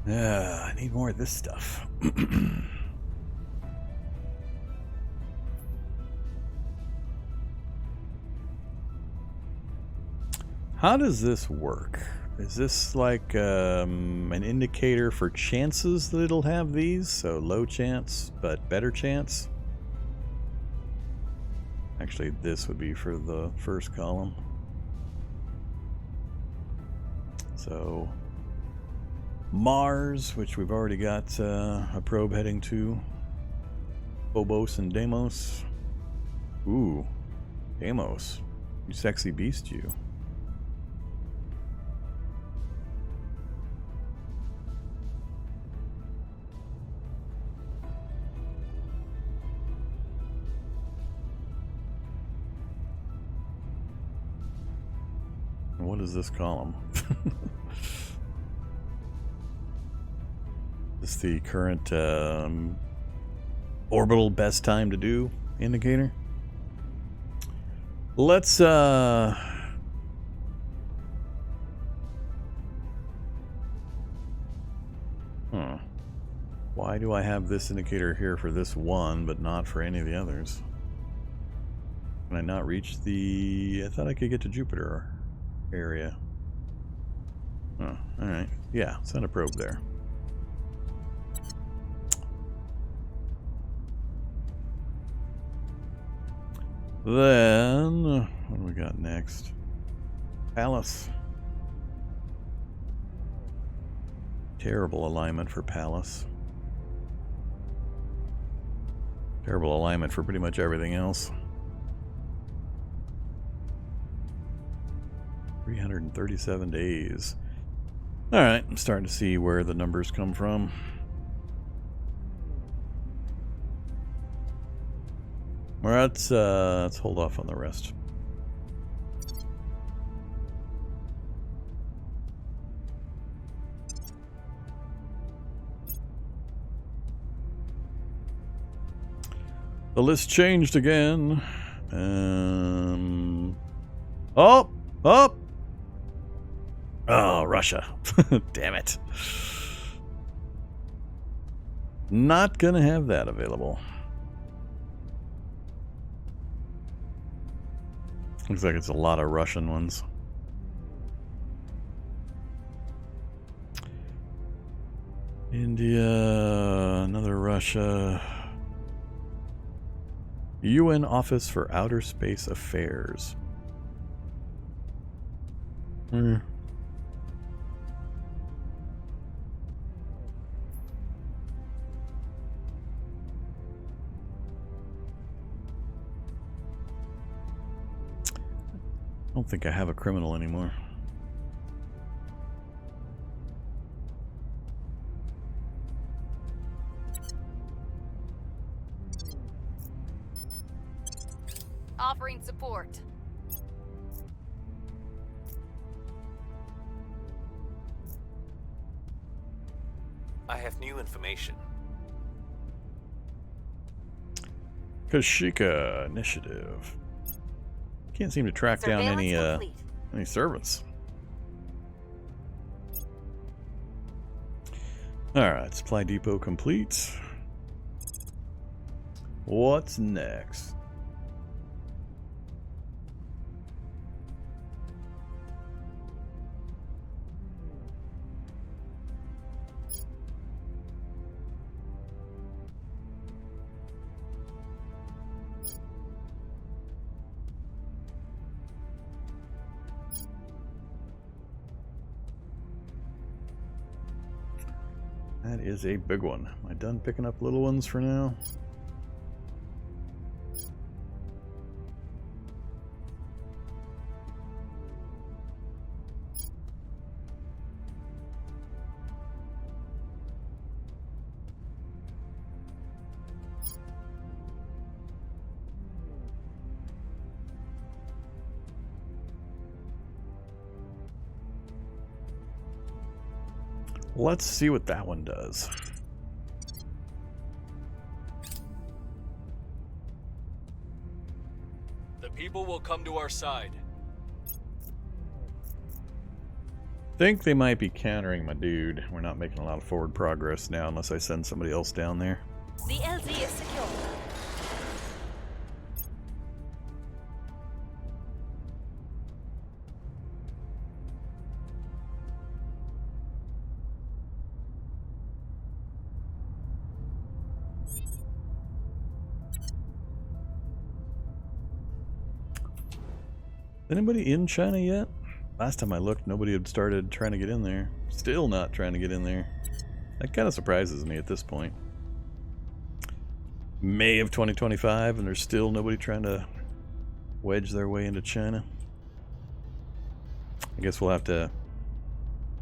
I need more of this stuff. How does this work? Is this like an indicator for chances that it'll have these? So low chance, but better chance? Actually, this would be for the first column. So Mars, which we've already got a probe heading to. Phobos and Deimos. Ooh, Deimos. You sexy beast, you. What is this column? Is this the current orbital best time to do indicator? Let's Why do I have this indicator here for this one, but not for any of the others? Can I not reach the... I thought I could get to Jupiter area. Oh, alright. Yeah, send a probe there. Then, what do we got next? Pallas. Terrible alignment for Pallas. Terrible alignment for pretty much everything else. 337 days. Alright, I'm starting to see where the numbers come from. Well, let's hold off on the rest. The list changed again. Oh, Russia. Damn it. Not gonna have that available. Looks like it's a lot of Russian ones. India, another Russia. UN Office for Outer Space Affairs. I don't think I have a criminal anymore. Offering support. I have new information. Kashika Initiative. Can't seem to track down any servants. Alright, supply depot complete. What's next? That is a big one. Am I done picking up little ones for now? Let's see what that one does. The people will come to our side. think they might be countering my dude. We're not making a lot of forward progress now unless I send somebody else down there. The LZ is secure. Anybody in China yet? Last time I looked, nobody had started trying to get in there. Still not trying to get in there. That kind of surprises me at this point. May of 2025, and there's still nobody trying to wedge their way into China. I guess we'll have to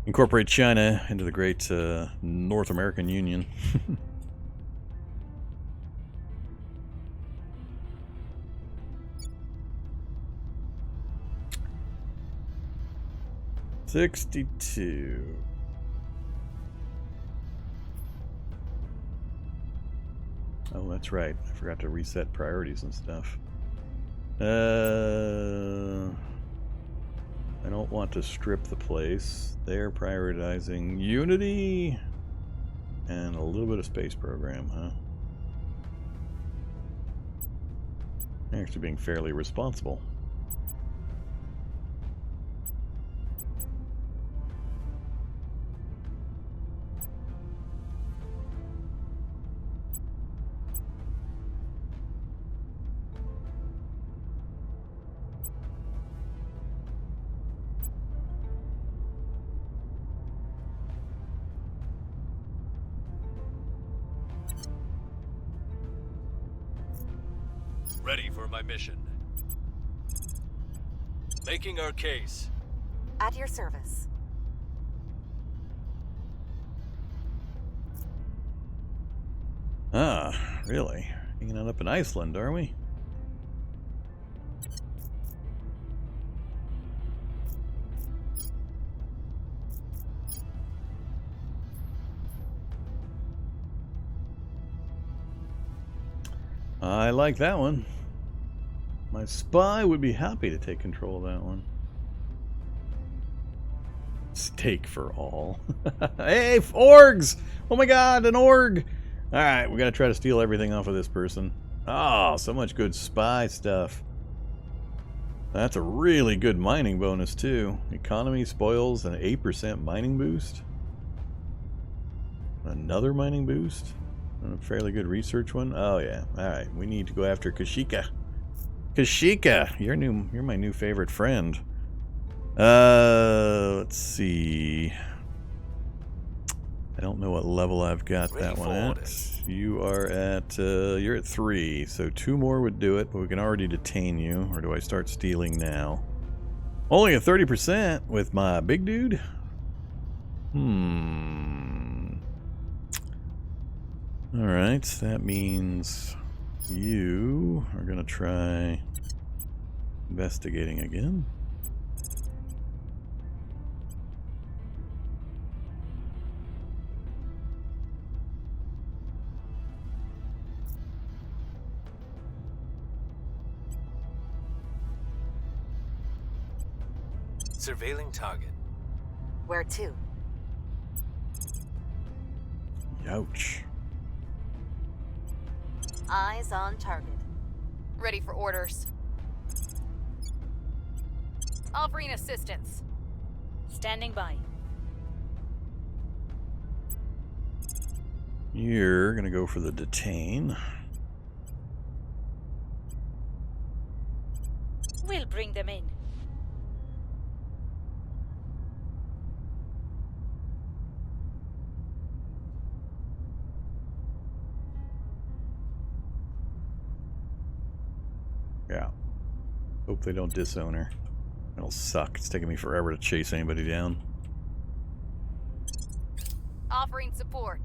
incorporate China into the great North American Union. 62. Oh, that's right. I forgot to reset priorities and stuff. I don't want to strip the place. They're prioritizing Unity and a little bit of space program, huh? They're actually being fairly responsible. Ready for my mission. Making our case. At your service. Ah, really? Hanging out up in Iceland, are we? I like that one. My spy would be happy to take control of that one. Steak for all. Hey, orgs! Oh my god, an org! Alright, we gotta try to steal everything off of this person. Oh, so much good spy stuff. That's a really good mining bonus, too. Economy, spoils, and an 8% mining boost. Another mining boost? A fairly good research one. Oh yeah. All right. We need to go after Kashika. Kashika, you're my new favorite friend. Let's see. I don't know what level I've got that one at. You are at you're at 3, so 2 more would do it, but we can already detain you. Or do I start stealing now? Only a 30% with my big dude? Alright, that means you are going to try investigating again. Surveilling target. Where to? Youch. Eyes on target. Ready for orders. Offering assistance. Standing by. You're going to go for the detain. We'll bring them in. Yeah. Hope they don't disown her. It'll suck. It's taking me forever to chase anybody down. Offering support.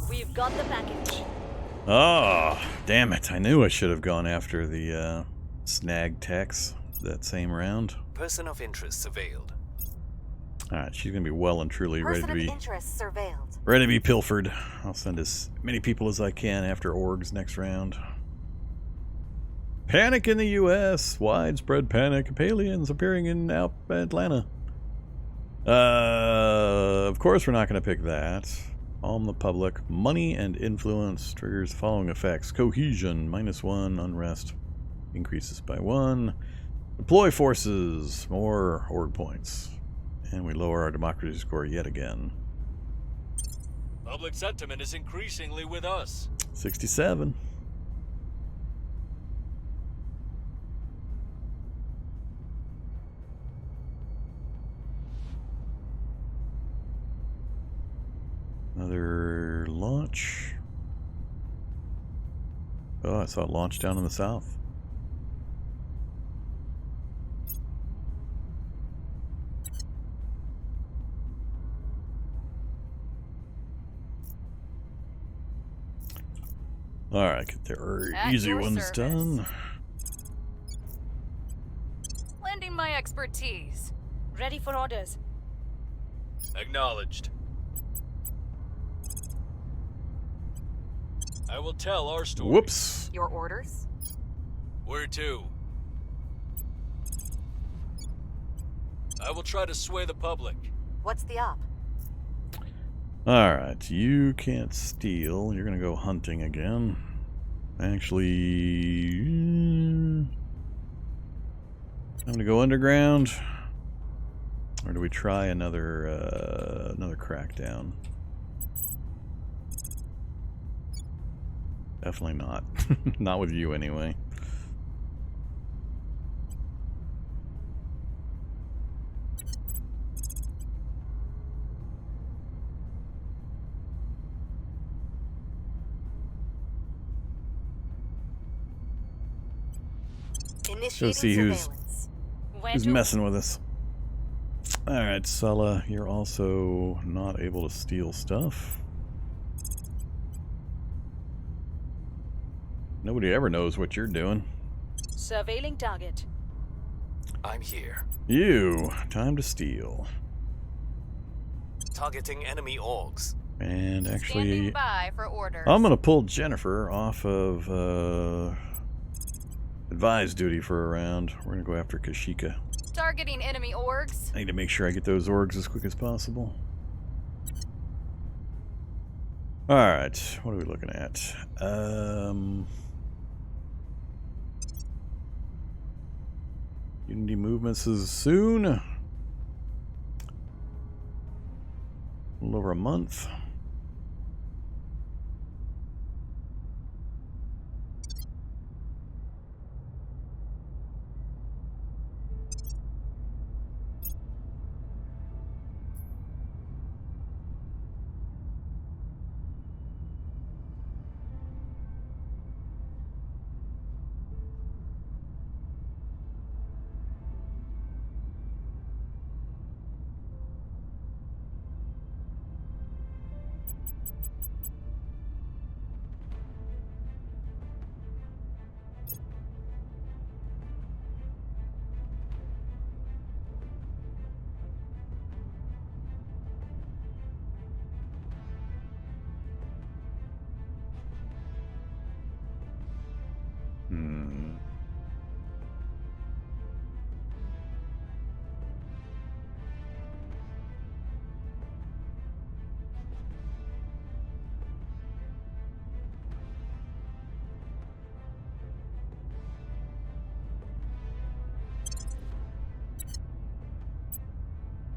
We've got the package. Oh, damn it. I knew I should have gone after the snag techs that same round. Person of interest surveilled. Alright, she's going to be well and truly ready to be... interest surveilled. Ready to be pilfered. I'll send as many people as I can after orgs next round. Panic in the U.S. Widespread panic of aliens appearing in Atlanta. Of course we're not going to pick that. Calm the public. Money and influence triggers the following effects. Cohesion, -1. Unrest increases by 1. Deploy forces, more org points. And we lower our democracy score yet again. Public sentiment is increasingly with us. 67. Another launch. Oh, I saw it launch down in the south. Alright, get the easy ones done. Lending my expertise. Ready for orders. Acknowledged. I will tell our story. Whoops. Your orders? Where to? I will try to sway the public. What's the op? Alright, you can't steal. You're gonna go hunting again. Actually... I'm gonna go underground. Or do we try another crackdown? Definitely not. Not with you anyway. Go see who's messing with us. Alright, Sulla, you're also not able to steal stuff. Nobody ever knows what you're doing. Surveilling target. I'm here. You, time to steal. Targeting enemy orgs. And actually, Standing by for orders. I'm gonna pull Jennifer off of advise duty for a round. We're gonna go after Kashika. Targeting enemy orgs. I need to make sure I get those orgs as quick as possible. Alright, what are we looking at? Unity movements is soon. A little over a month.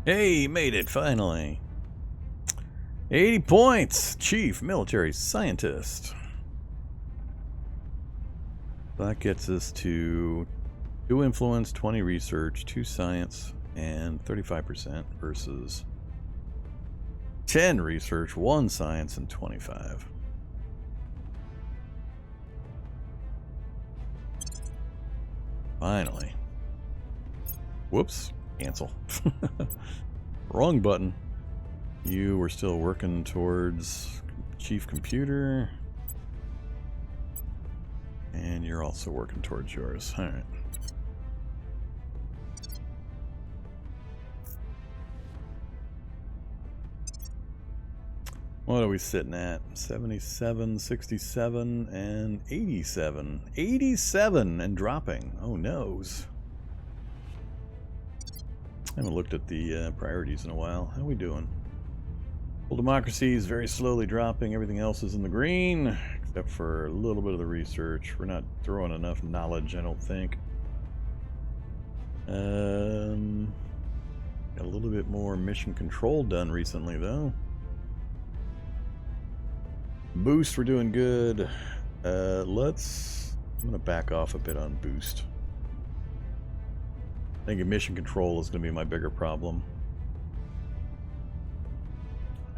Hey, made it finally. 80 points. Chief Military Scientist. That gets us to 2 influence, 20 research, 2 science, and 35% versus 10 research, 1 science, and 25. Finally. Whoops. Cancel. Wrong button. You were still working towards Chief Computer. And you're also working towards yours. Alright. What are we sitting at? 77, 67, and 87. 87 and dropping. Oh, noes. I haven't looked at the priorities in a while. How are we doing? Full democracy is very slowly dropping. Everything else is in the green, except for a little bit of the research. We're not throwing enough knowledge, I don't think. Got a little bit more mission control done recently, though. Boost, we're doing good. I'm gonna back off a bit on boost. I think mission control is gonna be my bigger problem.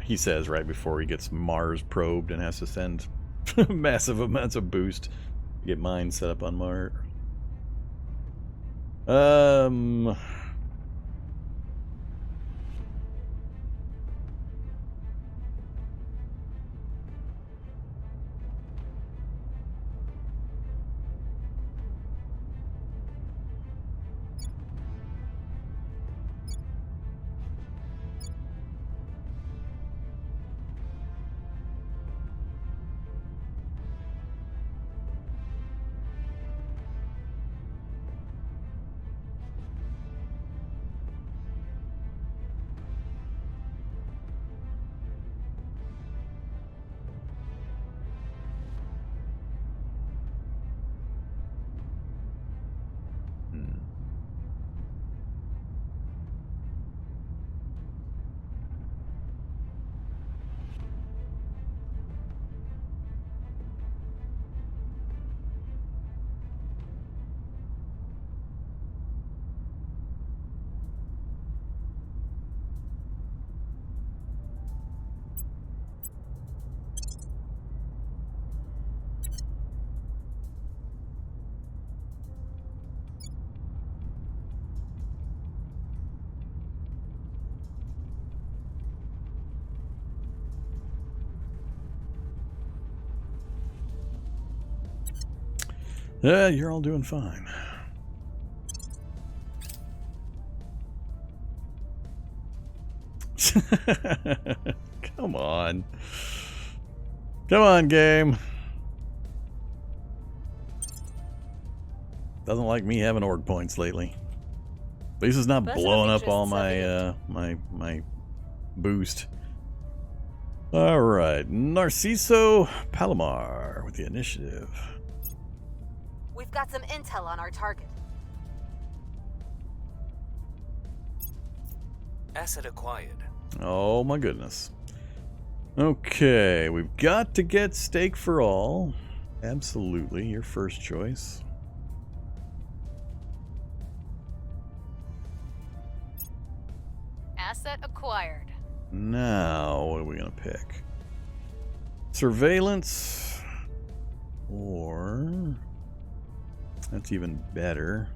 He says right before he gets Mars probed and has to send massive amounts of boost to get mines set up on Mars. Yeah, you're all doing fine. Come on. Come on, game. Doesn't like me having org points lately. At least it's not blowing up all my my boost. All right, Narciso Palomar with the initiative. We've got some intel on our target. Asset acquired. Oh my goodness. Okay, we've got to get Stake for All. Absolutely, your first choice. Asset acquired. Now, what are we going to pick? Surveillance, or that's even better.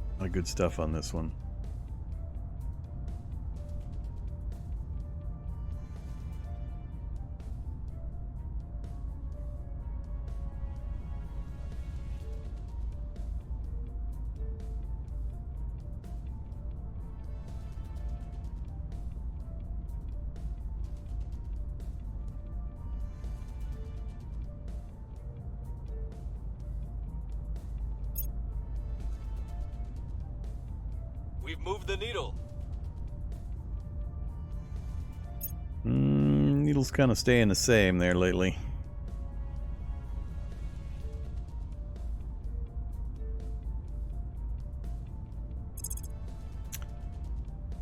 A lot of good stuff on this one. We've moved the needle. Needle's kind of staying the same there lately.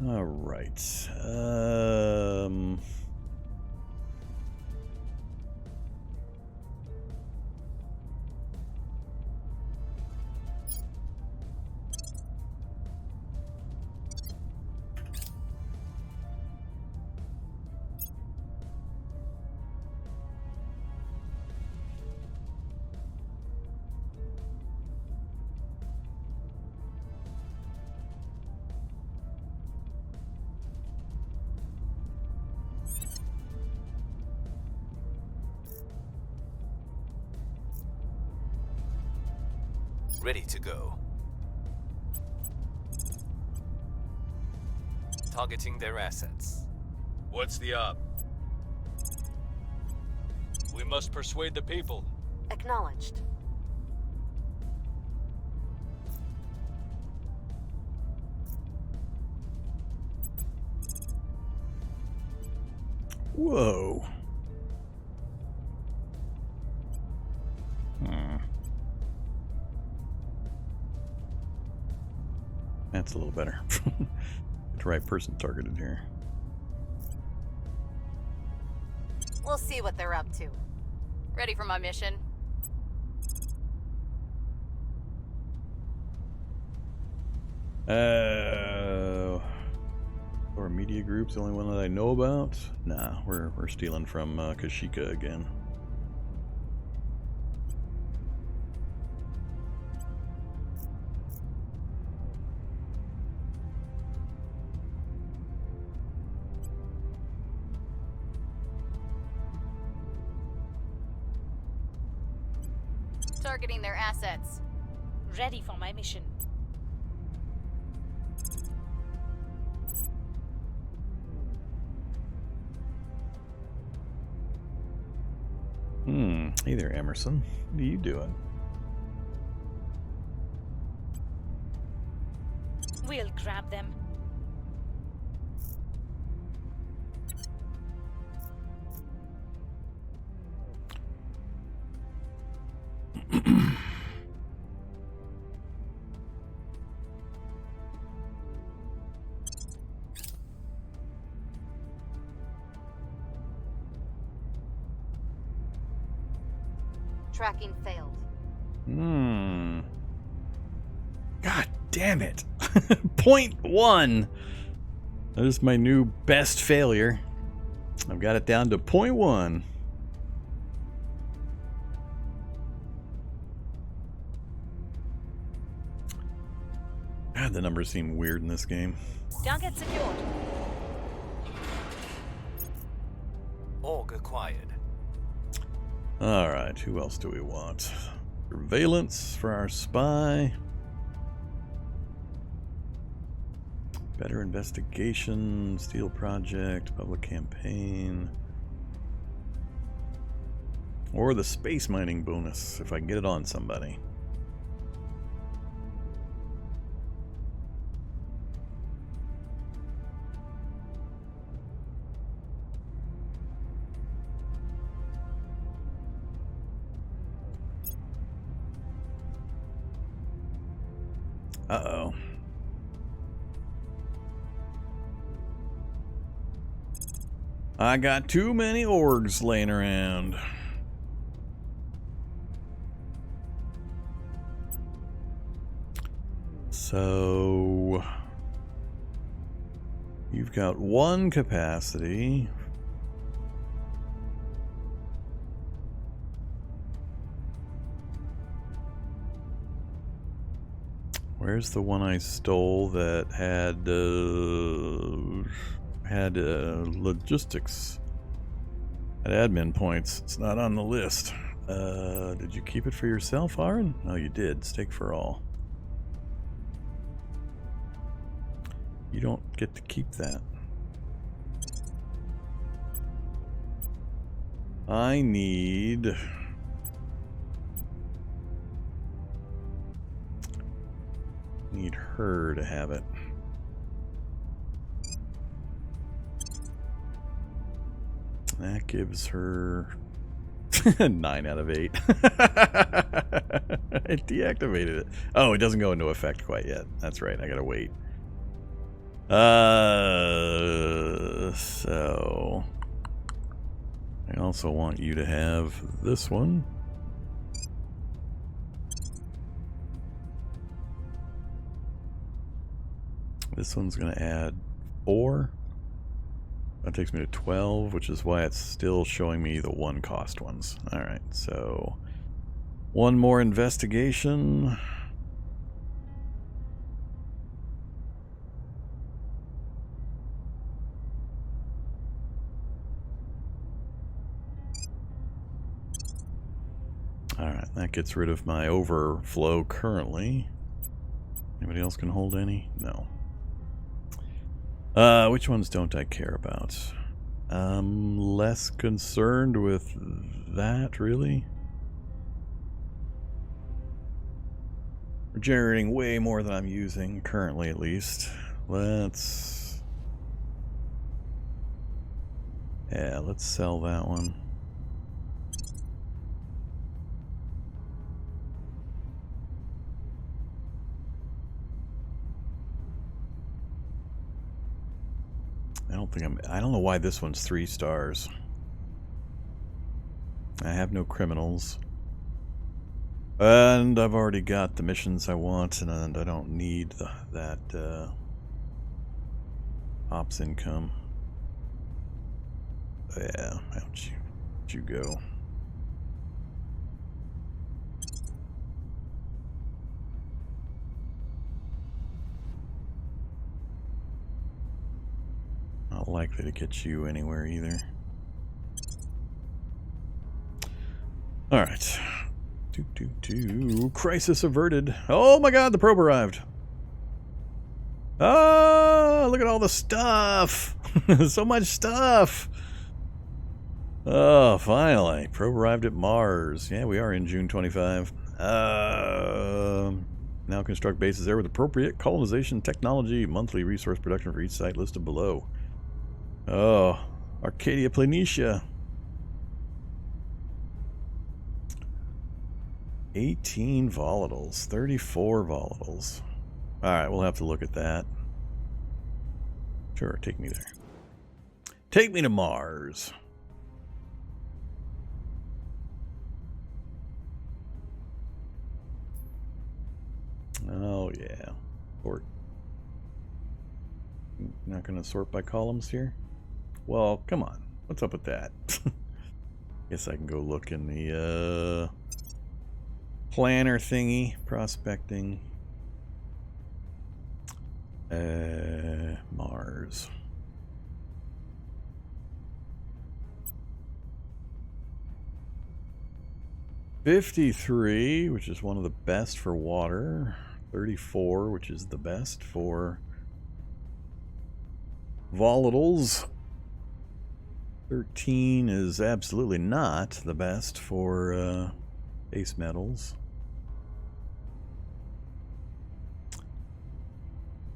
All right. Ready to go. Targeting their assets. What's the op? We must persuade the people. Acknowledged. Whoa. That's a little better. The right person targeted here. We'll see what they're up to. Ready for my mission? Or media groups, the only one that I know about? Nah, we're stealing from Kashika again. Targeting their assets. Ready for my mission. Hey there, Emerson. What are you doing? We'll grab them. Tracking failed. God damn it. 0.1. That is my new best failure. I've got it down to 0.1. God, the numbers seem weird in this game. Target secured. Org acquired. Alright, who else do we want? Surveillance for our spy. Better investigation, steel project, public campaign. Or the space mining bonus, if I can get it on somebody. Uh-oh. I got too many orgs laying around. So you've got one capacity. Where's the one I stole that had logistics at admin points? It's not on the list. Did you keep it for yourself, Aaron? Oh, you did. Stake for all. You don't get to keep that. I need her to have it. That gives her 9 out of 8. I deactivated it. Oh, it doesn't go into effect quite yet. That's right. I gotta wait. So I also want you to have this one. This one's going to add 4. That takes me to 12, which is why it's still showing me the 1 cost ones. Alright, so 1 more investigation. Alright, that gets rid of my overflow currently. Anybody else can hold any? No. Which ones don't I care about? I'm less concerned with that, really. We're generating way more than I'm using, currently at least. Let's... yeah, let's sell that one. I don't know why this one's 3 stars. I have no criminals. And I've already got the missions I want, and I don't need that ops income. Yeah, how'd you go? Not likely to get you anywhere either. Alright. Crisis averted. Oh my god, the probe arrived. Oh, look at all the stuff. So much stuff. Oh, finally. Probe arrived at Mars. Yeah, we are in June 25. Now construct bases there with appropriate colonization technology. Monthly resource production for each site listed below. Oh, Arcadia Planitia. 18 volatiles, 34 volatiles. Alright, we'll have to look at that. Sure, take me there. Take me to Mars. Oh, yeah. Sort. Not going to sort by columns here? Well, come on. What's up with that? Guess I can go look in the planner thingy. Prospecting. Mars. $53, which is one of the best for water. 34, which is the best for volatiles. 13 is absolutely not the best for base metals.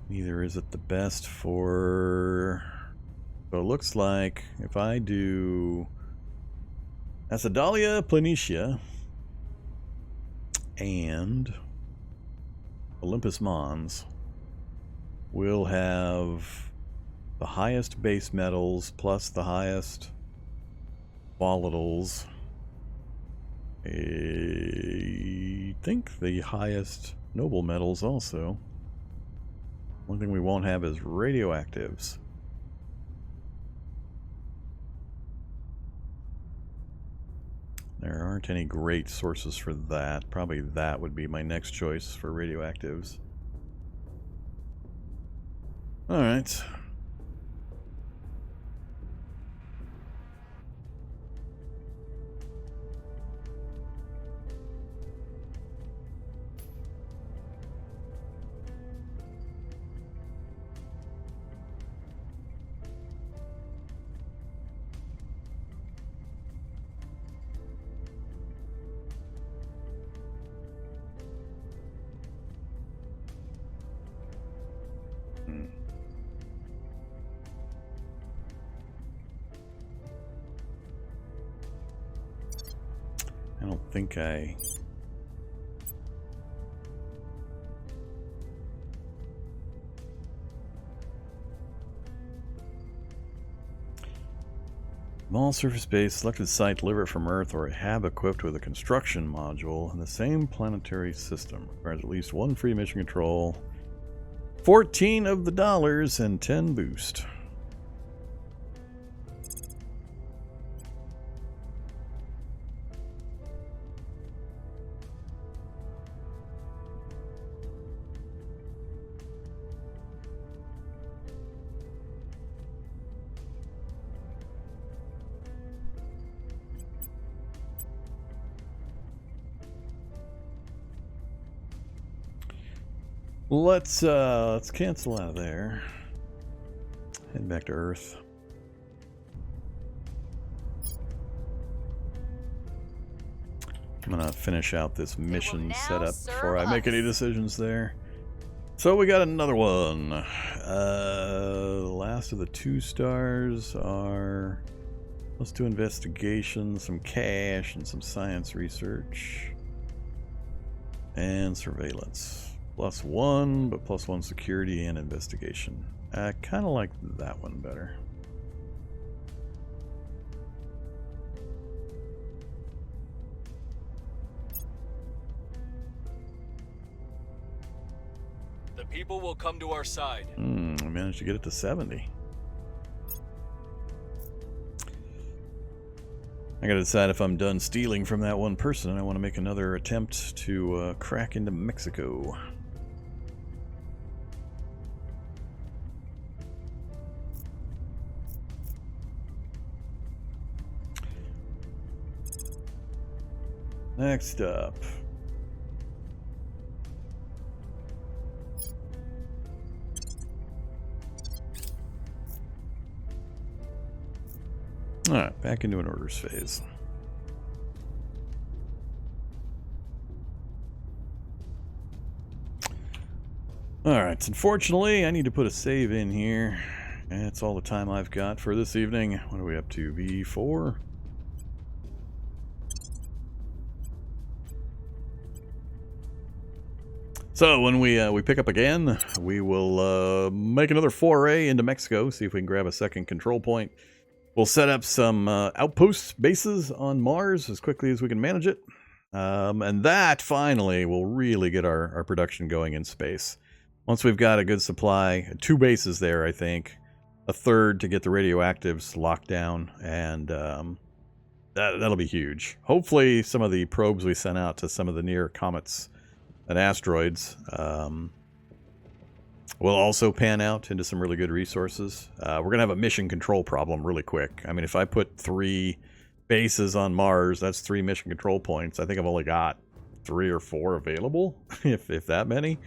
Neither is it the best for... So it looks like if I do Acidalia Planitia and Olympus Mons, we'll have the highest base metals plus the highest volatiles. I think the highest noble metals also. One thing we won't have is radioactives. There aren't any great sources for that. Probably that would be my next choice for radioactives. Alright. I don't think I... Small surface base, selected site, deliver it from Earth, or have equipped with a construction module in the same planetary system. Requires at least 1 free mission control, 14 of the dollars, and 10 boost. Let's cancel out of there. Head back to Earth. I'm gonna finish out this mission setup before I make any decisions there. So we got another one. The last of the 2 stars are let's do investigation, some cash, and some science research. And surveillance. +1, but +1 security and investigation. I kind of like that one better. The people will come to our side. I managed to get it to 70. I gotta decide if I'm done stealing from that one person and I want to make another attempt to crack into Mexico. Next up. Alright, back into an orders phase. Alright, unfortunately, I need to put a save in here. That's all the time I've got for this evening. What are we up to? V4? So when we pick up again, we will make another foray into Mexico, see if we can grab a second control point. We'll set up some outpost bases on Mars as quickly as we can manage it. And that, finally, will really get our production going in space. Once we've got a good supply, 2 bases there, I think. A third to get the radioactives locked down, and that'll be huge. Hopefully some of the probes we sent out to some of the near comets and asteroids will also pan out into some really good resources. We're going to have a mission control problem really quick. I mean, if I put 3 bases on Mars, that's 3 mission control points. I think I've only got 3 or 4 available, if that many.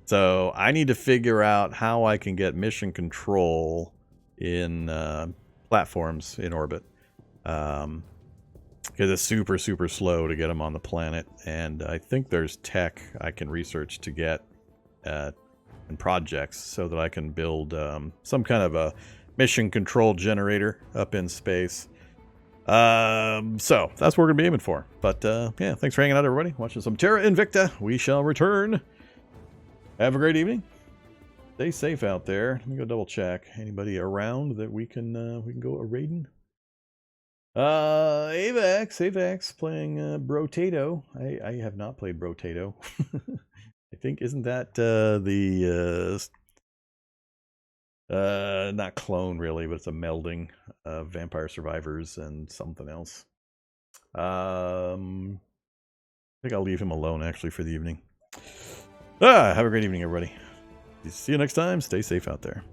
So I need to figure out how I can get mission control in platforms in orbit. Because it's super, super slow to get them on the planet. And I think there's tech I can research to get in projects so that I can build some kind of a mission control generator up in space. So that's what we're going to be aiming for. But yeah, thanks for hanging out, everybody. Watching some Terra Invicta. We shall return. Have a great evening. Stay safe out there. Let me go double check. Anybody around that we can go a raiding? Avax playing Brotato. I have not played Brotato. I think, isn't that not clone really, but it's a melding of Vampire Survivors and something else. I think I'll leave him alone actually for the evening. Have a great evening, everybody. See you next time. Stay safe out there.